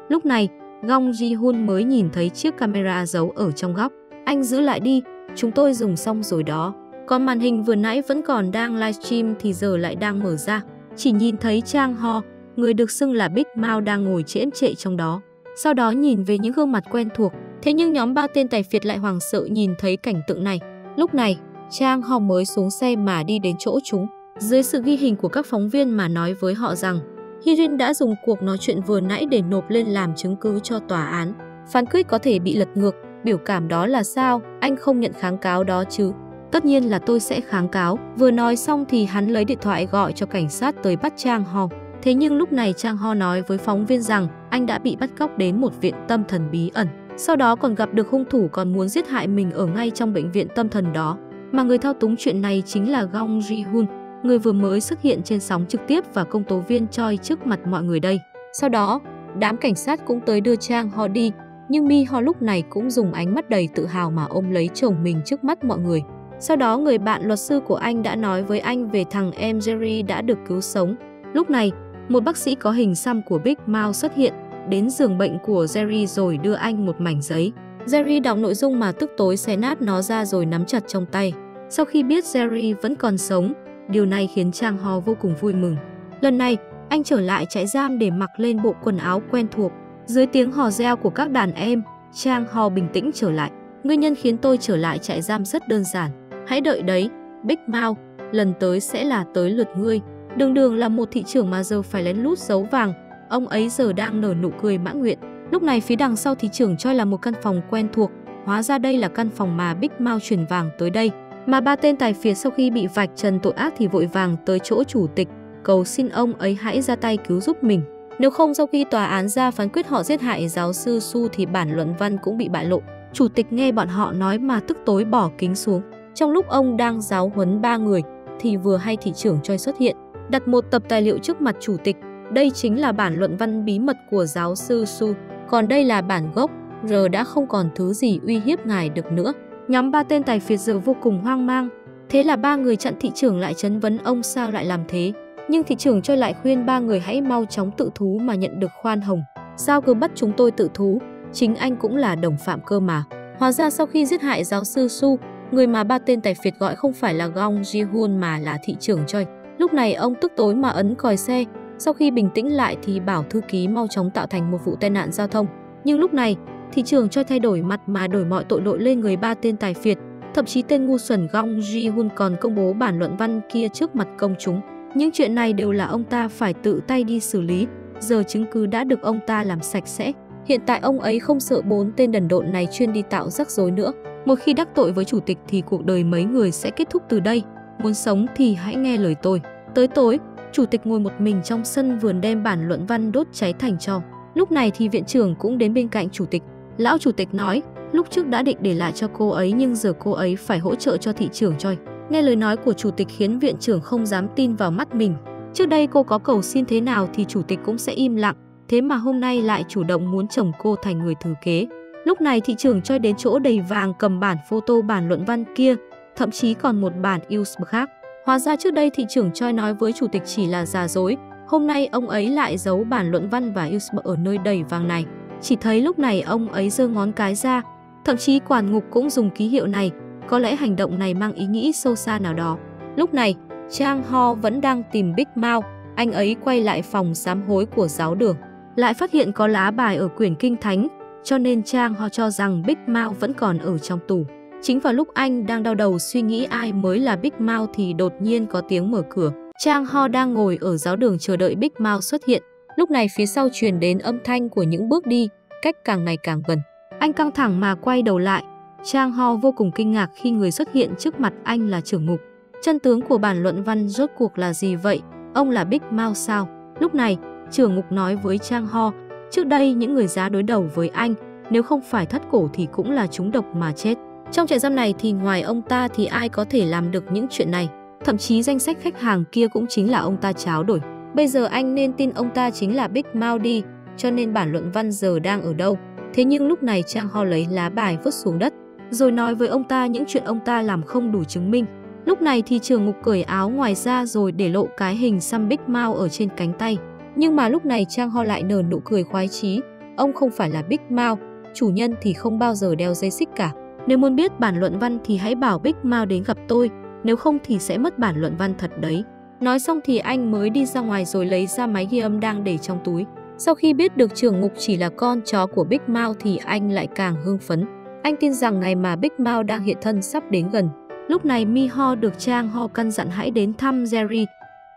Lúc này, Gong Ji-hun mới nhìn thấy chiếc camera giấu ở trong góc. Anh giữ lại đi, chúng tôi dùng xong rồi đó. Còn màn hình vừa nãy vẫn còn đang livestream thì giờ lại đang mở ra. Chỉ nhìn thấy Trang Ho, người được xưng là Big Mouth đang ngồi chễm chệ trong đó. Sau đó nhìn về những gương mặt quen thuộc. Thế nhưng nhóm 3 tên tài phiệt lại hoảng sợ nhìn thấy cảnh tượng này. Lúc này, Trang Ho mới xuống xe mà đi đến chỗ chúng. Dưới sự ghi hình của các phóng viên mà nói với họ rằng Hee-jin đã dùng cuộc nói chuyện vừa nãy để nộp lên làm chứng cứ cho tòa án. Phán quyết có thể bị lật ngược, biểu cảm đó là sao, anh không nhận kháng cáo đó chứ. Tất nhiên là tôi sẽ kháng cáo. Vừa nói xong thì hắn lấy điện thoại gọi cho cảnh sát tới bắt Trang Ho. Thế nhưng lúc này Trang Ho nói với phóng viên rằng anh đã bị bắt cóc đến một viện tâm thần bí ẩn. Sau đó còn gặp được hung thủ còn muốn giết hại mình ở ngay trong bệnh viện tâm thần đó. Mà người thao túng chuyện này chính là Gong Ji-hun, người vừa mới xuất hiện trên sóng trực tiếp và công tố viên Choi trước mặt mọi người đây. Sau đó, đám cảnh sát cũng tới đưa Trang Ho đi, nhưng Mi Ho lúc này cũng dùng ánh mắt đầy tự hào mà ôm lấy chồng mình trước mắt mọi người. Sau đó người bạn luật sư của anh đã nói với anh về thằng em Jerry đã được cứu sống. Lúc này, một bác sĩ có hình xăm của Big Mouth xuất hiện, đến giường bệnh của Jerry rồi đưa anh một mảnh giấy. Jerry đọc nội dung mà tức tối xé nát nó ra rồi nắm chặt trong tay. Sau khi biết Jerry vẫn còn sống, điều này khiến Trang Ho vô cùng vui mừng. Lần này, anh trở lại trại giam để mặc lên bộ quần áo quen thuộc. Dưới tiếng hò reo của các đàn em, Trang Ho bình tĩnh trở lại. Nguyên nhân khiến tôi trở lại trại giam rất đơn giản. Hãy đợi đấy, Big Mouth, lần tới sẽ là tới lượt ngươi. Đường là một thị trưởng mà giờ phải lén lút giấu vàng. Ông ấy giờ đang nở nụ cười mãn nguyện. Lúc này phía đằng sau thị trưởng Choi là một căn phòng quen thuộc. Hóa ra đây là căn phòng mà Big Mouth chuyển vàng tới đây. Mà ba tên tài phiệt sau khi bị vạch trần tội ác thì vội vàng tới chỗ chủ tịch, cầu xin ông ấy hãy ra tay cứu giúp mình. Nếu không sau khi tòa án ra phán quyết họ giết hại giáo sư Su thì bản luận văn cũng bị bại lộ. Chủ tịch nghe bọn họ nói mà tức tối bỏ kính xuống. Trong lúc ông đang giáo huấn 3 người thì vừa hay thị trưởng Choi xuất hiện, đặt một tập tài liệu trước mặt chủ tịch. Đây chính là bản luận văn bí mật của giáo sư Su, còn đây là bản gốc, giờ đã không còn thứ gì uy hiếp ngài được nữa. Nhóm ba tên tài phiệt giờ vô cùng hoang mang. Thế là 3 người chặn thị trưởng lại chất vấn ông sao lại làm thế. Nhưng thị trưởng Choi lại khuyên 3 người hãy mau chóng tự thú mà nhận được khoan hồng. Sao cứ bắt chúng tôi tự thú, chính anh cũng là đồng phạm cơ mà. Hóa ra sau khi giết hại giáo sư Su, người mà 3 tên tài phiệt gọi không phải là Gong Ji-hoon mà là thị trưởng Choi. Lúc này ông tức tối mà ấn còi xe. Sau khi bình tĩnh lại thì bảo thư ký mau chóng tạo thành một vụ tai nạn giao thông. Nhưng lúc này, thị trưởng Choi thay đổi mặt mà đổi mọi tội lỗi lên người 3 tên tài phiệt. Thậm chí tên ngu xuẩn Gong Ji-hoon còn công bố bản luận văn kia trước mặt công chúng. Những chuyện này đều là ông ta phải tự tay đi xử lý. Giờ chứng cứ đã được ông ta làm sạch sẽ. Hiện tại ông ấy không sợ 4 tên đần độn này chuyên đi tạo rắc rối nữa. Một khi đắc tội với chủ tịch thì cuộc đời mấy người sẽ kết thúc từ đây. Muốn sống thì hãy nghe lời tôi. Tới tối, chủ tịch ngồi một mình trong sân vườn đem bản luận văn đốt cháy thành tro. Lúc này thì viện trưởng cũng đến bên cạnh chủ tịch. Lão chủ tịch nói, lúc trước đã định để lại cho cô ấy nhưng giờ cô ấy phải hỗ trợ cho thị trưởng Choi. Nghe lời nói của chủ tịch khiến viện trưởng không dám tin vào mắt mình. Trước đây cô có cầu xin thế nào thì chủ tịch cũng sẽ im lặng, thế mà hôm nay lại chủ động muốn chồng cô thành người thừa kế. Lúc này thị trưởng Choi đến chỗ đầy vàng cầm bản photo bản luận văn kia, thậm chí còn một bản USB khác. Hóa ra trước đây thị trưởng Choi nói với chủ tịch chỉ là giả dối, hôm nay ông ấy lại giấu bản luận văn và USB ở nơi đầy vàng này. Chỉ thấy lúc này ông ấy giơ ngón cái ra, thậm chí quản ngục cũng dùng ký hiệu này, có lẽ hành động này mang ý nghĩ sâu xa nào đó. Lúc này, Chang Ho vẫn đang tìm Big Mao, anh ấy quay lại phòng sám hối của giáo đường, lại phát hiện có lá bài ở quyển kinh thánh, cho nên Chang Ho cho rằng Big Mao vẫn còn ở trong tù. Chính vào lúc anh đang đau đầu suy nghĩ ai mới là Big Mao thì đột nhiên có tiếng mở cửa. Chang Ho đang ngồi ở giáo đường chờ đợi Big Mao xuất hiện. Lúc này phía sau truyền đến âm thanh của những bước đi, cách càng ngày càng gần. Anh căng thẳng mà quay đầu lại. Chang Ho vô cùng kinh ngạc khi người xuất hiện trước mặt anh là trưởng ngục. Chân tướng của bản luận văn rốt cuộc là gì vậy? Ông là Big Mao sao? Lúc này, trưởng ngục nói với Chang Ho, trước đây những người giá đối đầu với anh, nếu không phải thất cổ thì cũng là trúng độc mà chết. Trong trại giam này thì ngoài ông ta thì ai có thể làm được những chuyện này? Thậm chí danh sách khách hàng kia cũng chính là ông ta tráo đổi. Bây giờ anh nên tin ông ta chính là Big Mao đi, cho nên bản luận văn giờ đang ở đâu? Thế nhưng lúc này Chang Ho lấy lá bài vứt xuống đất, rồi nói với ông ta những chuyện ông ta làm không đủ chứng minh. Lúc này thì trưởng ngục cởi áo ngoài ra rồi để lộ cái hình xăm Big Mao ở trên cánh tay. Nhưng mà lúc này Chang Ho lại nở nụ cười khoái chí. Ông không phải là Big Mao, chủ nhân thì không bao giờ đeo dây xích cả. Nếu muốn biết bản luận văn thì hãy bảo Big Mao đến gặp tôi, nếu không thì sẽ mất bản luận văn thật đấy. Nói xong thì anh mới đi ra ngoài rồi lấy ra máy ghi âm đang để trong túi. Sau khi biết được trưởng ngục chỉ là con chó của Big Mao thì anh lại càng hưng phấn. Anh tin rằng ngày mà Big Mao đang hiện thân sắp đến gần. Lúc này Mi Ho được Chang Ho căn dặn hãy đến thăm Jerry.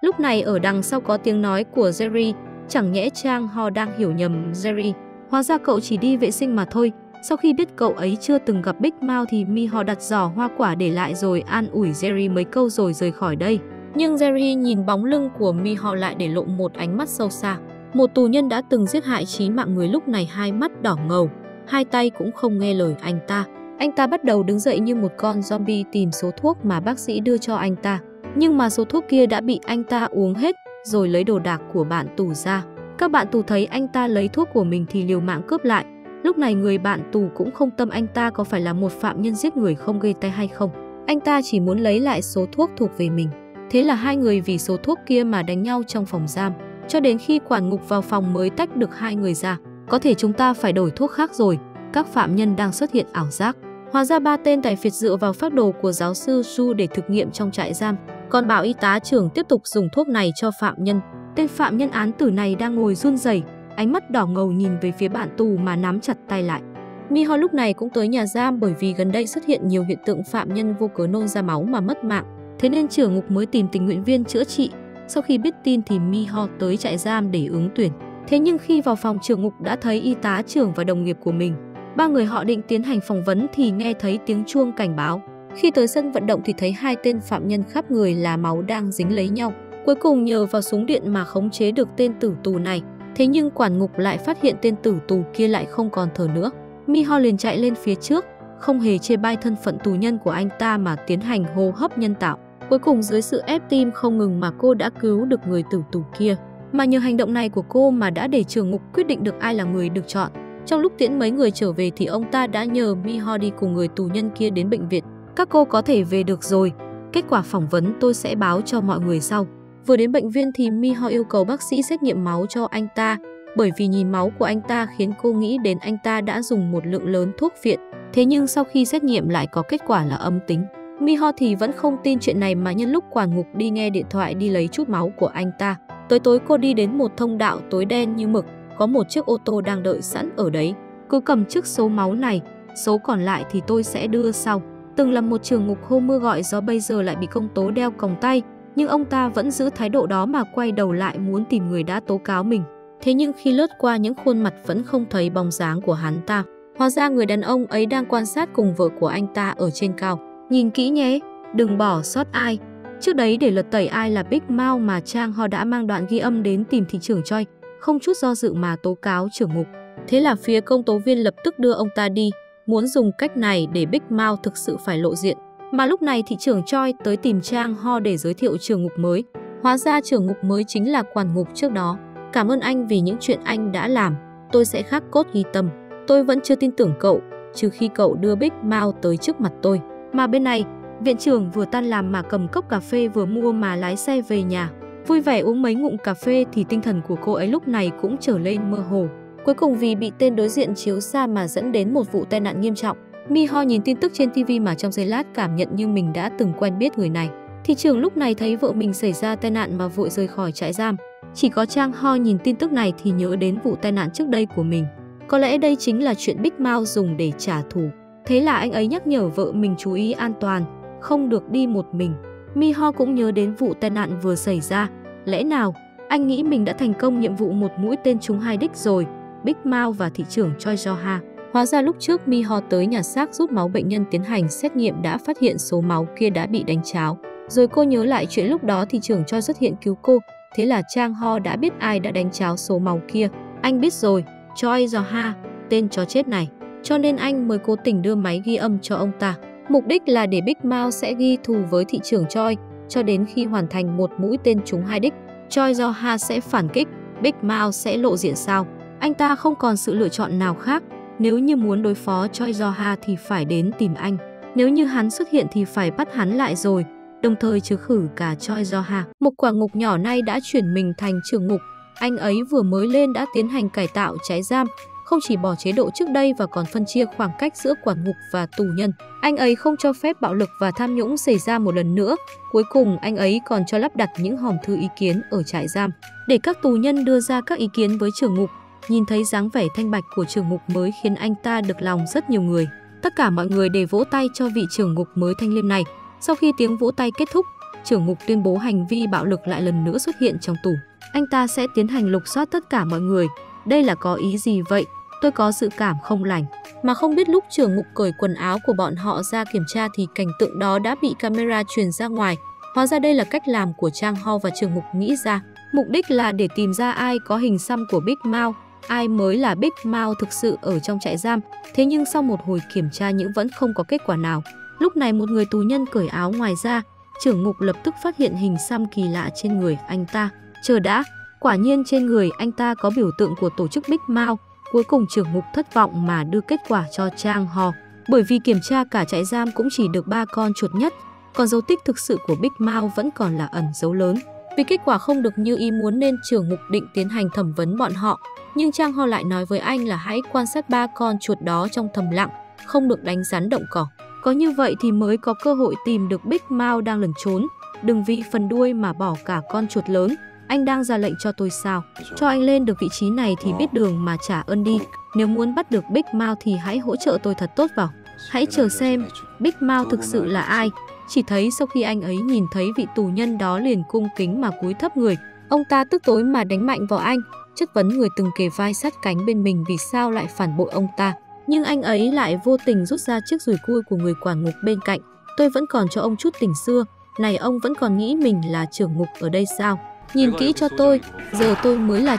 Lúc này ở đằng sau có tiếng nói của Jerry, chẳng nhẽ Chang Ho đang hiểu nhầm Jerry. Hóa ra cậu chỉ đi vệ sinh mà thôi. Sau khi biết cậu ấy chưa từng gặp Big Mao thì Mi Ho đặt giỏ hoa quả để lại rồi an ủi Jerry mấy câu rồi rời khỏi đây. Nhưng Jerry nhìn bóng lưng của Mi Ho lại để lộ một ánh mắt sâu xa. Một tù nhân đã từng giết hại 9 mạng người lúc này hai mắt đỏ ngầu, hai tay cũng không nghe lời anh ta. Anh ta bắt đầu đứng dậy như một con zombie tìm số thuốc mà bác sĩ đưa cho anh ta. Nhưng mà số thuốc kia đã bị anh ta uống hết rồi lấy đồ đạc của bạn tù ra. Các bạn tù thấy anh ta lấy thuốc của mình thì liều mạng cướp lại. Lúc này người bạn tù cũng không tâm anh ta có phải là một phạm nhân giết người không gây tay hay không. Anh ta chỉ muốn lấy lại số thuốc thuộc về mình. Thế là hai người vì số thuốc kia mà đánh nhau trong phòng giam. Cho đến khi quản ngục vào phòng mới tách được hai người ra. Có thể chúng ta phải đổi thuốc khác rồi. Các phạm nhân đang xuất hiện ảo giác. Hóa ra 3 tên tài phiệt dựa vào phác đồ của giáo sư Su để thực nghiệm trong trại giam. Còn bảo y tá trưởng tiếp tục dùng thuốc này cho phạm nhân. Tên phạm nhân án tử này đang ngồi run rẩy, ánh mắt đỏ ngầu nhìn về phía bạn tù mà nắm chặt tay lại. Mi Ho lúc này cũng tới nhà giam bởi vì gần đây xuất hiện nhiều hiện tượng phạm nhân vô cớ nôn ra máu mà mất mạng. Thế nên trưởng ngục mới tìm tình nguyện viên chữa trị. Sau khi biết tin thì Mi Ho tới trại giam để ứng tuyển. Thế nhưng khi vào phòng trưởng ngục đã thấy y tá trưởng và đồng nghiệp của mình. 3 người họ định tiến hành phỏng vấn thì nghe thấy tiếng chuông cảnh báo. Khi tới sân vận động thì thấy hai tên phạm nhân khắp người là máu đang dính lấy nhau. Cuối cùng nhờ vào súng điện mà khống chế được tên tử tù này. Thế nhưng quản ngục lại phát hiện tên tử tù kia lại không còn thở nữa. Mi-ho liền chạy lên phía trước, không hề chê bai thân phận tù nhân của anh ta mà tiến hành hô hấp nhân tạo. Cuối cùng dưới sự ép tim không ngừng mà cô đã cứu được người tử tù kia. Mà nhờ hành động này của cô mà đã để trưởng ngục quyết định được ai là người được chọn. Trong lúc tiễn mấy người trở về thì ông ta đã nhờ Mi-ho đi cùng người tù nhân kia đến bệnh viện. Các cô có thể về được rồi. Kết quả phỏng vấn tôi sẽ báo cho mọi người sau. Vừa đến bệnh viện thì Mi-ho yêu cầu bác sĩ xét nghiệm máu cho anh ta. Bởi vì nhìn máu của anh ta khiến cô nghĩ đến anh ta đã dùng một lượng lớn thuốc viện. Thế nhưng sau khi xét nghiệm lại có kết quả là âm tính. Mi-ho thì vẫn không tin chuyện này mà nhân lúc quản ngục đi nghe điện thoại đi lấy chút máu của anh ta. Tới tối cô đi đến một thông đạo tối đen như mực, có một chiếc ô tô đang đợi sẵn ở đấy. Cứ cầm chiếc số máu này, số còn lại thì tôi sẽ đưa sau. Từng là một trưởng ngục hôm mưa gọi gió bây giờ lại bị công tố đeo còng tay, nhưng ông ta vẫn giữ thái độ đó mà quay đầu lại muốn tìm người đã tố cáo mình. Thế nhưng khi lướt qua những khuôn mặt vẫn không thấy bóng dáng của hắn ta. Hóa ra người đàn ông ấy đang quan sát cùng vợ của anh ta ở trên cao. Nhìn kỹ nhé, đừng bỏ sót ai. Trước đấy để lật tẩy ai là Big Mouth mà Chang Ho đã mang đoạn ghi âm đến tìm thị trưởng Choi, không chút do dự mà tố cáo trưởng ngục. Thế là phía công tố viên lập tức đưa ông ta đi, muốn dùng cách này để Big Mouth thực sự phải lộ diện. Mà lúc này thị trưởng Choi tới tìm Chang Ho để giới thiệu trưởng ngục mới. Hóa ra trưởng ngục mới chính là quản ngục trước đó. Cảm ơn anh vì những chuyện anh đã làm, tôi sẽ khắc cốt ghi tâm. Tôi vẫn chưa tin tưởng cậu, trừ khi cậu đưa Big Mouth tới trước mặt tôi. Mà bên này, viện trưởng vừa tan làm mà cầm cốc cà phê vừa mua mà lái xe về nhà. Vui vẻ uống mấy ngụm cà phê thì tinh thần của cô ấy lúc này cũng trở lên mơ hồ. Cuối cùng vì bị tên đối diện chiếu xa mà dẫn đến một vụ tai nạn nghiêm trọng. Mi-ho nhìn tin tức trên TV mà trong giây lát cảm nhận như mình đã từng quen biết người này. Thị trưởng lúc này thấy vợ mình xảy ra tai nạn mà vội rời khỏi trại giam. Chỉ có Chang Ho nhìn tin tức này thì nhớ đến vụ tai nạn trước đây của mình. Có lẽ đây chính là chuyện Big Mouth dùng để trả thù. Thế là anh ấy nhắc nhở vợ mình chú ý an toàn, không được đi một mình. Mi-ho cũng nhớ đến vụ tai nạn vừa xảy ra. Lẽ nào, anh nghĩ mình đã thành công nhiệm vụ một mũi tên trúng hai đích rồi, Big Mouth và thị trưởng Choi Jo-ha. Hóa ra lúc trước Mi-ho tới nhà xác rút máu bệnh nhân tiến hành xét nghiệm đã phát hiện số máu kia đã bị đánh tráo. Rồi cô nhớ lại chuyện lúc đó thị trưởng Choi xuất hiện cứu cô. Thế là Chang Ho đã biết ai đã đánh tráo số máu kia. Anh biết rồi, Choi Jo-ha, tên chó chết này. Cho nên anh mới cố tình đưa máy ghi âm cho ông ta. Mục đích là để Big Mouth sẽ ghi thù với thị trưởng Choi, cho đến khi hoàn thành một mũi tên trúng hai đích, Choi Jo-ha sẽ phản kích, Big Mouth sẽ lộ diện sao. Anh ta không còn sự lựa chọn nào khác. Nếu như muốn đối phó Choi Jo-ha thì phải đến tìm anh. Nếu như hắn xuất hiện thì phải bắt hắn lại rồi, đồng thời trừ khử cả Choi Jo-ha. Một quản ngục nhỏ nay đã chuyển mình thành trưởng ngục. Anh ấy vừa mới lên đã tiến hành cải tạo trại giam, không chỉ bỏ chế độ trước đây và còn phân chia khoảng cách giữa quản ngục và tù nhân. Anh ấy không cho phép bạo lực và tham nhũng xảy ra một lần nữa. Cuối cùng anh ấy còn cho lắp đặt những hòm thư ý kiến ở trại giam để các tù nhân đưa ra các ý kiến với trưởng ngục. Nhìn thấy dáng vẻ thanh bạch của trưởng ngục mới khiến anh ta được lòng rất nhiều người. Tất cả mọi người đều vỗ tay cho vị trưởng ngục mới thanh liêm này. Sau khi tiếng vỗ tay kết thúc, trưởng ngục tuyên bố hành vi bạo lực lại lần nữa xuất hiện trong tù. Anh ta sẽ tiến hành lục soát tất cả mọi người. Đây là có ý gì vậy? Tôi có dự cảm không lành. Mà không biết lúc trưởng ngục cởi quần áo của bọn họ ra kiểm tra thì cảnh tượng đó đã bị camera truyền ra ngoài. Hóa ra đây là cách làm của Chang Ho và trưởng ngục nghĩ ra. Mục đích là để tìm ra ai có hình xăm của Big Mouth, ai mới là Big Mouth thực sự ở trong trại giam. Thế nhưng sau một hồi kiểm tra nhưng vẫn không có kết quả nào. Lúc này một người tù nhân cởi áo ngoài ra, trưởng ngục lập tức phát hiện hình xăm kỳ lạ trên người anh ta. Chờ đã, quả nhiên trên người anh ta có biểu tượng của tổ chức Big Mouth. Cuối cùng trưởng ngục thất vọng mà đưa kết quả cho Chang Ho. Bởi vì kiểm tra cả trại giam cũng chỉ được 3 con chuột nhất, còn dấu tích thực sự của Big Mouth vẫn còn là ẩn dấu lớn. Vì kết quả không được như ý muốn nên trưởng ngục định tiến hành thẩm vấn bọn họ. Nhưng Chang Ho lại nói với anh là hãy quan sát 3 con chuột đó trong thầm lặng, không được đánh rắn động cỏ. Có như vậy thì mới có cơ hội tìm được Big Mouth đang lẩn trốn. Đừng vì phần đuôi mà bỏ cả con chuột lớn. Anh đang ra lệnh cho tôi sao? Cho anh lên được vị trí này thì biết đường mà trả ơn đi. Nếu muốn bắt được Big Mouth thì hãy hỗ trợ tôi thật tốt vào. Hãy chờ xem Big Mouth thực sự là ai. Chỉ thấy sau khi anh ấy nhìn thấy vị tù nhân đó liền cung kính mà cúi thấp người. Ông ta tức tối mà đánh mạnh vào anh, chất vấn người từng kề vai sát cánh bên mình vì sao lại phản bội ông ta. Nhưng anh ấy lại vô tình rút ra chiếc dùi cui của người quản ngục bên cạnh. Tôi vẫn còn cho ông chút tình xưa, này ông vẫn còn nghĩ mình là trưởng ngục ở đây sao? Nhìn kỹ cho tôi, giờ tôi mới là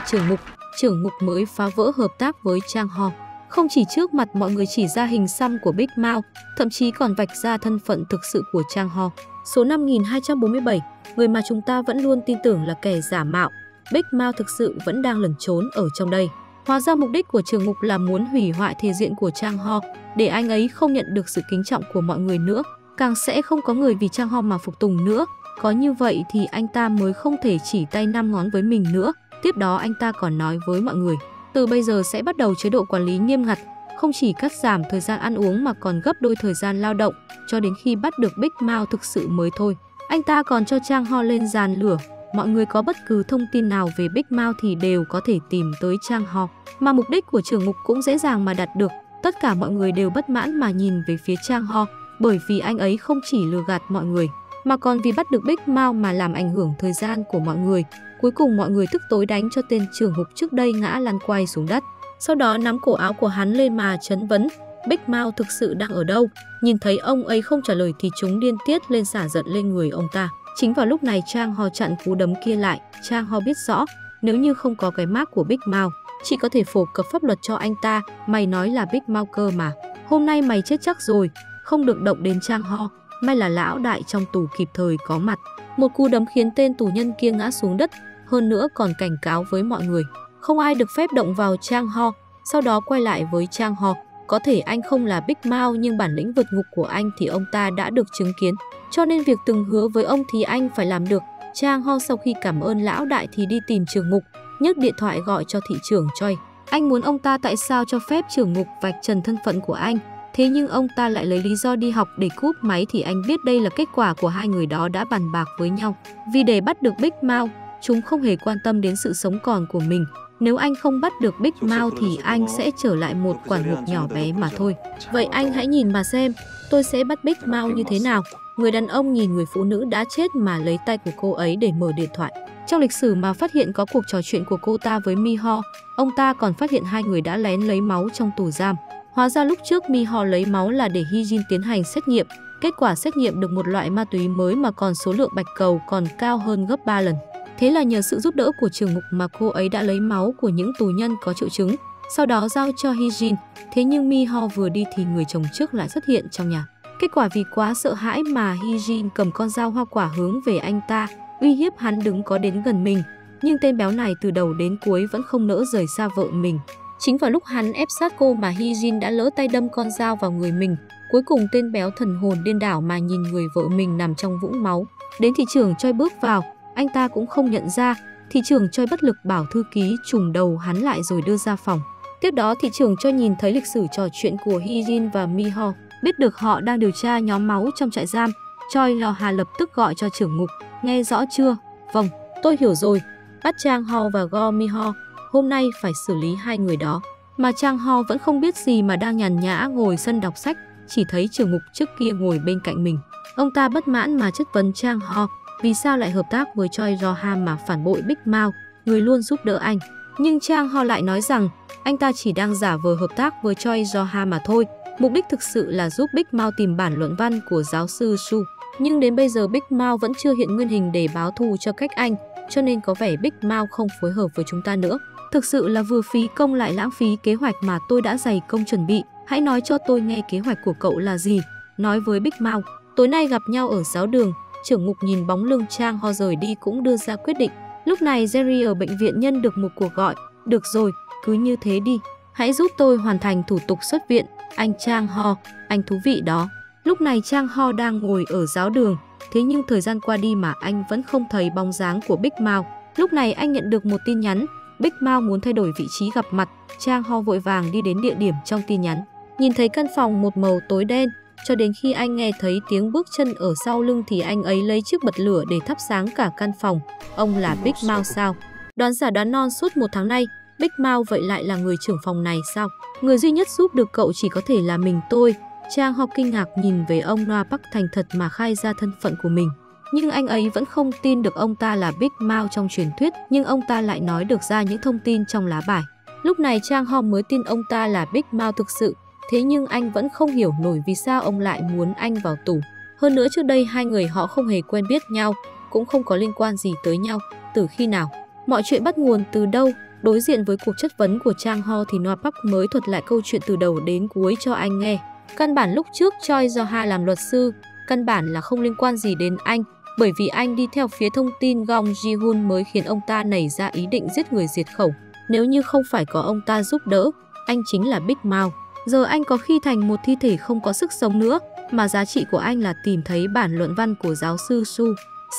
trưởng ngục mới phá vỡ hợp tác với Chang Ho. Không chỉ trước mặt mọi người chỉ ra hình xăm của Big Mao, thậm chí còn vạch ra thân phận thực sự của Chang Ho. Số 5247, người mà chúng ta vẫn luôn tin tưởng là kẻ giả mạo, Big Mao thực sự vẫn đang lẩn trốn ở trong đây. Hóa ra mục đích của trưởng ngục là muốn hủy hoại thể diện của Chang Ho, để anh ấy không nhận được sự kính trọng của mọi người nữa, càng sẽ không có người vì Chang Ho mà phục tùng nữa. Có như vậy thì anh ta mới không thể chỉ tay 5 ngón với mình nữa. Tiếp đó anh ta còn nói với mọi người, từ bây giờ sẽ bắt đầu chế độ quản lý nghiêm ngặt, không chỉ cắt giảm thời gian ăn uống mà còn gấp đôi thời gian lao động, cho đến khi bắt được Big Mao thực sự mới thôi. Anh ta còn cho Chang Ho lên giàn lửa. Mọi người có bất cứ thông tin nào về Big Mao thì đều có thể tìm tới Chang Ho. Mà mục đích của trưởng ngục cũng dễ dàng mà đạt được. Tất cả mọi người đều bất mãn mà nhìn về phía Chang Ho, bởi vì anh ấy không chỉ lừa gạt mọi người, mà còn vì bắt được Big Mao mà làm ảnh hưởng thời gian của mọi người. Cuối cùng mọi người tức tối đánh cho tên trưởng ngục trước đây ngã lăn quay xuống đất. Sau đó nắm cổ áo của hắn lên mà trấn vấn, Big Mao thực sự đang ở đâu? Nhìn thấy ông ấy không trả lời thì chúng điên tiết lên xả giận lên người ông ta. Chính vào lúc này Chang Ho chặn cú đấm kia lại. Chang Ho biết rõ, nếu như không có cái mác của Big Mao, chỉ có thể phổ cập pháp luật cho anh ta. Mày nói là Big Mao cơ mà. Hôm nay mày chết chắc rồi, không được động đến Chang Ho. May là lão đại trong tù kịp thời có mặt. Một cú đấm khiến tên tù nhân kia ngã xuống đất, hơn nữa còn cảnh cáo với mọi người, không ai được phép động vào Chang Ho. Sau đó quay lại với Chang Ho, có thể anh không là Big Mao nhưng bản lĩnh vượt ngục của anh thì ông ta đã được chứng kiến, cho nên việc từng hứa với ông thì anh phải làm được. Chang Ho sau khi cảm ơn lão đại thì đi tìm trưởng ngục, nhấc điện thoại gọi cho thị trưởng Choi. Anh muốn ông ta tại sao cho phép trưởng ngục vạch trần thân phận của anh. Thế nhưng ông ta lại lấy lý do đi học để cúp máy thì anh biết đây là kết quả của hai người đó đã bàn bạc với nhau. Vì để bắt được Big Mao, chúng không hề quan tâm đến sự sống còn của mình. Nếu anh không bắt được Big Mao thì anh sẽ trở lại một quản ngục nhỏ bé mà thôi. Vậy anh hãy nhìn mà xem, tôi sẽ bắt Big Mao như thế nào. Người đàn ông nhìn người phụ nữ đã chết mà lấy tay của cô ấy để mở điện thoại. Trong lịch sử mà phát hiện có cuộc trò chuyện của cô ta với Mi Ho, ông ta còn phát hiện hai người đã lén lấy máu trong tù giam. Hóa ra lúc trước Mi Ho lấy máu là để Hee Jin tiến hành xét nghiệm. Kết quả xét nghiệm được một loại ma túy mới mà còn số lượng bạch cầu còn cao hơn gấp 3 lần. Thế là nhờ sự giúp đỡ của trưởng ngục mà cô ấy đã lấy máu của những tù nhân có triệu chứng, sau đó giao cho Hee Jin. Thế nhưng Mi Ho vừa đi thì người chồng trước lại xuất hiện trong nhà. Kết quả vì quá sợ hãi mà Hee Jin cầm con dao hoa quả hướng về anh ta, uy hiếp hắn đừng có đến gần mình. Nhưng tên béo này từ đầu đến cuối vẫn không nỡ rời xa vợ mình. Chính vào lúc hắn ép sát cô mà Hee Jin đã lỡ tay đâm con dao vào người mình. Cuối cùng tên béo thần hồn điên đảo mà nhìn người vợ mình nằm trong vũng máu. Đến thị trưởng Choi bước vào, anh ta cũng không nhận ra. Thị trưởng Choi bất lực bảo thư ký trùm đầu hắn lại rồi đưa ra phòng. Tiếp đó thị trưởng Choi nhìn thấy lịch sử trò chuyện của Hee Jin và Mi Ho, biết được họ đang điều tra nhóm máu trong trại giam. Choi Lo Hà lập tức gọi cho trưởng ngục. Nghe rõ chưa? Vâng, tôi hiểu rồi. Bắt Chang Ho và Go Mi Ho. Hôm nay phải xử lý hai người đó. Mà Chang Ho vẫn không biết gì mà đang nhàn nhã ngồi sân đọc sách, chỉ thấy trưởng ngục trước kia ngồi bên cạnh mình. Ông ta bất mãn mà chất vấn Chang Ho, vì sao lại hợp tác với Choi Ro-ham mà phản bội Big Mao, người luôn giúp đỡ anh. Nhưng Chang Ho lại nói rằng anh ta chỉ đang giả vờ hợp tác với Choi Ro-ham mà thôi. Mục đích thực sự là giúp Big Mao tìm bản luận văn của giáo sư Su. Nhưng đến bây giờ Big Mao vẫn chưa hiện nguyên hình để báo thù cho cách anh, cho nên có vẻ Big Mao không phối hợp với chúng ta nữa. Thực sự là vừa phí công lại lãng phí kế hoạch mà tôi đã dày công chuẩn bị. Hãy nói cho tôi nghe kế hoạch của cậu là gì. Nói với Big Mao, tối nay gặp nhau ở giáo đường. Trưởng ngục nhìn bóng lưng Chang Ho rời đi cũng đưa ra quyết định. Lúc này Jerry ở bệnh viện nhận được một cuộc gọi. Được rồi, cứ như thế đi. Hãy giúp tôi hoàn thành thủ tục xuất viện. Anh Chang Ho, anh thú vị đó. Lúc này Chang Ho đang ngồi ở giáo đường. Thế nhưng thời gian qua đi mà anh vẫn không thấy bóng dáng của Big Mao. Lúc này anh nhận được một tin nhắn. Big Mao muốn thay đổi vị trí gặp mặt. Chang Ho vội vàng đi đến địa điểm trong tin nhắn. Nhìn thấy căn phòng một màu tối đen, cho đến khi anh nghe thấy tiếng bước chân ở sau lưng thì anh ấy lấy chiếc bật lửa để thắp sáng cả căn phòng. Ông là Big Mao sao? Đoán giả đoán non suốt một tháng nay, Big Mao vậy lại là người trưởng phòng này sao? Người duy nhất giúp được cậu chỉ có thể là mình tôi. Chang Ho kinh ngạc nhìn về ông Noah Park thành thật mà khai ra thân phận của mình. Nhưng anh ấy vẫn không tin được ông ta là Big Mao trong truyền thuyết, nhưng ông ta lại nói được ra những thông tin trong lá bài. Lúc này Chang Ho mới tin ông ta là Big Mao thực sự, thế nhưng anh vẫn không hiểu nổi vì sao ông lại muốn anh vào tù. Hơn nữa trước đây hai người họ không hề quen biết nhau, cũng không có liên quan gì tới nhau. Từ khi nào? Mọi chuyện bắt nguồn từ đâu? Đối diện với cuộc chất vấn của Chang Ho thì Noah Park mới thuật lại câu chuyện từ đầu đến cuối cho anh nghe. Căn bản lúc trước Choi Do-ha làm luật sư, căn bản là không liên quan gì đến anh, bởi vì anh đi theo phía thông tin Gong Ji-hun mới khiến ông ta nảy ra ý định giết người diệt khẩu. Nếu như không phải có ông ta giúp đỡ, anh chính là Big Mao. Giờ anh có khi thành một thi thể không có sức sống nữa, mà giá trị của anh là tìm thấy bản luận văn của giáo sư Su.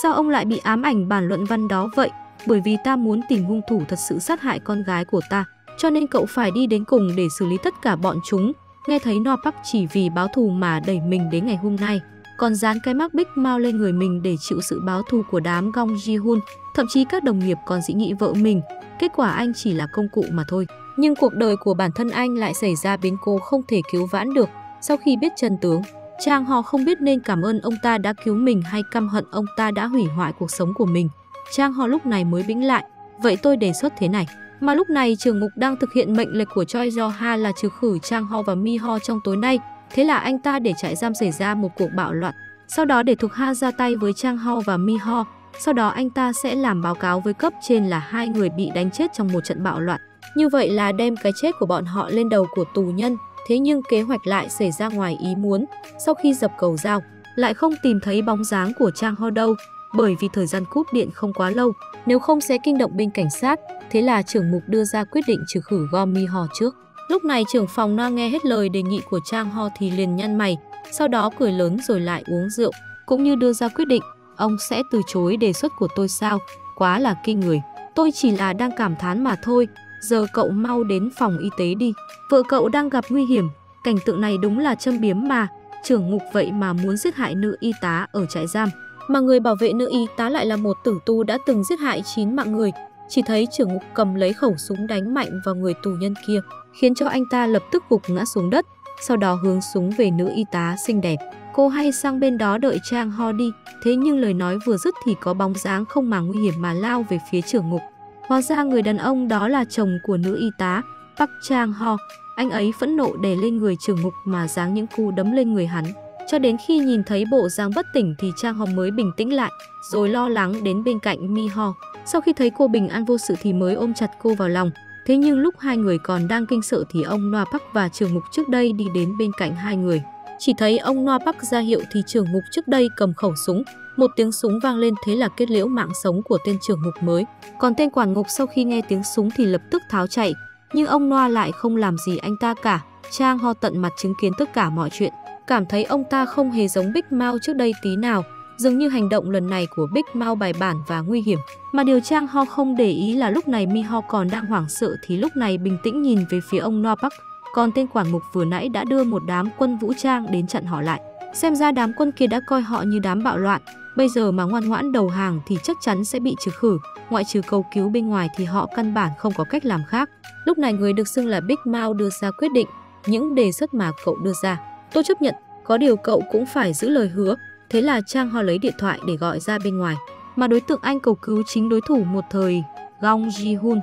Sao ông lại bị ám ảnh bản luận văn đó vậy? Bởi vì ta muốn tìm hung thủ thật sự sát hại con gái của ta, cho nên cậu phải đi đến cùng để xử lý tất cả bọn chúng. Nghe thấy Noah Park chỉ vì báo thù mà đẩy mình đến ngày hôm nay, còn dán cái mác Big Mao lên người mình để chịu sự báo thù của đám Gong Ji-hun, thậm chí các đồng nghiệp còn dị nghị vợ mình. Kết quả anh chỉ là công cụ mà thôi. Nhưng cuộc đời của bản thân anh lại xảy ra biến cố không thể cứu vãn được. Sau khi biết chân tướng, Chang Ho không biết nên cảm ơn ông ta đã cứu mình hay căm hận ông ta đã hủy hoại cuộc sống của mình. Chang Ho lúc này mới bĩnh lại. Vậy tôi đề xuất thế này. Mà lúc này trưởng ngục đang thực hiện mệnh lệnh của Choi Do-ha là trừ khử Chang Ho và Mi Ho trong tối nay. Thế là anh ta để trại giam xảy ra một cuộc bạo loạn. Sau đó để thuộc Ha ra tay với Chang Ho và Mi Ho. Sau đó anh ta sẽ làm báo cáo với cấp trên là hai người bị đánh chết trong một trận bạo loạn. Như vậy là đem cái chết của bọn họ lên đầu của tù nhân. Thế nhưng kế hoạch lại xảy ra ngoài ý muốn. Sau khi dập cầu dao, lại không tìm thấy bóng dáng của Chang Ho đâu. Bởi vì thời gian cúp điện không quá lâu, nếu không sẽ kinh động bên cảnh sát. Thế là trưởng mục đưa ra quyết định trừ khử Go Mi Ho trước. Lúc này trưởng phòng Noa nghe hết lời đề nghị của Chang Ho thì liền nhăn mày, sau đó cười lớn rồi lại uống rượu, cũng như đưa ra quyết định. Ông sẽ từ chối đề xuất của tôi sao? Quá là kinh người. Tôi chỉ là đang cảm thán mà thôi. Giờ cậu mau đến phòng y tế đi. Vợ cậu đang gặp nguy hiểm. Cảnh tượng này đúng là châm biếm mà. Trưởng ngục vậy mà muốn giết hại nữ y tá ở trại giam. Mà người bảo vệ nữ y tá lại là một tử tù đã từng giết hại 9 mạng người. Chỉ thấy trưởng ngục cầm lấy khẩu súng đánh mạnh vào người tù nhân kia, khiến cho anh ta lập tức gục ngã xuống đất. Sau đó hướng súng về nữ y tá xinh đẹp. Cô hay sang bên đó đợi Chang Ho đi. Thế nhưng lời nói vừa dứt thì có bóng dáng không màng nguy hiểm mà lao về phía trưởng ngục. Hóa ra người đàn ông đó là chồng của nữ y tá, Park Chang Ho. Anh ấy phẫn nộ đè lên người trưởng ngục mà giáng những cú đấm lên người hắn. Cho đến khi nhìn thấy bộ dáng bất tỉnh thì Chang Ho mới bình tĩnh lại, rồi lo lắng đến bên cạnh Mi Ho. Sau khi thấy cô bình an vô sự thì mới ôm chặt cô vào lòng. Thế nhưng lúc hai người còn đang kinh sợ thì ông Noah Park và trưởng ngục trước đây đi đến bên cạnh hai người. Chỉ thấy ông Noah Park ra hiệu thì trưởng ngục trước đây cầm khẩu súng. Một tiếng súng vang lên, thế là kết liễu mạng sống của tên trưởng ngục mới. Còn tên quản ngục sau khi nghe tiếng súng thì lập tức tháo chạy. Nhưng ông Noah lại không làm gì anh ta cả. Chang Ho tận mặt chứng kiến tất cả mọi chuyện, cảm thấy ông ta không hề giống Big Mao trước đây tí nào. Dường như hành động lần này của Big Mao bài bản và nguy hiểm. Mà điều Chang Ho không để ý là lúc này Mi Ho còn đang hoảng sợ thì lúc này bình tĩnh nhìn về phía ông Noah Park. Còn tên quản ngục vừa nãy đã đưa một đám quân vũ trang đến chặn họ lại. Xem ra đám quân kia đã coi họ như đám bạo loạn. Bây giờ mà ngoan ngoãn đầu hàng thì chắc chắn sẽ bị trừ khử. Ngoại trừ cầu cứu bên ngoài thì họ căn bản không có cách làm khác. Lúc này người được xưng là Big Mao đưa ra quyết định. Những đề xuất mà cậu đưa ra, tôi chấp nhận. Có điều cậu cũng phải giữ lời hứa. Thế là Chang Ho lấy điện thoại để gọi ra bên ngoài. Mà đối tượng anh cầu cứu chính đối thủ một thời, Gong Ji-hun.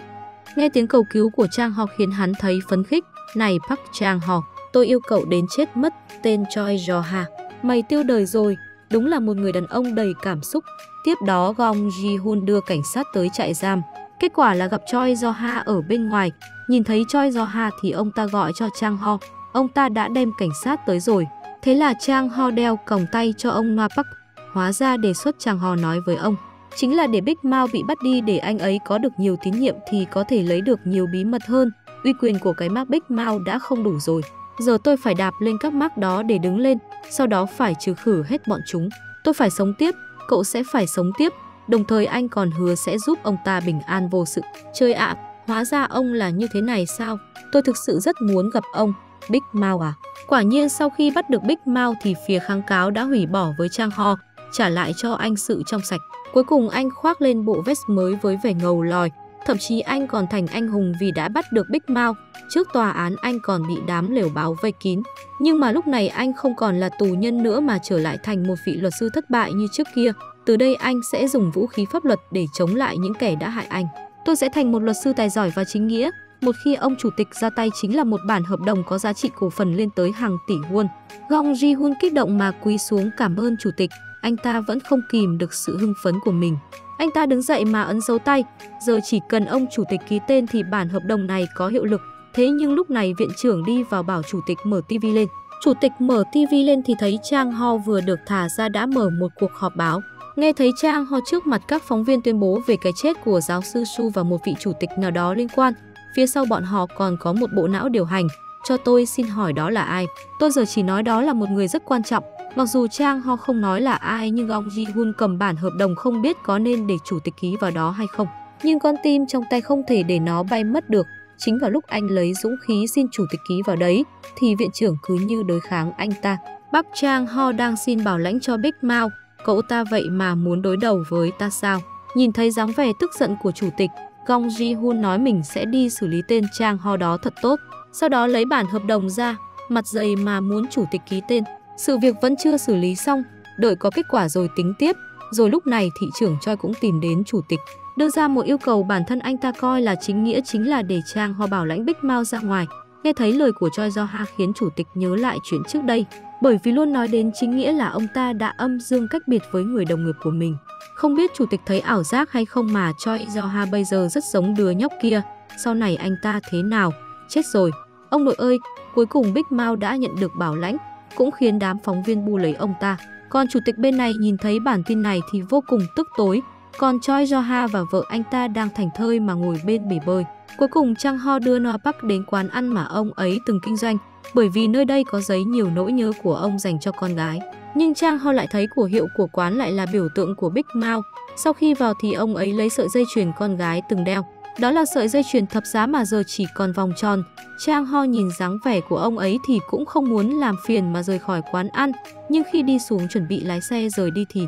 Nghe tiếng cầu cứu của Chang Ho khiến hắn thấy phấn khích. Này Park Chang Ho, tôi yêu cậu đến chết mất, tên Choi Do-ha. Mày tiêu đời rồi, đúng là một người đàn ông đầy cảm xúc. Tiếp đó Gong Ji-hun đưa cảnh sát tới trại giam. Kết quả là gặp Choi Do-ha ở bên ngoài. Nhìn thấy Choi Do-ha thì ông ta gọi cho Chang Ho. Ông ta đã đem cảnh sát tới rồi. Thế là Chang Ho đeo còng tay cho ông Noah Park. Hóa ra đề xuất Chang Ho nói với ông chính là để Big Mao bị bắt đi để anh ấy có được nhiều tín nhiệm thì có thể lấy được nhiều bí mật hơn. Uy quyền của cái mác Big Mao đã không đủ rồi. Giờ tôi phải đạp lên các mác đó để đứng lên, sau đó phải trừ khử hết bọn chúng. Tôi phải sống tiếp, cậu sẽ phải sống tiếp. Đồng thời anh còn hứa sẽ giúp ông ta bình an vô sự. Trời ạ, hóa ra ông là như thế này sao? Tôi thực sự rất muốn gặp ông. Big Mao à? Quả nhiên sau khi bắt được Big Mao thì phía kháng cáo đã hủy bỏ với Chang Ho, trả lại cho anh sự trong sạch. Cuối cùng anh khoác lên bộ vest mới với vẻ ngầu lòi. Thậm chí anh còn thành anh hùng vì đã bắt được Big Mao. Trước tòa án anh còn bị đám lều báo vây kín. Nhưng mà lúc này anh không còn là tù nhân nữa mà trở lại thành một vị luật sư thất bại như trước kia. Từ đây anh sẽ dùng vũ khí pháp luật để chống lại những kẻ đã hại anh. Tôi sẽ thành một luật sư tài giỏi và chính nghĩa. Một khi ông chủ tịch ra tay chính là một bản hợp đồng có giá trị cổ phần lên tới hàng tỷ won. Gong Ji-hun kích động mà cúi xuống cảm ơn chủ tịch, anh ta vẫn không kìm được sự hưng phấn của mình. Anh ta đứng dậy mà ấn dấu tay, giờ chỉ cần ông chủ tịch ký tên thì bản hợp đồng này có hiệu lực. Thế nhưng lúc này viện trưởng đi vào bảo chủ tịch mở TV lên. Chủ tịch mở TV lên thì thấy Chang Ho vừa được thả ra đã mở một cuộc họp báo. Nghe thấy Chang Ho trước mặt các phóng viên tuyên bố về cái chết của giáo sư Su và một vị chủ tịch nào đó liên quan. Phía sau bọn họ còn có một bộ não điều hành. Cho tôi xin hỏi đó là ai? Tôi giờ chỉ nói đó là một người rất quan trọng. Mặc dù Chang Ho không nói là ai nhưng ông Ji-hun cầm bản hợp đồng không biết có nên để chủ tịch ký vào đó hay không. Nhưng con tim trong tay không thể để nó bay mất được. Chính vào lúc anh lấy dũng khí xin chủ tịch ký vào đấy, thì viện trưởng cứ như đối kháng anh ta. Bác Chang Ho đang xin bảo lãnh cho Big Mao, cậu ta vậy mà muốn đối đầu với ta sao? Nhìn thấy dáng vẻ tức giận của chủ tịch, Gong Ji-hun nói mình sẽ đi xử lý tên Chang Ho đó thật tốt. Sau đó lấy bản hợp đồng ra, mặt dày mà muốn chủ tịch ký tên. Sự việc vẫn chưa xử lý xong, đợi có kết quả rồi tính tiếp. Rồi lúc này thị trưởng Choi cũng tìm đến chủ tịch, đưa ra một yêu cầu bản thân anh ta coi là chính nghĩa, chính là để Chang Ho bảo lãnh Big Mao ra ngoài. Nghe thấy lời của Choi Do-ha khiến chủ tịch nhớ lại chuyện trước đây, bởi vì luôn nói đến chính nghĩa là ông ta đã âm dương cách biệt với người đồng nghiệp của mình. Không biết chủ tịch thấy ảo giác hay không mà Choi Do-ha bây giờ rất giống đứa nhóc kia. Sau này anh ta thế nào? Chết rồi. Ông nội ơi, cuối cùng Big Mao đã nhận được bảo lãnh, cũng khiến đám phóng viên bu lấy ông ta. Còn chủ tịch bên này nhìn thấy bản tin này thì vô cùng tức tối. Còn Choi Do-ha và vợ anh ta đang thảnh thơi mà ngồi bên bể bơi. Cuối cùng Chang Ho đưa Noah Park đến quán ăn mà ông ấy từng kinh doanh, bởi vì nơi đây có giấy nhiều nỗi nhớ của ông dành cho con gái. Nhưng Chang Ho lại thấy của hiệu của quán lại là biểu tượng của Big Mao. Sau khi vào thì ông ấy lấy sợi dây chuyền con gái từng đeo. Đó là sợi dây chuyền thập giá mà giờ chỉ còn vòng tròn. Chang Ho nhìn dáng vẻ của ông ấy thì cũng không muốn làm phiền mà rời khỏi quán ăn. Nhưng khi đi xuống chuẩn bị lái xe rời đi thì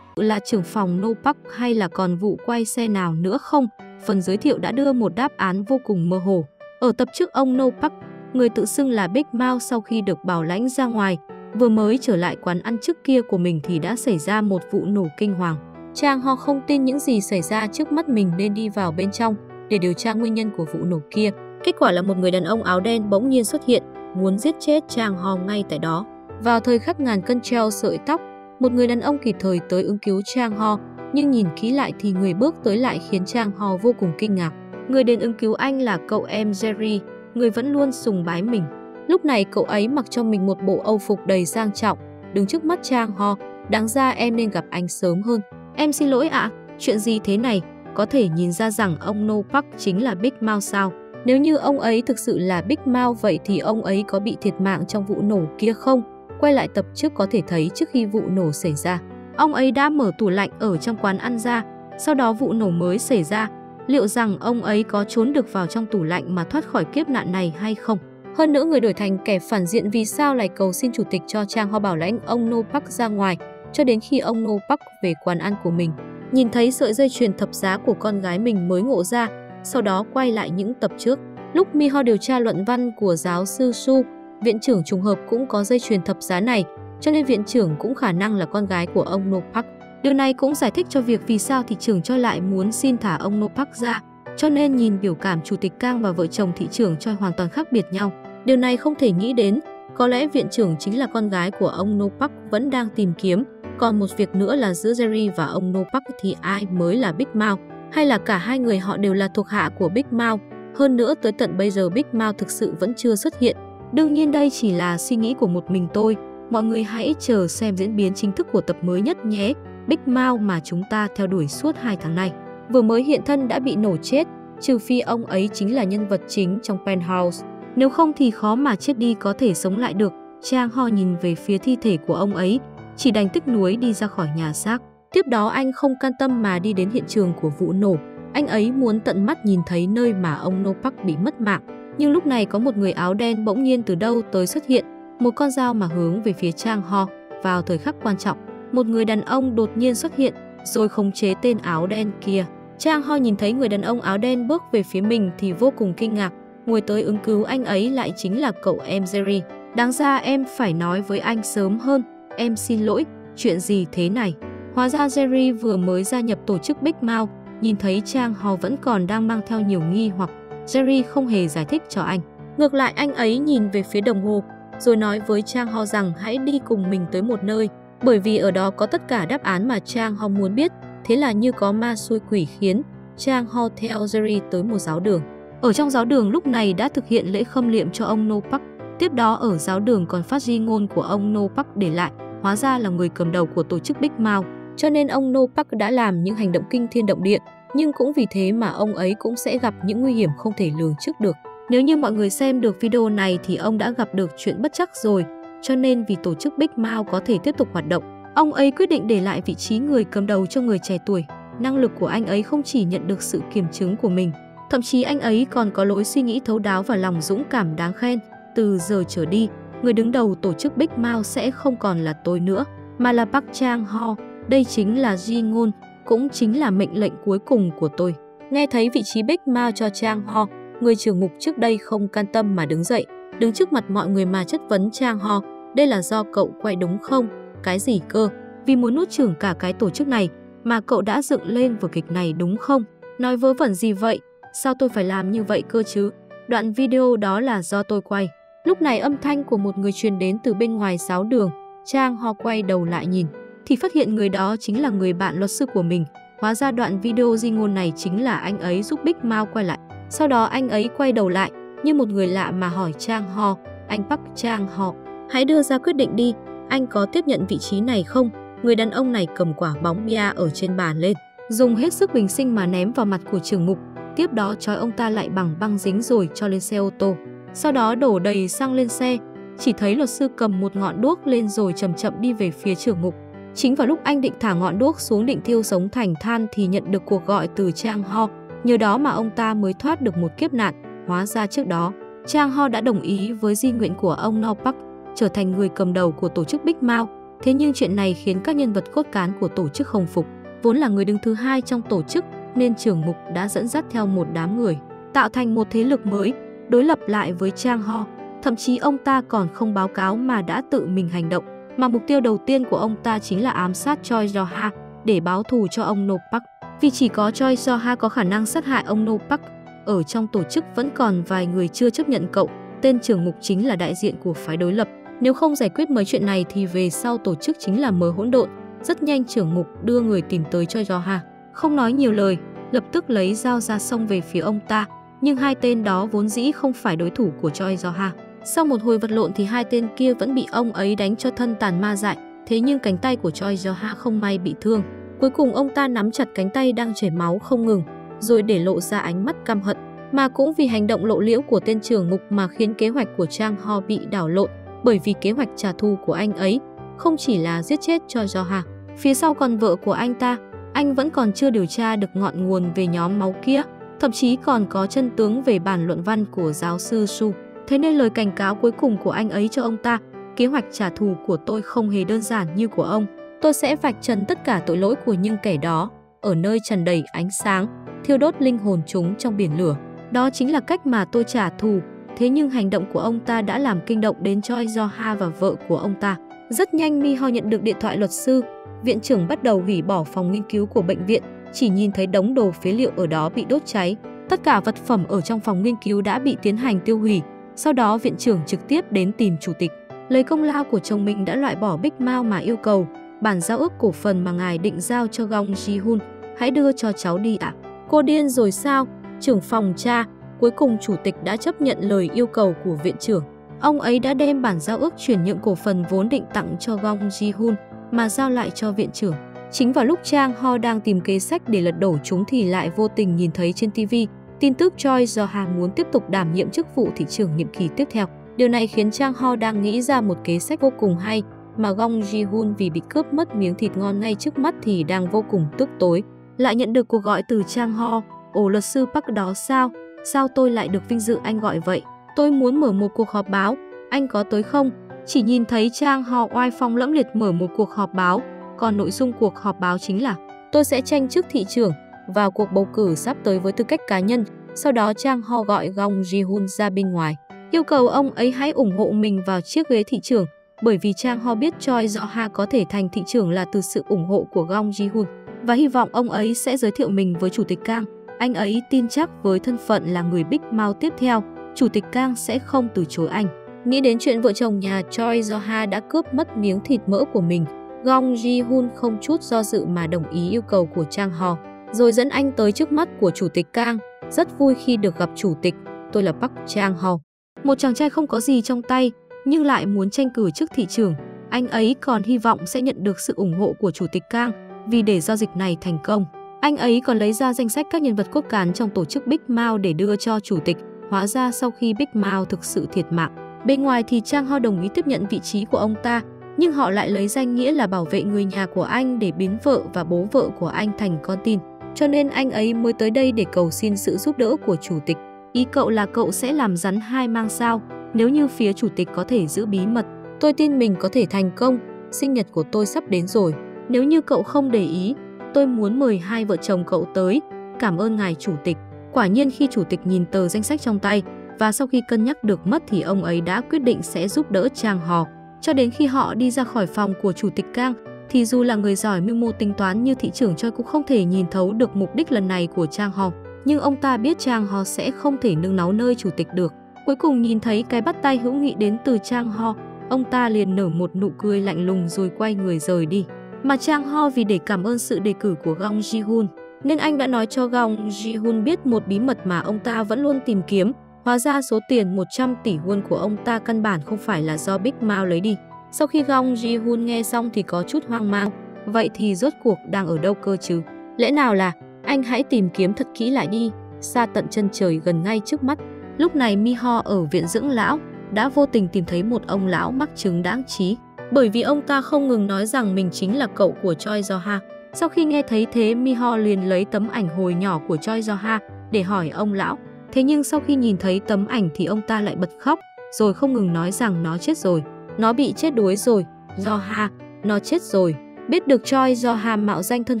là trưởng phòng Noah Park hay là còn vụ quay xe nào nữa không? Phần giới thiệu đã đưa một đáp án vô cùng mơ hồ. Ở tập trước ông Noah Park, người tự xưng là Big Mao sau khi được bảo lãnh ra ngoài, vừa mới trở lại quán ăn trước kia của mình thì đã xảy ra một vụ nổ kinh hoàng. Chang Ho không tin những gì xảy ra trước mắt mình nên đi vào bên trong để điều tra nguyên nhân của vụ nổ kia. Kết quả là một người đàn ông áo đen bỗng nhiên xuất hiện, muốn giết chết Chang Ho ngay tại đó. Vào thời khắc ngàn cân treo sợi tóc, một người đàn ông kịp thời tới ứng cứu Chang Ho, nhưng nhìn kỹ lại thì người bước tới lại khiến Chang Ho vô cùng kinh ngạc. Người đến ứng cứu anh là cậu em Jerry, người vẫn luôn sùng bái mình. Lúc này cậu ấy mặc cho mình một bộ âu phục đầy sang trọng, đứng trước mắt Chang Ho. Đáng ra em nên gặp anh sớm hơn. Em xin lỗi ạ, chuyện gì thế này? Có thể nhìn ra rằng ông Noah Park chính là Big Mao sao? Nếu như ông ấy thực sự là Big Mao vậy thì ông ấy có bị thiệt mạng trong vụ nổ kia không? Quay lại tập trước có thể thấy trước khi vụ nổ xảy ra, ông ấy đã mở tủ lạnh ở trong quán ăn ra. Sau đó vụ nổ mới xảy ra. Liệu rằng ông ấy có trốn được vào trong tủ lạnh mà thoát khỏi kiếp nạn này hay không? Hơn nữa, người đổi thành kẻ phản diện vì sao lại cầu xin chủ tịch cho Chang Ho bảo lãnh ông Noah Park ra ngoài, cho đến khi ông Noah Park về quán ăn của mình, nhìn thấy sợi dây chuyền thập giá của con gái mình mới ngộ ra. Sau đó quay lại những tập trước, lúc Mi-ho điều tra luận văn của giáo sư Su, viện trưởng trùng hợp cũng có dây chuyền thập giá này, cho nên viện trưởng cũng khả năng là con gái của ông Noah Park. Điều này cũng giải thích cho việc vì sao thị trưởng Choi lại muốn xin thả ông Noah Park ra. Cho nên nhìn biểu cảm chủ tịch Kang và vợ chồng thị trưởng Choi hoàn toàn khác biệt nhau. Điều này không thể nghĩ đến, có lẽ viện trưởng chính là con gái của ông Noah Park vẫn đang tìm kiếm. Còn một việc nữa là giữa Jerry và ông Noah Park thì ai mới là Big Mao? Hay là cả hai người họ đều là thuộc hạ của Big Mao? Hơn nữa tới tận bây giờ Big Mao thực sự vẫn chưa xuất hiện. Đương nhiên đây chỉ là suy nghĩ của một mình tôi. Mọi người hãy chờ xem diễn biến chính thức của tập mới nhất nhé. Big Mao mà chúng ta theo đuổi suốt 2 tháng nay vừa mới hiện thân đã bị nổ chết, trừ phi ông ấy chính là nhân vật chính trong Penthouse. Nếu không thì khó mà chết đi có thể sống lại được. Chang Ho nhìn về phía thi thể của ông ấy, chỉ đành tiếc nuối đi ra khỏi nhà xác. Tiếp đó anh không can tâm mà đi đến hiện trường của vụ nổ. Anh ấy muốn tận mắt nhìn thấy nơi mà ông Noah Park bị mất mạng. Nhưng lúc này có một người áo đen bỗng nhiên từ đâu tới xuất hiện, một con dao mà hướng về phía Chang Ho. Vào thời khắc quan trọng, một người đàn ông đột nhiên xuất hiện rồi khống chế tên áo đen kia. Chang Ho nhìn thấy người đàn ông áo đen bước về phía mình thì vô cùng kinh ngạc. Người tới ứng cứu anh ấy lại chính là cậu em Jerry. Đáng ra em phải nói với anh sớm hơn. Em xin lỗi, chuyện gì thế này? Hóa ra Jerry vừa mới gia nhập tổ chức Big Mao. nhìn thấy Chang Ho vẫn còn đang mang theo nhiều nghi hoặc, Jerry không hề giải thích cho anh. Ngược lại anh ấy nhìn về phía đồng hồ, rồi nói với Chang Ho rằng hãy đi cùng mình tới một nơi, bởi vì ở đó có tất cả đáp án mà Chang Ho muốn biết. Thế là như có ma xui quỷ khiến, Chang Ho theo Jerry tới một giáo đường. Ở trong giáo đường lúc này đã thực hiện lễ khâm liệm cho ông No Park. Tiếp đó ở giáo đường còn phát di ngôn của ông No Park để lại, hóa ra là người cầm đầu của tổ chức Big Mouth, cho nên ông No Park đã làm những hành động kinh thiên động địa, nhưng cũng vì thế mà ông ấy cũng sẽ gặp những nguy hiểm không thể lường trước được. Nếu như mọi người xem được video này thì ông đã gặp được chuyện bất trắc rồi, cho nên vì tổ chức Big Mouth có thể tiếp tục hoạt động, ông ấy quyết định để lại vị trí người cầm đầu cho người trẻ tuổi. Năng lực của anh ấy không chỉ nhận được sự kiểm chứng của mình, thậm chí anh ấy còn có lối suy nghĩ thấu đáo và lòng dũng cảm đáng khen. Từ giờ trở đi, người đứng đầu tổ chức Big Mouth sẽ không còn là tôi nữa, mà là Park Chang Ho. Đây chính là di ngôn, cũng chính là mệnh lệnh cuối cùng của tôi. Nghe thấy vị trí Big Mouth cho Chang Ho, người trưởng ngục trước đây không can tâm mà đứng dậy, đứng trước mặt mọi người mà chất vấn Chang Ho. Đây là do cậu quay đúng không? Cái gì cơ? Vì muốn nuốt chửng cả cái tổ chức này mà cậu đã dựng lên vở kịch này đúng không? Nói vớ vẩn gì vậy? Sao tôi phải làm như vậy cơ chứ? Đoạn video đó là do tôi quay. Lúc này âm thanh của một người truyền đến từ bên ngoài giáo đường. Chang Ho quay đầu lại nhìn, thì phát hiện người đó chính là người bạn luật sư của mình. Hóa ra đoạn video di ngôn này chính là anh ấy giúp Big Mouth quay lại. Sau đó anh ấy quay đầu lại như một người lạ mà hỏi Chang Ho, anh Park Chang Ho, hãy đưa ra quyết định đi, anh có tiếp nhận vị trí này không? Người đàn ông này cầm quả bóng bia ở trên bàn lên, dùng hết sức bình sinh mà ném vào mặt của trưởng ngục. Tiếp đó trói ông ta lại bằng băng dính rồi cho lên xe ô tô. Sau đó đổ đầy xăng lên xe. Chỉ thấy luật sư cầm một ngọn đuốc lên rồi chậm chậm đi về phía trưởng ngục. Chính vào lúc anh định thả ngọn đuốc xuống định thiêu sống thành than thì nhận được cuộc gọi từ Chang Ho. Nhờ đó mà ông ta mới thoát được một kiếp nạn. Hóa ra trước đó, Chang Ho đã đồng ý với di nguyện của ông No Park, trở thành người cầm đầu của tổ chức Big Mouth. Thế nhưng chuyện này khiến các nhân vật cốt cán của tổ chức không phục. Vốn là người đứng thứ hai trong tổ chức, nên trưởng ngục đã dẫn dắt theo một đám người, tạo thành một thế lực mới, đối lập lại với Chang Ho. Thậm chí ông ta còn không báo cáo mà đã tự mình hành động. Mà mục tiêu đầu tiên của ông ta chính là ám sát Choi Do-ha để báo thù cho ông No Park. Vì chỉ có Choi Do-ha có khả năng sát hại ông No Park. Ở trong tổ chức vẫn còn vài người chưa chấp nhận cậu. Tên trưởng ngục chính là đại diện của phái đối lập. Nếu không giải quyết mấy chuyện này thì về sau tổ chức chính là mớ hỗn độn. Rất nhanh trưởng ngục đưa người tìm tới Choi Do-ha. Không nói nhiều lời, lập tức lấy dao ra xông về phía ông ta. Nhưng hai tên đó vốn dĩ không phải đối thủ của Choi Do-ha. Sau một hồi vật lộn thì hai tên kia vẫn bị ông ấy đánh cho thân tàn ma dại. Thế nhưng cánh tay của Choi Do-ha không may bị thương. Cuối cùng ông ta nắm chặt cánh tay đang chảy máu không ngừng, rồi để lộ ra ánh mắt căm hận. Mà cũng vì hành động lộ liễu của tên trưởng ngục mà khiến kế hoạch của Chang Ho bị đảo lộn. Bởi vì kế hoạch trả thù của anh ấy không chỉ là giết chết Choi Do-ha, phía sau còn vợ của anh ta. Anh vẫn còn chưa điều tra được ngọn nguồn về nhóm máu kia, thậm chí còn có chân tướng về bản luận văn của giáo sư Su. Thế nên lời cảnh cáo cuối cùng của anh ấy cho ông ta, kế hoạch trả thù của tôi không hề đơn giản như của ông. Tôi sẽ vạch trần tất cả tội lỗi của những kẻ đó, ở nơi tràn đầy ánh sáng, thiêu đốt linh hồn chúng trong biển lửa. Đó chính là cách mà tôi trả thù. Thế nhưng hành động của ông ta đã làm kinh động đến Choi Do-ha và vợ của ông ta. Rất nhanh Mi Ho nhận được điện thoại luật sư. Viện trưởng bắt đầu hủy bỏ phòng nghiên cứu của bệnh viện, chỉ nhìn thấy đống đồ phế liệu ở đó bị đốt cháy. Tất cả vật phẩm ở trong phòng nghiên cứu đã bị tiến hành tiêu hủy. Sau đó viện trưởng trực tiếp đến tìm chủ tịch. Lấy công lao của chồng mình đã loại bỏ Big Mouth mà yêu cầu bản giao ước cổ phần mà ngài định giao cho Gong Ji-hun. Hãy đưa cho cháu đi ạ. Cô điên rồi sao? Trưởng phòng tra. Cuối cùng chủ tịch đã chấp nhận lời yêu cầu của viện trưởng. Ông ấy đã đem bản giao ước chuyển nhượng cổ phần vốn định tặng cho Gong Ji-hun mà giao lại cho viện trưởng. Chính vào lúc Chang Ho đang tìm kế sách để lật đổ chúng thì lại vô tình nhìn thấy trên TV tin tức Choi Do-ha muốn tiếp tục đảm nhiệm chức vụ thị trưởng nhiệm kỳ tiếp theo. Điều này khiến Chang Ho đang nghĩ ra một kế sách vô cùng hay, mà Gong Ji-hun vì bị cướp mất miếng thịt ngon ngay trước mắt thì đang vô cùng tức tối. Lại nhận được cuộc gọi từ Chang Ho. Ồ, luật sư Park đó sao? Sao tôi lại được vinh dự anh gọi vậy? Tôi muốn mở một cuộc họp báo, anh có tới không? Chỉ nhìn thấy Chang Ho oai phong lẫm liệt mở một cuộc họp báo, còn nội dung cuộc họp báo chính là tôi sẽ tranh chức thị trưởng vào cuộc bầu cử sắp tới với tư cách cá nhân. Sau đó Chang Ho gọi Gong Ji-hun ra bên ngoài, yêu cầu ông ấy hãy ủng hộ mình vào chiếc ghế thị trưởng, bởi vì Chang Ho biết Choi Do-ha có thể thành thị trưởng là từ sự ủng hộ của Gong Ji-hun. và hy vọng ông ấy sẽ giới thiệu mình với Chủ tịch Kang. Anh ấy tin chắc với thân phận là người Big Mouth tiếp theo, Chủ tịch Kang sẽ không từ chối anh. Nghĩ đến chuyện vợ chồng nhà Choi Jo-ha đã cướp mất miếng thịt mỡ của mình, Gong Ji-hun không chút do dự mà đồng ý yêu cầu của Chang Ho, rồi dẫn anh tới trước mắt của Chủ tịch Kang. Rất vui khi được gặp Chủ tịch, tôi là Park Chang Ho. Một chàng trai không có gì trong tay, nhưng lại muốn tranh cử chức thị trưởng. Anh ấy còn hy vọng sẽ nhận được sự ủng hộ của Chủ tịch Kang, vì để giao dịch này thành công, anh ấy còn lấy ra danh sách các nhân vật cốt cán trong tổ chức Big Mouth để đưa cho Chủ tịch. Hóa ra sau khi Big Mouth thực sự thiệt mạng, bên ngoài thì Chang Ho đồng ý tiếp nhận vị trí của ông ta, nhưng họ lại lấy danh nghĩa là bảo vệ người nhà của anh để biến vợ và bố vợ của anh thành con tin. Cho nên anh ấy mới tới đây để cầu xin sự giúp đỡ của Chủ tịch. Ý cậu là cậu sẽ làm rắn hai mang sao, nếu như phía Chủ tịch có thể giữ bí mật. Tôi tin mình có thể thành công, sinh nhật của tôi sắp đến rồi. Nếu như cậu không để ý, tôi muốn mời hai vợ chồng cậu tới. Cảm ơn ngài Chủ tịch. Quả nhiên khi Chủ tịch nhìn tờ danh sách trong tay, và sau khi cân nhắc được mất thì ông ấy đã quyết định sẽ giúp đỡ Chang Ho. Cho đến khi họ đi ra khỏi phòng của Chủ tịch Kang, thì dù là người giỏi mưu mô tính toán như thị trưởng Choi cũng không thể nhìn thấu được mục đích lần này của Chang Ho. Nhưng ông ta biết Chang Ho sẽ không thể nương náu nơi Chủ tịch được. Cuối cùng nhìn thấy cái bắt tay hữu nghị đến từ Chang Ho, ông ta liền nở một nụ cười lạnh lùng rồi quay người rời đi. Mà Chang Ho vì để cảm ơn sự đề cử của Gong Ji-hun, nên anh đã nói cho Gong Ji-hun biết một bí mật mà ông ta vẫn luôn tìm kiếm. Hóa ra số tiền 100 tỷ won của ông ta căn bản không phải là do Big Mouth lấy đi. Sau khi Gong Ji-hun nghe xong thì có chút hoang mang. Vậy thì rốt cuộc đang ở đâu cơ chứ? Lẽ nào là anh hãy tìm kiếm thật kỹ lại đi, xa tận chân trời gần ngay trước mắt. Lúc này Mi-ho ở viện dưỡng lão đã vô tình tìm thấy một ông lão mắc chứng đãng trí, bởi vì ông ta không ngừng nói rằng mình chính là cậu của Choi Jo-ha. Sau khi nghe thấy thế, Mi-ho liền lấy tấm ảnh hồi nhỏ của Choi Jo-ha để hỏi ông lão. Thế nhưng sau khi nhìn thấy tấm ảnh thì ông ta lại bật khóc, rồi không ngừng nói rằng nó chết rồi, nó bị chết đuối rồi, Jo-ha, nó chết rồi. Biết được Choi Jo-ha mạo danh thân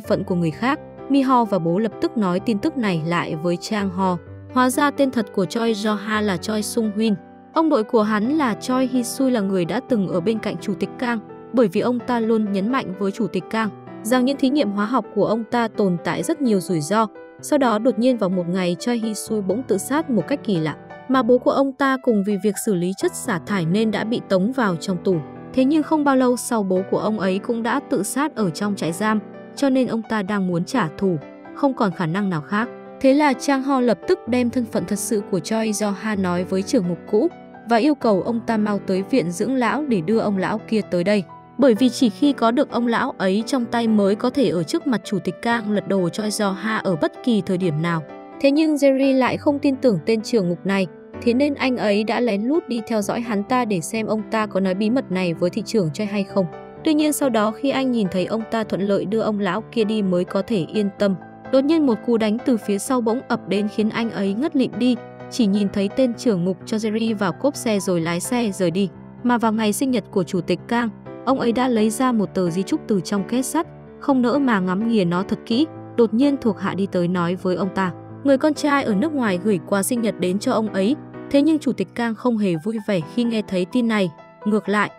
phận của người khác, Mi-ho và bố lập tức nói tin tức này lại với Chang Ho. Hóa ra tên thật của Choi Jo-ha là Choi Sung-win. Ông nội của hắn là Choi Hee-sui là người đã từng ở bên cạnh Chủ tịch Kang, bởi vì ông ta luôn nhấn mạnh với Chủ tịch Kang rằng những thí nghiệm hóa học của ông ta tồn tại rất nhiều rủi ro. Sau đó đột nhiên vào một ngày Choi Hee-sui bỗng tự sát một cách kỳ lạ, mà bố của ông ta cùng vì việc xử lý chất xả thải nên đã bị tống vào trong tù. Thế nhưng không bao lâu sau bố của ông ấy cũng đã tự sát ở trong trại giam, cho nên ông ta đang muốn trả thù, không còn khả năng nào khác. Thế là Chang Ho lập tức đem thân phận thật sự của Choi Jo-ha nói với trưởng mục cũ và yêu cầu ông ta mau tới viện dưỡng lão để đưa ông lão kia tới đây. Bởi vì chỉ khi có được ông lão ấy trong tay mới có thể ở trước mặt Chủ tịch Kang lật đổ Choi Jo-ha ở bất kỳ thời điểm nào. Thế nhưng Jerry lại không tin tưởng tên trưởng mục này, thế nên anh ấy đã lén lút đi theo dõi hắn ta để xem ông ta có nói bí mật này với thị trưởng Choi hay không. Tuy nhiên sau đó khi anh nhìn thấy ông ta thuận lợi đưa ông lão kia đi mới có thể yên tâm. Đột nhiên một cú đánh từ phía sau bỗng ập đến khiến anh ấy ngất lịm đi, chỉ nhìn thấy tên trưởng ngục cho Jerry vào cốp xe rồi lái xe rời đi. Mà vào ngày sinh nhật của Chủ tịch Kang, ông ấy đã lấy ra một tờ di chúc từ trong két sắt, không nỡ mà ngắm nghìa nó thật kỹ. Đột nhiên thuộc hạ đi tới nói với ông ta, người con trai ở nước ngoài gửi quà sinh nhật đến cho ông ấy. Thế nhưng Chủ tịch Kang không hề vui vẻ khi nghe thấy tin này, ngược lại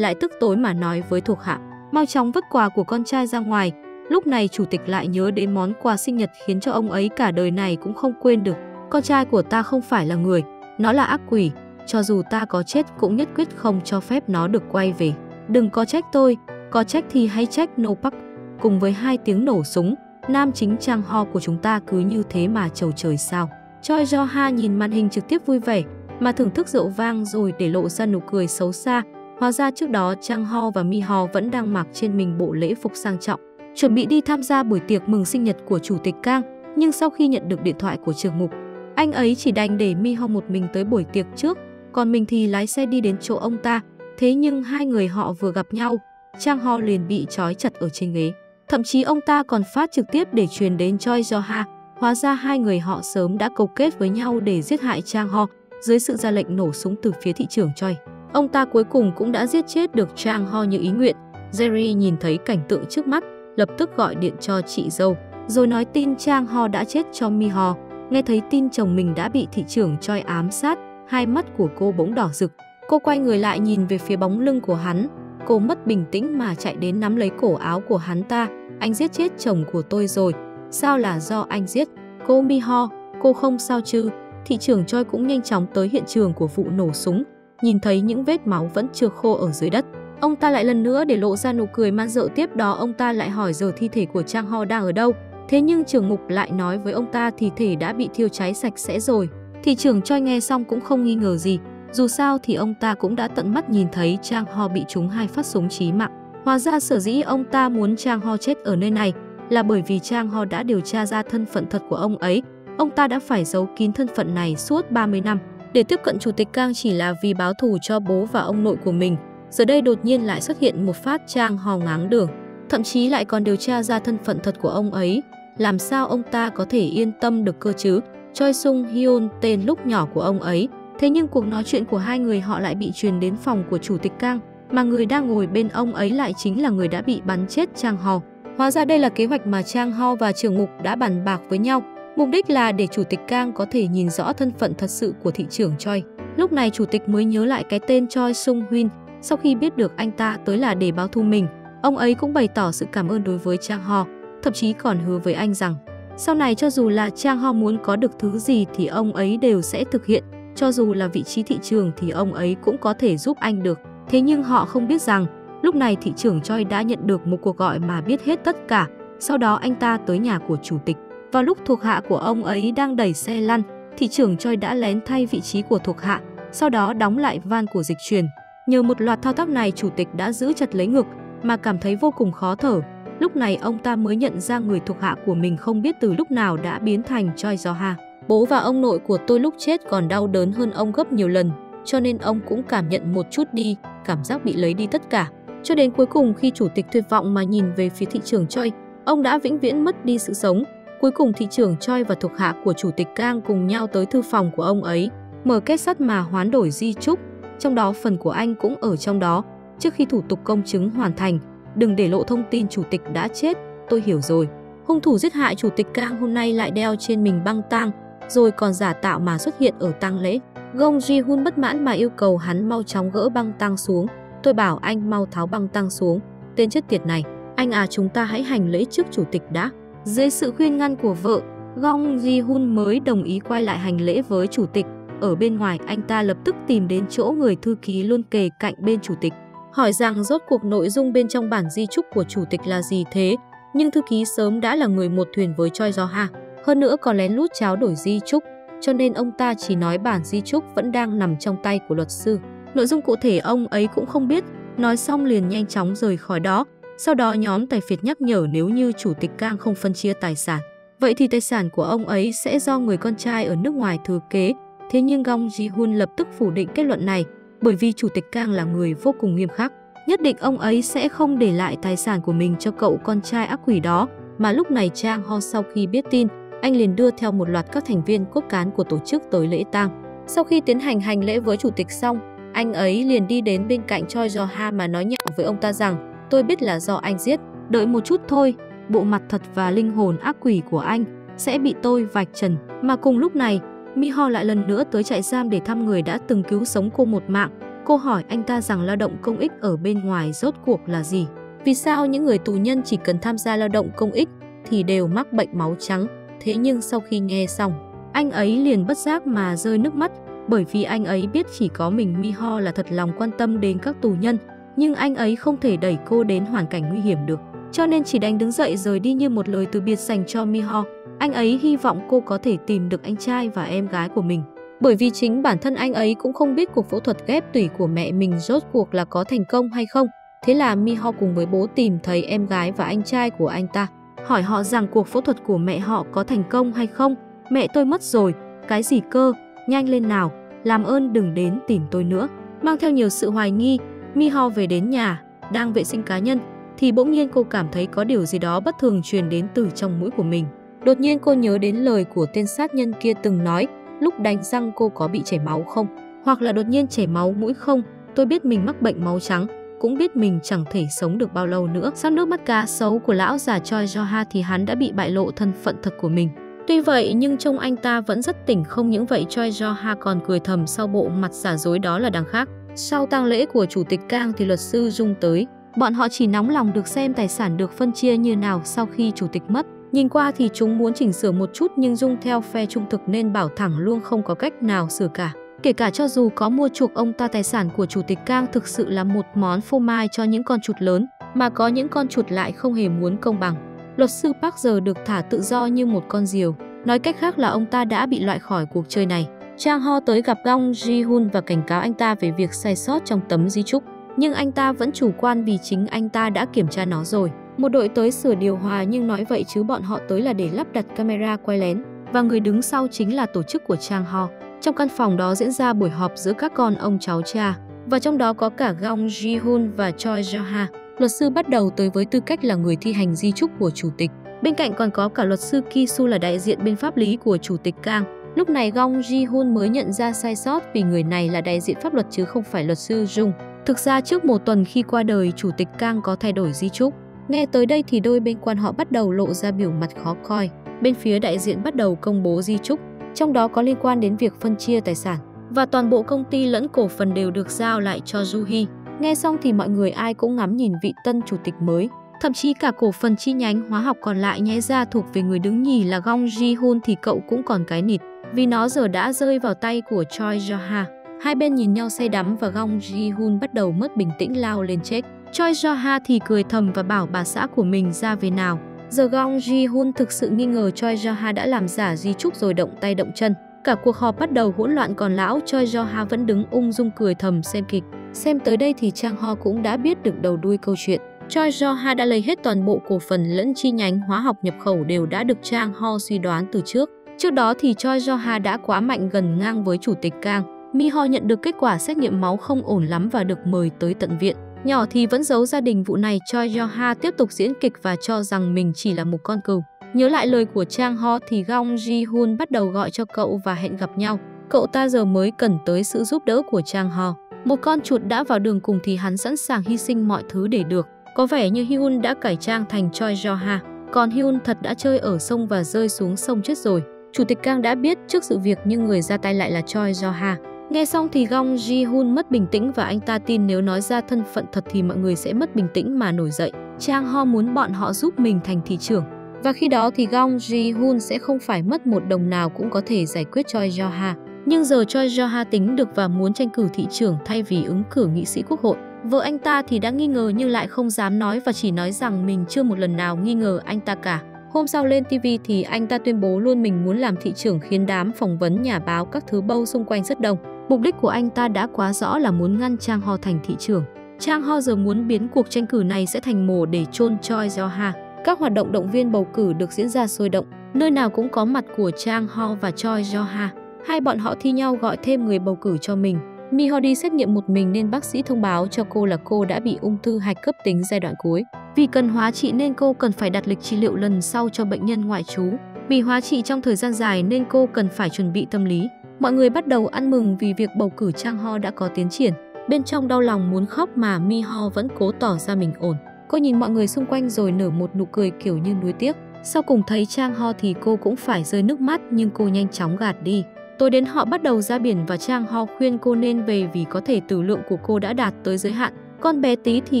tức tối mà nói với thuộc hạ, mau chóng vứt quà của con trai ra ngoài. Lúc này Chủ tịch lại nhớ đến món quà sinh nhật khiến cho ông ấy cả đời này cũng không quên được. Con trai của ta không phải là người, nó là ác quỷ, cho dù ta có chết cũng nhất quyết không cho phép nó được quay về. Đừng có trách tôi, có trách thì hãy trách No Park. Cùng với hai tiếng nổ súng, nam chính Chang Ho của chúng ta cứ như thế mà trầu trời sao. Choi Jo-ha nhìn màn hình trực tiếp vui vẻ mà thưởng thức rượu vang rồi để lộ ra nụ cười xấu xa. Hóa ra trước đó Chang Ho và Mi-ho vẫn đang mặc trên mình bộ lễ phục sang trọng, chuẩn bị đi tham gia buổi tiệc mừng sinh nhật của Chủ tịch Kang. Nhưng sau khi nhận được điện thoại của trưởng mục, anh ấy chỉ đành để Mi-ho một mình tới buổi tiệc trước, còn mình thì lái xe đi đến chỗ ông ta. Thế nhưng hai người họ vừa gặp nhau, Chang Ho liền bị trói chặt ở trên ghế. Thậm chí ông ta còn phát trực tiếp để truyền đến Choi Jo-ha. Hóa ra hai người họ sớm đã cấu kết với nhau để giết hại Chang Ho dưới sự ra lệnh nổ súng từ phía thị trưởng Choi. Ông ta cuối cùng cũng đã giết chết được Chang Ho như ý nguyện. Jerry nhìn thấy cảnh tượng trước mắt, lập tức gọi điện cho chị dâu, rồi nói tin Chang Ho đã chết cho Mi-ho. Nghe thấy tin chồng mình đã bị thị trưởng Choi ám sát, hai mắt của cô bỗng đỏ rực. Cô quay người lại nhìn về phía bóng lưng của hắn. Cô mất bình tĩnh mà chạy đến nắm lấy cổ áo của hắn ta. anh giết chết chồng của tôi rồi. Sao là do anh giết? Cô Mi-ho, cô không sao chứ? Thị trưởng Choi cũng nhanh chóng tới hiện trường của vụ nổ súng, nhìn thấy những vết máu vẫn chưa khô ở dưới đất. Ông ta lại lần nữa để lộ ra nụ cười man dợ, tiếp đó ông ta lại hỏi giờ thi thể của Chang Ho đang ở đâu. Thế nhưng trưởng ngục lại nói với ông ta thi thể đã bị thiêu cháy sạch sẽ rồi. Thị trưởng Choi nghe xong cũng không nghi ngờ gì, dù sao thì ông ta cũng đã tận mắt nhìn thấy Chang Ho bị trúng 2 phát súng chí mạng. Hóa ra sở dĩ ông ta muốn Chang Ho chết ở nơi này là bởi vì Chang Ho đã điều tra ra thân phận thật của ông ấy. Ông ta đã phải giấu kín thân phận này suốt 30 năm để tiếp cận Chủ tịch Kang chỉ là vì báo thù cho bố và ông nội của mình. Giờ đây đột nhiên lại xuất hiện một phát Chang Ho ngáng đường, thậm chí lại còn điều tra ra thân phận thật của ông ấy. Làm sao ông ta có thể yên tâm được cơ chứ? Choi Sung Hyun tên lúc nhỏ của ông ấy. Thế nhưng cuộc nói chuyện của hai người họ lại bị truyền đến phòng của Chủ tịch Kang, mà người đang ngồi bên ông ấy lại chính là người đã bị bắn chết Chang Ho. Hóa ra đây là kế hoạch mà Chang Ho và trưởng ngục đã bàn bạc với nhau. Mục đích là để Chủ tịch Kang có thể nhìn rõ thân phận thật sự của thị trưởng Choi. Lúc này Chủ tịch mới nhớ lại cái tên Choi Sung Hyun. Sau khi biết được anh ta tới là để báo thù mình, ông ấy cũng bày tỏ sự cảm ơn đối với Chang Ho, thậm chí còn hứa với anh rằng sau này cho dù là Chang Ho muốn có được thứ gì thì ông ấy đều sẽ thực hiện, cho dù là vị trí thị trường thì ông ấy cũng có thể giúp anh được. Thế nhưng họ không biết rằng lúc này thị trưởng Choi đã nhận được một cuộc gọi mà biết hết tất cả. Sau đó anh ta tới nhà của chủ tịch. Vào lúc thuộc hạ của ông ấy đang đẩy xe lăn, thị trưởng Choi đã lén thay vị trí của thuộc hạ, sau đó đóng lại van của dịch truyền. Nhờ một loạt thao tác này, chủ tịch đã giữ chặt lấy ngực mà cảm thấy vô cùng khó thở. Lúc này ông ta mới nhận ra người thuộc hạ của mình không biết từ lúc nào đã biến thành Choi Do-ha. Bố và ông nội của tôi lúc chết còn đau đớn hơn ông gấp nhiều lần, cho nên ông cũng cảm nhận một chút đi, cảm giác bị lấy đi tất cả. Cho đến cuối cùng khi chủ tịch tuyệt vọng mà nhìn về phía thị trưởng Choi, ông đã vĩnh viễn mất đi sự sống. Cuối cùng thị trưởng Choi và thuộc hạ của chủ tịch Kang cùng nhau tới thư phòng của ông ấy, mở két sắt mà hoán đổi di chúc, trong đó phần của anh cũng ở trong đó. Trước khi thủ tục công chứng hoàn thành, đừng để lộ thông tin chủ tịch đã chết, tôi hiểu rồi. Hung thủ giết hại chủ tịch Kang hôm nay lại đeo trên mình băng tang, rồi còn giả tạo mà xuất hiện ở tang lễ. Gong Ji-hun bất mãn mà yêu cầu hắn mau chóng gỡ băng tang xuống. Tôi bảo anh mau tháo băng tang xuống. Tên chết tiệt này, anh à, chúng ta hãy hành lễ trước chủ tịch đã. Dưới sự khuyên ngăn của vợ, Gong Ji-hun mới đồng ý quay lại hành lễ với chủ tịch. Ở bên ngoài, anh ta lập tức tìm đến chỗ người thư ký luôn kề cạnh bên chủ tịch, hỏi rằng rốt cuộc nội dung bên trong bản di chúc của chủ tịch là gì thế. Nhưng thư ký sớm đã là người một thuyền với Choi Do-ha, hơn nữa còn lén lút tráo đổi di chúc, cho nên ông ta chỉ nói bản di chúc vẫn đang nằm trong tay của luật sư. Nội dung cụ thể ông ấy cũng không biết. Nói xong liền nhanh chóng rời khỏi đó. Sau đó nhóm tài phiệt nhắc nhở nếu như chủ tịch Kang không phân chia tài sản, vậy thì tài sản của ông ấy sẽ do người con trai ở nước ngoài thừa kế. Thế nhưng Gong Ji-hun lập tức phủ định kết luận này, bởi vì chủ tịch Kang là người vô cùng nghiêm khắc, nhất định ông ấy sẽ không để lại tài sản của mình cho cậu con trai ác quỷ đó. Mà lúc này Chang Ho sau khi biết tin, anh liền đưa theo một loạt các thành viên cốt cán của tổ chức tới lễ tang. Sau khi tiến hành lễ với chủ tịch xong, anh ấy liền đi đến bên cạnh Choi Do-ha mà nói nhẹ với ông ta rằng tôi biết là do anh giết, đợi một chút thôi, bộ mặt thật và linh hồn ác quỷ của anh sẽ bị tôi vạch trần. Mà cùng lúc này, Mi-ho lại lần nữa tới trại giam để thăm người đã từng cứu sống cô một mạng. Cô hỏi anh ta rằng lao động công ích ở bên ngoài rốt cuộc là gì? Vì sao những người tù nhân chỉ cần tham gia lao động công ích thì đều mắc bệnh máu trắng? Thế nhưng sau khi nghe xong, anh ấy liền bất giác mà rơi nước mắt, bởi vì anh ấy biết chỉ có mình Mi-ho là thật lòng quan tâm đến các tù nhân, nhưng anh ấy không thể đẩy cô đến hoàn cảnh nguy hiểm được, cho nên chỉ đành đứng dậy rời đi như một lời từ biệt dành cho Mi-ho. Anh ấy hy vọng cô có thể tìm được anh trai và em gái của mình, bởi vì chính bản thân anh ấy cũng không biết cuộc phẫu thuật ghép tủy của mẹ mình rốt cuộc là có thành công hay không. Thế là Mi-ho cùng với bố tìm thấy em gái và anh trai của anh ta, hỏi họ rằng cuộc phẫu thuật của mẹ họ có thành công hay không. Mẹ tôi mất rồi. Cái gì cơ? Nhanh lên nào, làm ơn đừng đến tìm tôi nữa. Mang theo nhiều sự hoài nghi, Mi-ho về đến nhà, đang vệ sinh cá nhân, thì bỗng nhiên cô cảm thấy có điều gì đó bất thường truyền đến từ trong mũi của mình. Đột nhiên cô nhớ đến lời của tên sát nhân kia từng nói, lúc đánh răng cô có bị chảy máu không? Hoặc là đột nhiên chảy máu mũi không? Tôi biết mình mắc bệnh máu trắng, cũng biết mình chẳng thể sống được bao lâu nữa. Sau nước mắt cá sấu của lão già Choi Do-ha thì hắn đã bị bại lộ thân phận thật của mình. Tuy vậy nhưng trông anh ta vẫn rất tỉnh, không những vậy Choi Do-ha còn cười thầm sau bộ mặt giả dối đó là đằng khác. Sau tang lễ của chủ tịch Kang thì luật sư Jung tới. Bọn họ chỉ nóng lòng được xem tài sản được phân chia như nào sau khi chủ tịch mất. Nhìn qua thì chúng muốn chỉnh sửa một chút nhưng Dung theo phe trung thực nên bảo thẳng luôn không có cách nào sửa cả. Kể cả cho dù có mua chuộc ông ta, tài sản của chủ tịch Kang thực sự là một món phô mai cho những con chuột lớn, mà có những con chuột lại không hề muốn công bằng. Luật sư Park giờ được thả tự do như một con diều. Nói cách khác là ông ta đã bị loại khỏi cuộc chơi này. Chang Ho tới gặp Gong Ji-hun và cảnh cáo anh ta về việc sai sót trong tấm di chúc. Nhưng anh ta vẫn chủ quan vì chính anh ta đã kiểm tra nó rồi. Một đội tới sửa điều hòa nhưng nói vậy chứ bọn họ tới là để lắp đặt camera quay lén. Và người đứng sau chính là tổ chức của Chang Ho. Trong căn phòng đó diễn ra buổi họp giữa các con ông cháu cha. Và trong đó có cả Gong Ji-hun và Choi Jo-ha. Luật sư bắt đầu tới với tư cách là người thi hành di chúc của chủ tịch. Bên cạnh còn có cả luật sư Ki-su là đại diện bên pháp lý của chủ tịch Kang. Lúc này Gong Ji-hun mới nhận ra sai sót vì người này là đại diện pháp luật chứ không phải luật sư Jung. Thực ra trước một tuần khi qua đời, chủ tịch Kang có thay đổi di chúc. Nghe tới đây thì đôi bên quan họ bắt đầu lộ ra biểu mặt khó coi. Bên phía đại diện bắt đầu công bố di chúc, trong đó có liên quan đến việc phân chia tài sản. Và toàn bộ công ty lẫn cổ phần đều được giao lại cho Ju-hee. Nghe xong thì mọi người ai cũng ngắm nhìn vị tân chủ tịch mới. Thậm chí cả cổ phần chi nhánh hóa học còn lại nhẽ ra thuộc về người đứng nhì là Gong Ji-hun thì cậu cũng còn cái nịt, vì nó giờ đã rơi vào tay của Choi Jo-ha. Hai bên nhìn nhau say đắm và Gong Ji-hun bắt đầu mất bình tĩnh lao lên chết. Choi Jo-ha thì cười thầm và bảo bà xã của mình ra về nào. Giờ Gong Ji-hun thực sự nghi ngờ Choi Jo-ha đã làm giả di chúc rồi động tay động chân. Cả cuộc họp bắt đầu hỗn loạn, còn lão Choi Jo-ha vẫn đứng ung dung cười thầm xem kịch. Xem tới đây thì Chang Ho cũng đã biết được đầu đuôi câu chuyện. Choi Jo-ha đã lấy hết toàn bộ cổ phần lẫn chi nhánh hóa học nhập khẩu đều đã được Chang Ho suy đoán từ trước. Trước đó thì Choi Jo-ha đã quá mạnh gần ngang với chủ tịch Kang. Mi-ho nhận được kết quả xét nghiệm máu không ổn lắm và được mời tới tận viện. Nhỏ thì vẫn giấu gia đình vụ này, Choi Jo-ha tiếp tục diễn kịch và cho rằng mình chỉ là một con cừu. Nhớ lại lời của Chang Ho thì Gong Ji-hun bắt đầu gọi cho cậu và hẹn gặp nhau. Cậu ta giờ mới cần tới sự giúp đỡ của Chang Ho. Một con chuột đã vào đường cùng thì hắn sẵn sàng hy sinh mọi thứ để được. Có vẻ như Hyun đã cải trang thành Choi Jo-ha, còn Hyun thật đã chơi ở sông và rơi xuống sông chết rồi. Chủ tịch Kang đã biết trước sự việc nhưng người ra tay lại là Choi Jo-ha. Nghe xong thì Gong Ji-hun mất bình tĩnh và anh ta tin nếu nói ra thân phận thật thì mọi người sẽ mất bình tĩnh mà nổi dậy. Chang Ho muốn bọn họ giúp mình thành thị trưởng. Và khi đó thì Gong Ji-hun sẽ không phải mất một đồng nào cũng có thể giải quyết Choi Jo-ha. Nhưng giờ Choi Jo-ha tính được và muốn tranh cử thị trưởng thay vì ứng cử nghị sĩ quốc hội. Vợ anh ta thì đã nghi ngờ nhưng lại không dám nói và chỉ nói rằng mình chưa một lần nào nghi ngờ anh ta cả. Hôm sau lên TV thì anh ta tuyên bố luôn mình muốn làm thị trưởng, khiến đám phỏng vấn, nhà báo các thứ bâu xung quanh rất đông. Mục đích của anh ta đã quá rõ là muốn ngăn Chang Ho thành thị trưởng. Chang Ho giờ muốn biến cuộc tranh cử này sẽ thành mồ để chôn Choi Jo-ha. Các hoạt động động viên bầu cử được diễn ra sôi động, nơi nào cũng có mặt của Chang Ho và Choi Jo-ha. Hai bọn họ thi nhau gọi thêm người bầu cử cho mình. Mi-ho đi xét nghiệm một mình nên bác sĩ thông báo cho cô là cô đã bị ung thư hạch cấp tính giai đoạn cuối. Vì cần hóa trị nên cô cần phải đặt lịch trị liệu lần sau cho bệnh nhân ngoại trú. Vì hóa trị trong thời gian dài nên cô cần phải chuẩn bị tâm lý. Mọi người bắt đầu ăn mừng vì việc bầu cử Chang Ho đã có tiến triển. Bên trong đau lòng muốn khóc mà Mi-ho vẫn cố tỏ ra mình ổn. Cô nhìn mọi người xung quanh rồi nở một nụ cười kiểu như nuối tiếc. Sau cùng thấy Chang Ho thì cô cũng phải rơi nước mắt nhưng cô nhanh chóng gạt đi. Tối đến họ bắt đầu ra biển và Chang Ho khuyên cô nên về vì có thể tử lượng của cô đã đạt tới giới hạn. Con bé tí thì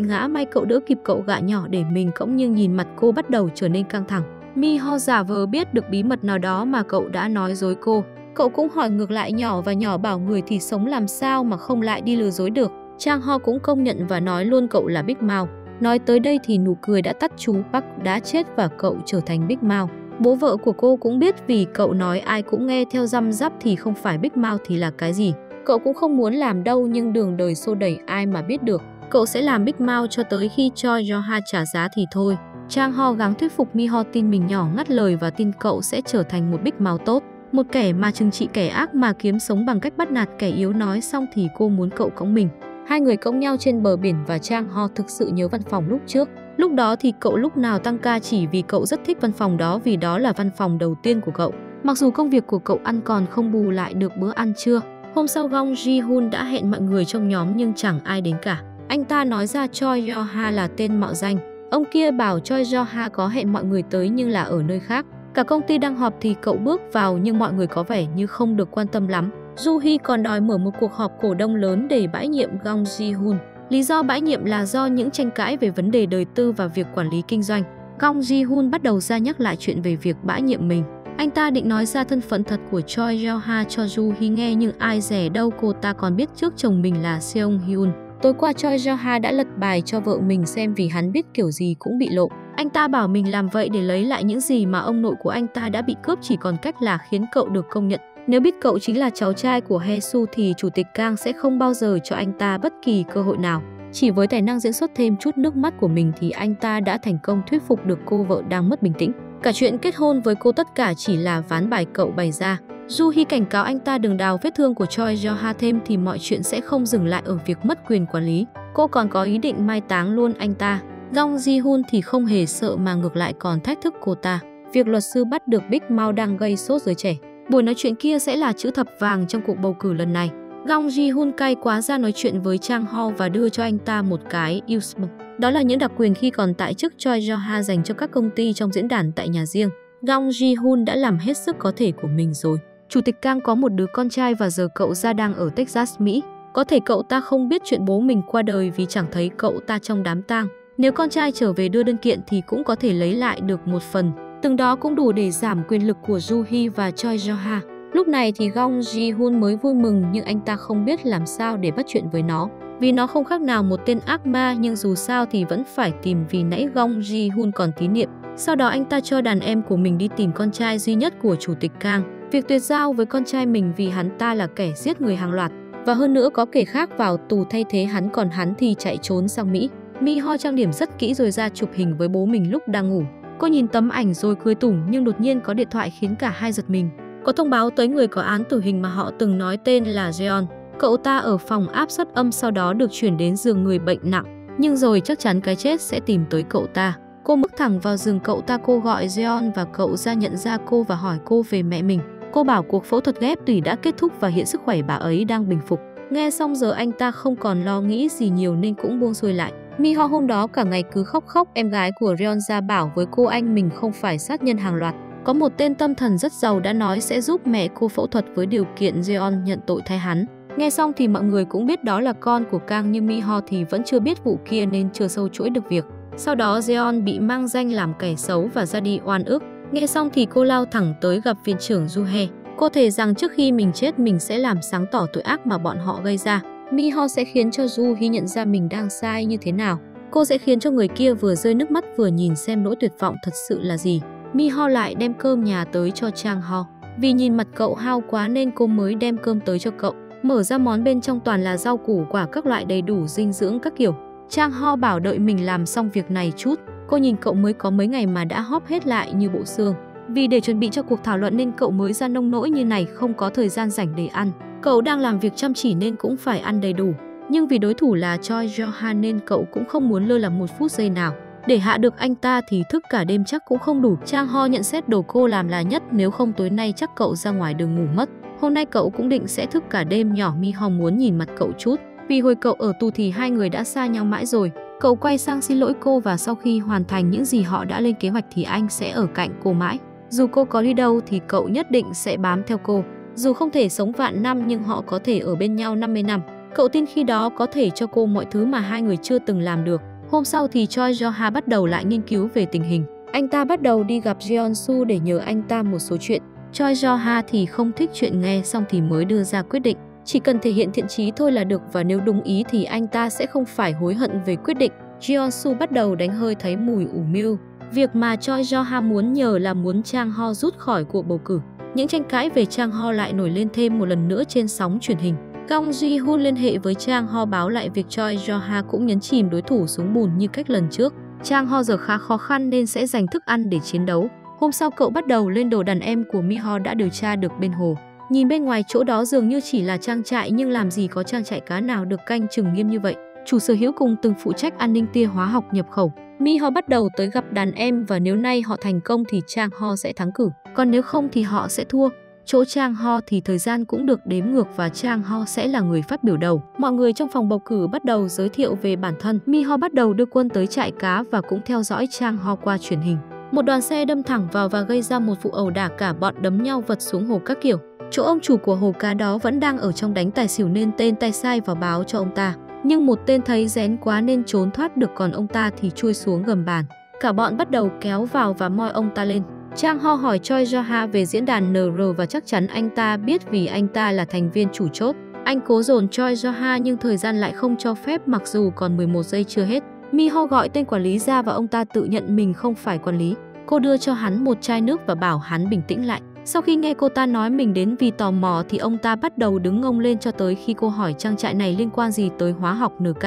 ngã, may cậu đỡ kịp cậu gạ nhỏ để mình cõng, nhưng nhìn mặt cô bắt đầu trở nên căng thẳng. Mi-ho giả vờ biết được bí mật nào đó mà cậu đã nói dối cô. Cậu cũng hỏi ngược lại nhỏ và nhỏ bảo người thì sống làm sao mà không lại đi lừa dối được. Chang Ho cũng công nhận và nói luôn cậu là Big Mouth. Nói tới đây thì nụ cười đã tắt, chú Park đã chết và cậu trở thành Big Mouth. Bố vợ của cô cũng biết vì cậu nói ai cũng nghe theo răm rắp thì không phải Big Mouth thì là cái gì. Cậu cũng không muốn làm đâu nhưng đường đời xô đẩy ai mà biết được. Cậu sẽ làm Big Mouth cho tới khi Choi Jo-ha trả giá thì thôi. Chang Ho gắng thuyết phục Mi-ho tin mình nhỏ ngắt lời và tin cậu sẽ trở thành một Big Mouth tốt. Một kẻ mà trừng trị kẻ ác mà kiếm sống bằng cách bắt nạt kẻ yếu. Nói xong thì cô muốn cậu cõng mình. Hai người cõng nhau trên bờ biển và Chang Ho thực sự nhớ văn phòng lúc trước. Lúc đó thì cậu lúc nào tăng ca chỉ vì cậu rất thích văn phòng đó vì đó là văn phòng đầu tiên của cậu. Mặc dù công việc của cậu ăn còn không bù lại được bữa ăn trưa. Hôm sau Gong Ji-hun đã hẹn mọi người trong nhóm nhưng chẳng ai đến cả. Anh ta nói ra Choi Jo-ha là tên mạo danh. Ông kia bảo Choi Jo-ha có hẹn mọi người tới nhưng là ở nơi khác. Cả công ty đang họp thì cậu bước vào nhưng mọi người có vẻ như không được quan tâm lắm. Ju-hee còn đòi mở một cuộc họp cổ đông lớn để bãi nhiệm Gong Ji-hun. Lý do bãi nhiệm là do những tranh cãi về vấn đề đời tư và việc quản lý kinh doanh. Gong Ji-hoon bắt đầu ra nhắc lại chuyện về việc bãi nhiệm mình. Anh ta định nói ra thân phận thật của Choi Jae-ha cho Joo-hee nghe, nhưng ai dè đâu cô ta còn biết trước chồng mình là Seong-hyun. Tối qua Choi Jae-ha đã lật bài cho vợ mình xem vì hắn biết kiểu gì cũng bị lộ. Anh ta bảo mình làm vậy để lấy lại những gì mà ông nội của anh ta đã bị cướp, chỉ còn cách là khiến cậu được công nhận. Nếu biết cậu chính là cháu trai của Hae-su thì Chủ tịch Kang sẽ không bao giờ cho anh ta bất kỳ cơ hội nào. Chỉ với tài năng diễn xuất thêm chút nước mắt của mình thì anh ta đã thành công thuyết phục được cô vợ đang mất bình tĩnh. Cả chuyện kết hôn với cô tất cả chỉ là ván bài cậu bày ra. Joo-hee cảnh cáo anh ta đừng đào vết thương của Choi Jae-ha thêm thì mọi chuyện sẽ không dừng lại ở việc mất quyền quản lý. Cô còn có ý định mai táng luôn anh ta. Gong Ji-hoon thì không hề sợ mà ngược lại còn thách thức cô ta. Việc luật sư bắt được Big Mouth đang gây sốt giới trẻ. Buổi nói chuyện kia sẽ là chữ thập vàng trong cuộc bầu cử lần này. Gong Ji-hoon cay quá ra nói chuyện với Chang Ho và đưa cho anh ta một cái Usm. Đó là những đặc quyền khi còn tại chức Choi Jae-ha dành cho các công ty trong diễn đàn tại nhà riêng. Gong Ji-hoon đã làm hết sức có thể của mình rồi. Chủ tịch Kang có một đứa con trai và giờ cậu ra đang ở Texas, Mỹ. Có thể cậu ta không biết chuyện bố mình qua đời vì chẳng thấy cậu ta trong đám tang. Nếu con trai trở về đưa đơn kiện thì cũng có thể lấy lại được một phần. Từng đó cũng đủ để giảm quyền lực của Joo-hee và Choi Jae-ha. Lúc này thì Gong Ji-hoon mới vui mừng, nhưng anh ta không biết làm sao để bắt chuyện với nó. Vì nó không khác nào một tên ác ma, nhưng dù sao thì vẫn phải tìm vì nãy Gong Ji-hoon còn tín niệm. Sau đó anh ta cho đàn em của mình đi tìm con trai duy nhất của Chủ tịch Kang. Việc tuyệt giao với con trai mình vì hắn ta là kẻ giết người hàng loạt. Và hơn nữa có kẻ khác vào tù thay thế hắn, còn hắn thì chạy trốn sang Mỹ. Mi-ho trang điểm rất kỹ rồi ra chụp hình với bố mình lúc đang ngủ. Cô nhìn tấm ảnh rồi cười tủm, nhưng đột nhiên có điện thoại khiến cả hai giật mình. Có thông báo tới người có án tử hình mà họ từng nói tên là Jeon. Cậu ta ở phòng áp suất âm, sau đó được chuyển đến giường người bệnh nặng. Nhưng rồi chắc chắn cái chết sẽ tìm tới cậu ta. Cô bước thẳng vào giường cậu ta, cô gọi Jeon và cậu ra nhận ra cô và hỏi cô về mẹ mình. Cô bảo cuộc phẫu thuật ghép tủy đã kết thúc và hiện sức khỏe bà ấy đang bình phục. Nghe xong giờ anh ta không còn lo nghĩ gì nhiều nên cũng buông xuôi lại. Mi-ho hôm đó cả ngày cứ khóc. Em gái của Reon ra bảo với cô anh mình không phải sát nhân hàng loạt. Có một tên tâm thần rất giàu đã nói sẽ giúp mẹ cô phẫu thuật với điều kiện Jeon nhận tội thay hắn. Nghe xong thì mọi người cũng biết đó là con của Kang, nhưng Mi-ho thì vẫn chưa biết vụ kia nên chưa sâu chuỗi được việc. Sau đó Jeon bị mang danh làm kẻ xấu và ra đi oan ức. Nghe xong thì cô lao thẳng tới gặp viện trưởng Joo-hee. Cô thề rằng trước khi mình chết mình sẽ làm sáng tỏ tội ác mà bọn họ gây ra. Mi-ho sẽ khiến cho Joo-hee nhận ra mình đang sai như thế nào. Cô sẽ khiến cho người kia vừa rơi nước mắt vừa nhìn xem nỗi tuyệt vọng thật sự là gì. Mi-ho lại đem cơm nhà tới cho Chang Ho. Vì nhìn mặt cậu hao quá nên cô mới đem cơm tới cho cậu. Mở ra món bên trong toàn là rau củ quả các loại đầy đủ dinh dưỡng các kiểu. Chang Ho bảo đợi mình làm xong việc này chút. Cô nhìn cậu mới có mấy ngày mà đã hóp hết lại như bộ xương. Vì để chuẩn bị cho cuộc thảo luận nên cậu mới ra nông nỗi như này, không có thời gian rảnh để ăn. Cậu đang làm việc chăm chỉ nên cũng phải ăn đầy đủ. Nhưng vì đối thủ là Choi Jae-ha nên cậu cũng không muốn lơ là một phút giây nào. Để hạ được anh ta thì thức cả đêm chắc cũng không đủ. Chang Ho nhận xét đồ cô làm là nhất, nếu không tối nay chắc cậu ra ngoài đường ngủ mất. Hôm nay cậu cũng định sẽ thức cả đêm. Nhỏ Mi-ho muốn nhìn mặt cậu chút. Vì hồi cậu ở tù thì hai người đã xa nhau mãi rồi. Cậu quay sang xin lỗi cô và sau khi hoàn thành những gì họ đã lên kế hoạch thì anh sẽ ở cạnh cô mãi. Dù cô có đi đâu thì cậu nhất định sẽ bám theo cô. Dù không thể sống vạn năm nhưng họ có thể ở bên nhau 50 năm. Cậu tin khi đó có thể cho cô mọi thứ mà hai người chưa từng làm được. Hôm sau thì Choi Jae-ha bắt đầu lại nghiên cứu về tình hình. Anh ta bắt đầu đi gặp Jeon-su để nhờ anh ta một số chuyện. Choi Jae-ha thì không thích chuyện, nghe xong thì mới đưa ra quyết định. Chỉ cần thể hiện thiện chí thôi là được và nếu đúng ý thì anh ta sẽ không phải hối hận về quyết định. Jeon-su bắt đầu đánh hơi thấy mùi ủ mưu. Việc mà Choi Jae-ha muốn nhờ là muốn Chang Ho rút khỏi cuộc bầu cử. Những tranh cãi về Chang Ho lại nổi lên thêm một lần nữa trên sóng truyền hình. Gong Ji-hoon liên hệ với Chang Ho báo lại việc Choi Jae-ha cũng nhấn chìm đối thủ xuống bùn như cách lần trước. Chang Ho giờ khá khó khăn nên sẽ dành thức ăn để chiến đấu. Hôm sau cậu bắt đầu lên đồ đàn em của Mi-ho đã điều tra được bên hồ. Nhìn bên ngoài chỗ đó dường như chỉ là trang trại nhưng làm gì có trang trại cá nào được canh chừng nghiêm như vậy. Chủ sở hữu cùng từng phụ trách an ninh tia hóa học nhập khẩu. Mi-ho bắt đầu tới gặp đàn em và nếu nay họ thành công thì Chang Ho sẽ thắng cử, còn nếu không thì họ sẽ thua. Chỗ Chang Ho thì thời gian cũng được đếm ngược và Chang Ho sẽ là người phát biểu đầu. Mọi người trong phòng bầu cử bắt đầu giới thiệu về bản thân. Mi-ho bắt đầu đưa quân tới trại cá và cũng theo dõi Chang Ho qua truyền hình. Một đoàn xe đâm thẳng vào và gây ra một vụ ẩu đả, cả bọn đấm nhau vật xuống hồ các kiểu. Chỗ ông chủ của hồ cá đó vẫn đang ở trong đánh tài xỉu nên tên tay sai vào báo cho ông ta. Nhưng một tên thấy rén quá nên trốn thoát được, còn ông ta thì chui xuống gầm bàn. Cả bọn bắt đầu kéo vào và moi ông ta lên. Chang Ho hỏi Choi Jo-ha về diễn đàn NR và chắc chắn anh ta biết vì anh ta là thành viên chủ chốt. Anh cố dồn Choi Jo-ha nhưng thời gian lại không cho phép, mặc dù còn 11 giây chưa hết. Mi-ho gọi tên quản lý ra và ông ta tự nhận mình không phải quản lý. Cô đưa cho hắn một chai nước và bảo hắn bình tĩnh lại. Sau khi nghe cô ta nói mình đến vì tò mò thì ông ta bắt đầu đứng ngông lên cho tới khi cô hỏi trang trại này liên quan gì tới hóa học NK.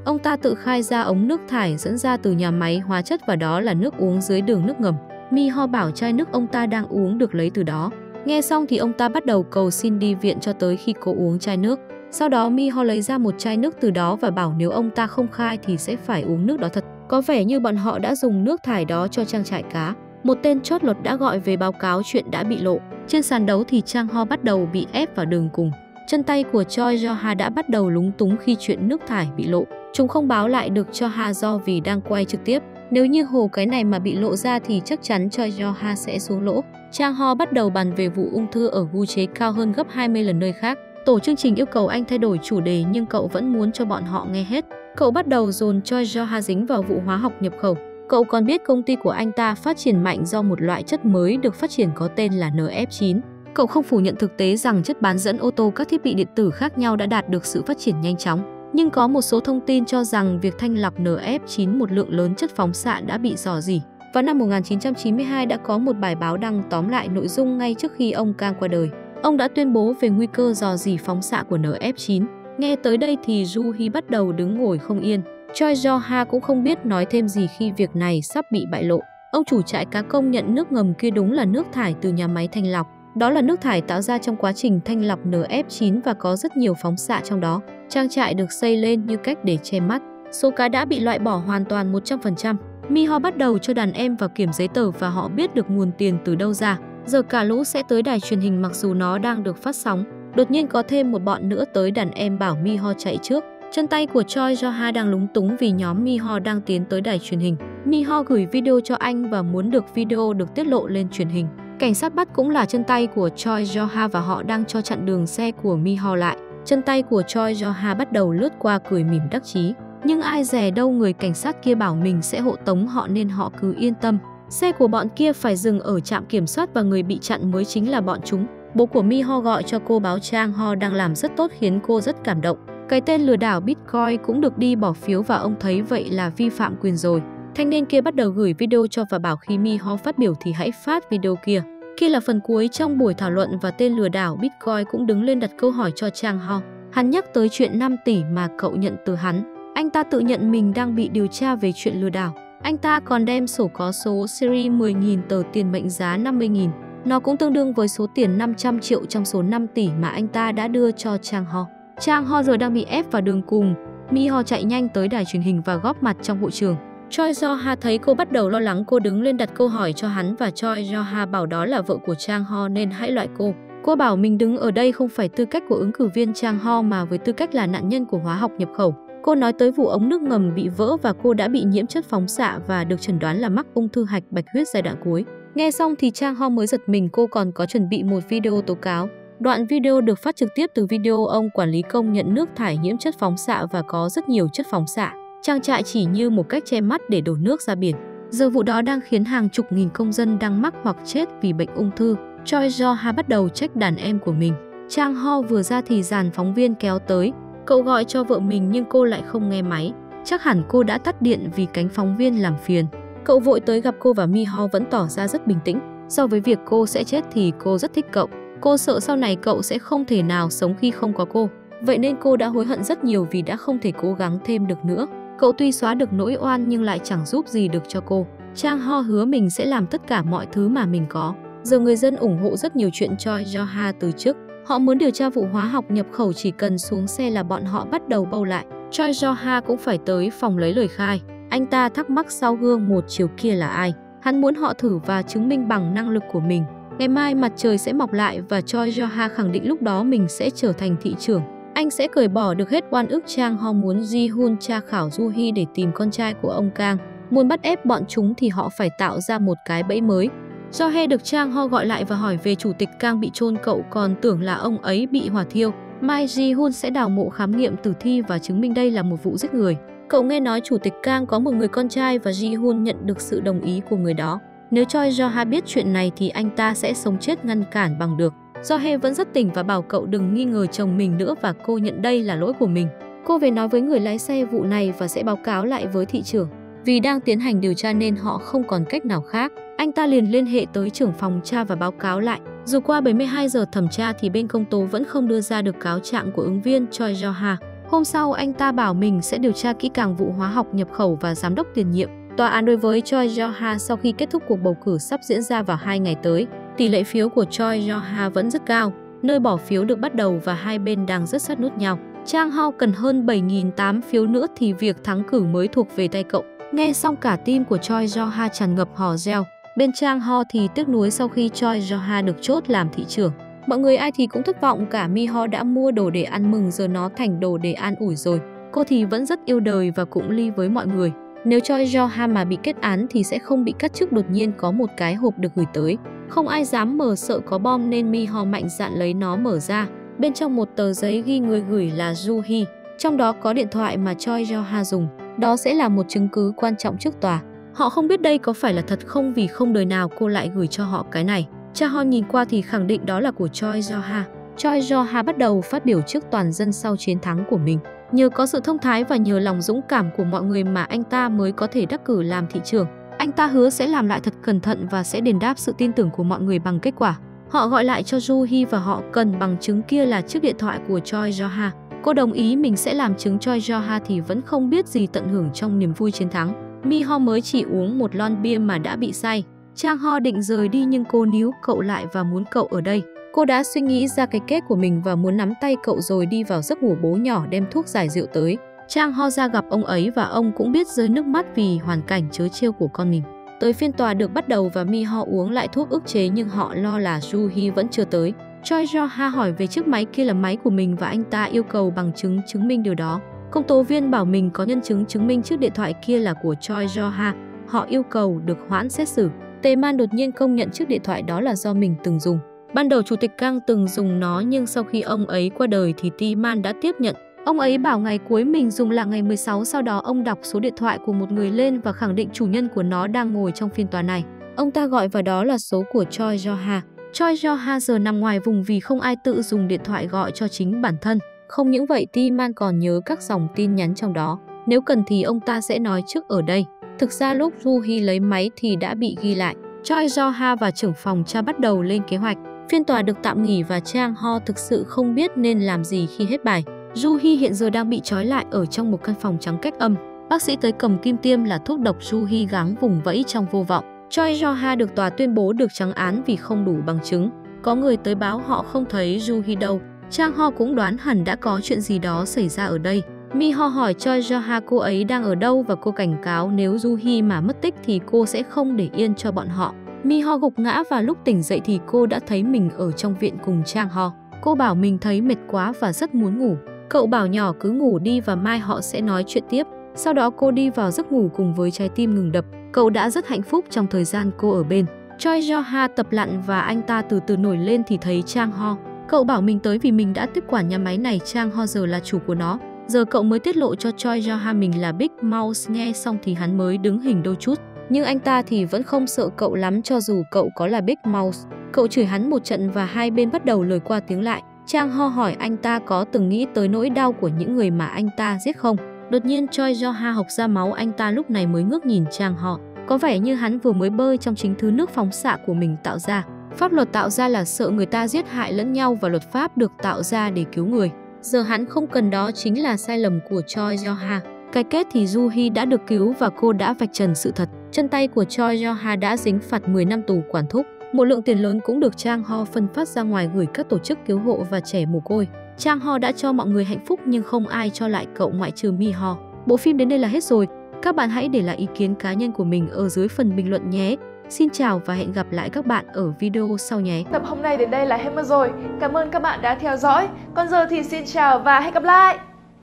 Ông ta tự khai ra ống nước thải dẫn ra từ nhà máy hóa chất và đó là nước uống dưới đường nước ngầm. Mi-ho bảo chai nước ông ta đang uống được lấy từ đó. Nghe xong thì ông ta bắt đầu cầu xin đi viện cho tới khi cô uống chai nước. Sau đó Mi-ho lấy ra một chai nước từ đó và bảo nếu ông ta không khai thì sẽ phải uống nước đó thật. Có vẻ như bọn họ đã dùng nước thải đó cho trang trại cá. Một tên chót lọt đã gọi về báo cáo chuyện đã bị lộ. Trên sàn đấu thì Chang Ho bắt đầu bị ép vào đường cùng. Chân tay của Choi Jo-ha đã bắt đầu lúng túng khi chuyện nước thải bị lộ. Chúng không báo lại được cho Ha do vì đang quay trực tiếp. Nếu như hồ cái này mà bị lộ ra thì chắc chắn Choi Jo-ha sẽ xuống lỗ. Chang Ho bắt đầu bàn về vụ ung thư ở gu chế cao hơn gấp 20 lần nơi khác. Tổ chương trình yêu cầu anh thay đổi chủ đề nhưng cậu vẫn muốn cho bọn họ nghe hết. Cậu bắt đầu dồn Choi Jo-ha dính vào vụ hóa học nhập khẩu. Cậu còn biết công ty của anh ta phát triển mạnh do một loại chất mới được phát triển có tên là NF9. Cậu không phủ nhận thực tế rằng chất bán dẫn ô tô các thiết bị điện tử khác nhau đã đạt được sự phát triển nhanh chóng. Nhưng có một số thông tin cho rằng việc thanh lọc NF9 một lượng lớn chất phóng xạ đã bị rò rỉ. Vào năm 1992 đã có một bài báo đăng tóm lại nội dung ngay trước khi ông Kang qua đời. Ông đã tuyên bố về nguy cơ rò rỉ phóng xạ của NF9. Nghe tới đây thì Joo-hee bắt đầu đứng ngồi không yên. Choi Jo-ha cũng không biết nói thêm gì khi việc này sắp bị bại lộ. Ông chủ trại cá công nhận nước ngầm kia đúng là nước thải từ nhà máy thanh lọc. Đó là nước thải tạo ra trong quá trình thanh lọc NF9 và có rất nhiều phóng xạ trong đó. Trang trại được xây lên như cách để che mắt. Số cá đã bị loại bỏ hoàn toàn 100%. Mi-ho bắt đầu cho đàn em vào kiểm giấy tờ và họ biết được nguồn tiền từ đâu ra. Giờ cả lũ sẽ tới đài truyền hình mặc dù nó đang được phát sóng. Đột nhiên có thêm một bọn nữa tới, đàn em bảo Mi-ho chạy trước. Chân tay của Choi Jo-ha đang lúng túng vì nhóm Mi-ho đang tiến tới đài truyền hình. Mi-ho gửi video cho anh và muốn được video được tiết lộ lên truyền hình. Cảnh sát bắt cũng là chân tay của Choi Jo-ha và họ đang cho chặn đường xe của Mi-ho lại. Chân tay của Choi Jo-ha bắt đầu lướt qua cười mỉm đắc chí. Nhưng ai dè đâu người cảnh sát kia bảo mình sẽ hộ tống họ nên họ cứ yên tâm. Xe của bọn kia phải dừng ở trạm kiểm soát và người bị chặn mới chính là bọn chúng. Bố của Mi-ho gọi cho cô báo Chang Ho đang làm rất tốt khiến cô rất cảm động. Cái tên lừa đảo Bitcoin cũng được đi bỏ phiếu và ông thấy vậy là vi phạm quyền rồi. Thanh niên kia bắt đầu gửi video cho và bảo khi Mi-ho phát biểu thì hãy phát video kia. Kia là phần cuối trong buổi thảo luận và tên lừa đảo Bitcoin cũng đứng lên đặt câu hỏi cho Chang Ho. Hắn nhắc tới chuyện 5 tỷ mà cậu nhận từ hắn. Anh ta tự nhận mình đang bị điều tra về chuyện lừa đảo. Anh ta còn đem sổ có số series 10.000 tờ tiền mệnh giá 50.000. Nó cũng tương đương với số tiền 500 triệu trong số 5 tỷ mà anh ta đã đưa cho Chang Ho. Chang Ho giờ đang bị ép vào đường cùng. Mi-ho chạy nhanh tới đài truyền hình và góp mặt trong hội trường. Choi Jo-ha thấy cô bắt đầu lo lắng, cô đứng lên đặt câu hỏi cho hắn và Choi Jo-ha bảo đó là vợ của Chang Ho nên hãy loại cô. Cô bảo mình đứng ở đây không phải tư cách của ứng cử viên Chang Ho mà với tư cách là nạn nhân của hóa học nhập khẩu. Cô nói tới vụ ống nước ngầm bị vỡ và cô đã bị nhiễm chất phóng xạ và được chẩn đoán là mắc ung thư hạch bạch huyết giai đoạn cuối. Nghe xong thì Chang Ho mới giật mình, cô còn có chuẩn bị một video tố cáo. Đoạn video được phát trực tiếp từ video ông quản lý công nhận nước thải nhiễm chất phóng xạ và có rất nhiều chất phóng xạ. Trang trại chỉ như một cách che mắt để đổ nước ra biển. Giờ vụ đó đang khiến hàng chục nghìn công dân đang mắc hoặc chết vì bệnh ung thư. Choi Jo-ha bắt đầu trách đàn em của mình. Chang Ho vừa ra thì dàn phóng viên kéo tới. Cậu gọi cho vợ mình nhưng cô lại không nghe máy. Chắc hẳn cô đã tắt điện vì cánh phóng viên làm phiền. Cậu vội tới gặp cô và Mi-ho vẫn tỏ ra rất bình tĩnh. So với việc cô sẽ chết thì cô rất thích cậu. Cô sợ sau này cậu sẽ không thể nào sống khi không có cô. Vậy nên cô đã hối hận rất nhiều vì đã không thể cố gắng thêm được nữa. Cậu tuy xóa được nỗi oan nhưng lại chẳng giúp gì được cho cô. Chang Ho hứa mình sẽ làm tất cả mọi thứ mà mình có. Giờ người dân ủng hộ rất nhiều chuyện Choi Jo-ha từ chức. Họ muốn điều tra vụ hóa học nhập khẩu, chỉ cần xuống xe là bọn họ bắt đầu bâu lại. Choi Jo-ha cũng phải tới phòng lấy lời khai. Anh ta thắc mắc sau gương một chiều kia là ai. Hắn muốn họ thử và chứng minh bằng năng lực của mình. Ngày mai mặt trời sẽ mọc lại và Choi Jo-ha khẳng định lúc đó mình sẽ trở thành thị trưởng. Anh sẽ cởi bỏ được hết oan ức. Chang Ho muốn Ji-hun tra khảo Joo-hee để tìm con trai của ông Kang. Muốn bắt ép bọn chúng thì họ phải tạo ra một cái bẫy mới. Jo-hee được Chang Ho gọi lại và hỏi về chủ tịch Kang bị chôn, cậu còn tưởng là ông ấy bị hỏa thiêu. Mai Ji-hun sẽ đào mộ khám nghiệm tử thi và chứng minh đây là một vụ giết người. Cậu nghe nói chủ tịch Kang có một người con trai và Ji-hun nhận được sự đồng ý của người đó. Nếu Choi Jo-ha biết chuyện này thì anh ta sẽ sống chết ngăn cản bằng được. Jo-hae vẫn rất tỉnh và bảo cậu đừng nghi ngờ chồng mình nữa và cô nhận đây là lỗi của mình. Cô về nói với người lái xe vụ này và sẽ báo cáo lại với thị trưởng. Vì đang tiến hành điều tra nên họ không còn cách nào khác. Anh ta liền liên hệ tới trưởng phòng tra và báo cáo lại. Dù qua 72 giờ thẩm tra thì bên công tố vẫn không đưa ra được cáo trạng của ứng viên Choi Jo-ha. Hôm sau anh ta bảo mình sẽ điều tra kỹ càng vụ hóa học nhập khẩu và giám đốc tiền nhiệm. Tòa án đối với Choi Jo-ha sau khi kết thúc cuộc bầu cử sắp diễn ra vào 2 ngày tới. Tỷ lệ phiếu của Choi Jo-ha vẫn rất cao. Nơi bỏ phiếu được bắt đầu và hai bên đang rất sát nút nhau. Chang Ho cần hơn 7.800 phiếu nữa thì việc thắng cử mới thuộc về tay cậu. Nghe xong cả team của Choi Jo-ha tràn ngập hò reo. Bên Chang Ho thì tiếc nuối sau khi Choi Jo-ha được chốt làm thị trưởng. Mọi người ai thì cũng thất vọng, cả Mi Ho đã mua đồ để ăn mừng giờ nó thành đồ để an ủi rồi. Cô thì vẫn rất yêu đời và cũng ly với mọi người. Nếu Choi Jo-ha mà bị kết án thì sẽ không bị cắt chức, đột nhiên có một cái hộp được gửi tới. Không ai dám mở sợ có bom nên Mi Ho mạnh dạn lấy nó mở ra. Bên trong một tờ giấy ghi người gửi là Joo-hee. Trong đó có điện thoại mà Choi Jo-ha dùng. Đó sẽ là một chứng cứ quan trọng trước tòa. Họ không biết đây có phải là thật không vì không đời nào cô lại gửi cho họ cái này. Cha Hon nhìn qua thì khẳng định đó là của Choi Jo-ha. Choi Jo-ha bắt đầu phát biểu trước toàn dân sau chiến thắng của mình. Nhờ có sự thông thái và nhờ lòng dũng cảm của mọi người mà anh ta mới có thể đắc cử làm thị trưởng. Anh ta hứa sẽ làm lại thật cẩn thận và sẽ đền đáp sự tin tưởng của mọi người bằng kết quả. Họ gọi lại cho Joo-hee và họ cần bằng chứng kia là chiếc điện thoại của Choi Jo-ha. Cô đồng ý mình sẽ làm chứng. Choi Jo-ha thì vẫn không biết gì tận hưởng trong niềm vui chiến thắng. Mi Ho mới chỉ uống một lon bia mà đã bị say. Chang Ho định rời đi nhưng cô níu cậu lại và muốn cậu ở đây. Cô đã suy nghĩ ra cái kết của mình và muốn nắm tay cậu rồi đi vào giấc ngủ. Bố nhỏ đem thuốc giải rượu tới. Chang Ho ra gặp ông ấy và ông cũng biết rơi nước mắt vì hoàn cảnh trớ trêu của con mình. Tới phiên tòa được bắt đầu và Mi Ho uống lại thuốc ức chế nhưng họ lo là Joo-hee vẫn chưa tới. Choi Jo-ha hỏi về chiếc máy kia là máy của mình và anh ta yêu cầu bằng chứng chứng minh điều đó. Công tố viên bảo mình có nhân chứng chứng minh chiếc điện thoại kia là của Choi Jo-ha. Họ yêu cầu được hoãn xét xử. Tae-man đột nhiên công nhận chiếc điện thoại đó là do mình từng dùng. Ban đầu chủ tịch Kang từng dùng nó nhưng sau khi ông ấy qua đời thì Tae-man đã tiếp nhận. Ông ấy bảo ngày cuối mình dùng là ngày 16, sau đó ông đọc số điện thoại của một người lên và khẳng định chủ nhân của nó đang ngồi trong phiên tòa này. Ông ta gọi vào đó là số của Choi Jo-ha. Choi Jo-ha giờ nằm ngoài vùng vì không ai tự dùng điện thoại gọi cho chính bản thân. Không những vậy, Tae-man còn nhớ các dòng tin nhắn trong đó. Nếu cần thì ông ta sẽ nói trước ở đây. Thực ra lúc Joo-hee lấy máy thì đã bị ghi lại. Choi Jo-ha và trưởng phòng tra bắt đầu lên kế hoạch. Phiên tòa được tạm nghỉ và Chang Ho thực sự không biết nên làm gì khi hết bài. Joo-hee hiện giờ đang bị trói lại ở trong một căn phòng trắng cách âm. Bác sĩ tới cầm kim tiêm là thuốc độc. Joo-hee gắng vùng vẫy trong vô vọng. Choi Jo-ha được tòa tuyên bố được trắng án vì không đủ bằng chứng. Có người tới báo họ không thấy Joo-hee đâu. Chang Ho cũng đoán hẳn đã có chuyện gì đó xảy ra ở đây. Mi Ho hỏi Choi Jo-ha cô ấy đang ở đâu và cô cảnh cáo nếu Joo-hee mà mất tích thì cô sẽ không để yên cho bọn họ. Mi Ho gục ngã và lúc tỉnh dậy thì cô đã thấy mình ở trong viện cùng Chang Ho. Cô bảo mình thấy mệt quá và rất muốn ngủ. Cậu bảo nhỏ cứ ngủ đi và mai họ sẽ nói chuyện tiếp. Sau đó cô đi vào giấc ngủ cùng với trái tim ngừng đập. Cậu đã rất hạnh phúc trong thời gian cô ở bên. Choi Jo-ha tập lặn và anh ta từ từ nổi lên thì thấy Chang Ho. Cậu bảo mình tới vì mình đã tiếp quản nhà máy này. Chang Ho giờ là chủ của nó. Giờ cậu mới tiết lộ cho Choi Jo-ha mình là Big Mouse. Nghe xong thì hắn mới đứng hình đôi chút. Nhưng anh ta thì vẫn không sợ cậu lắm cho dù cậu có là Big Mouse. Cậu chửi hắn một trận và hai bên bắt đầu lời qua tiếng lại. Chang Ho hỏi anh ta có từng nghĩ tới nỗi đau của những người mà anh ta giết không. Đột nhiên Choi Jo-ha hộc ra máu, anh ta lúc này mới ngước nhìn Chang Ho. Có vẻ như hắn vừa mới bơi trong chính thứ nước phóng xạ của mình tạo ra. Pháp luật tạo ra là sợ người ta giết hại lẫn nhau và luật pháp được tạo ra để cứu người. Giờ hắn không cần, đó chính là sai lầm của Choi Jo-ha. Cái kết thì Joo-hee đã được cứu và cô đã vạch trần sự thật. Chân tay của Choi Jo-ha đã dính phạt 10 năm tù quản thúc. Một lượng tiền lớn cũng được Chang Ho phân phát ra ngoài gửi các tổ chức cứu hộ và trẻ mồ côi. Chang Ho đã cho mọi người hạnh phúc nhưng không ai cho lại cậu ngoại trừ Mi Ho. Bộ phim đến đây là hết rồi. Các bạn hãy để lại ý kiến cá nhân của mình ở dưới phần bình luận nhé. Xin chào và hẹn gặp lại các bạn ở video sau nhé. Tập hôm nay đến đây là hết mất rồi. Cảm ơn các bạn đã theo dõi. Còn giờ thì xin chào và hẹn gặp lại.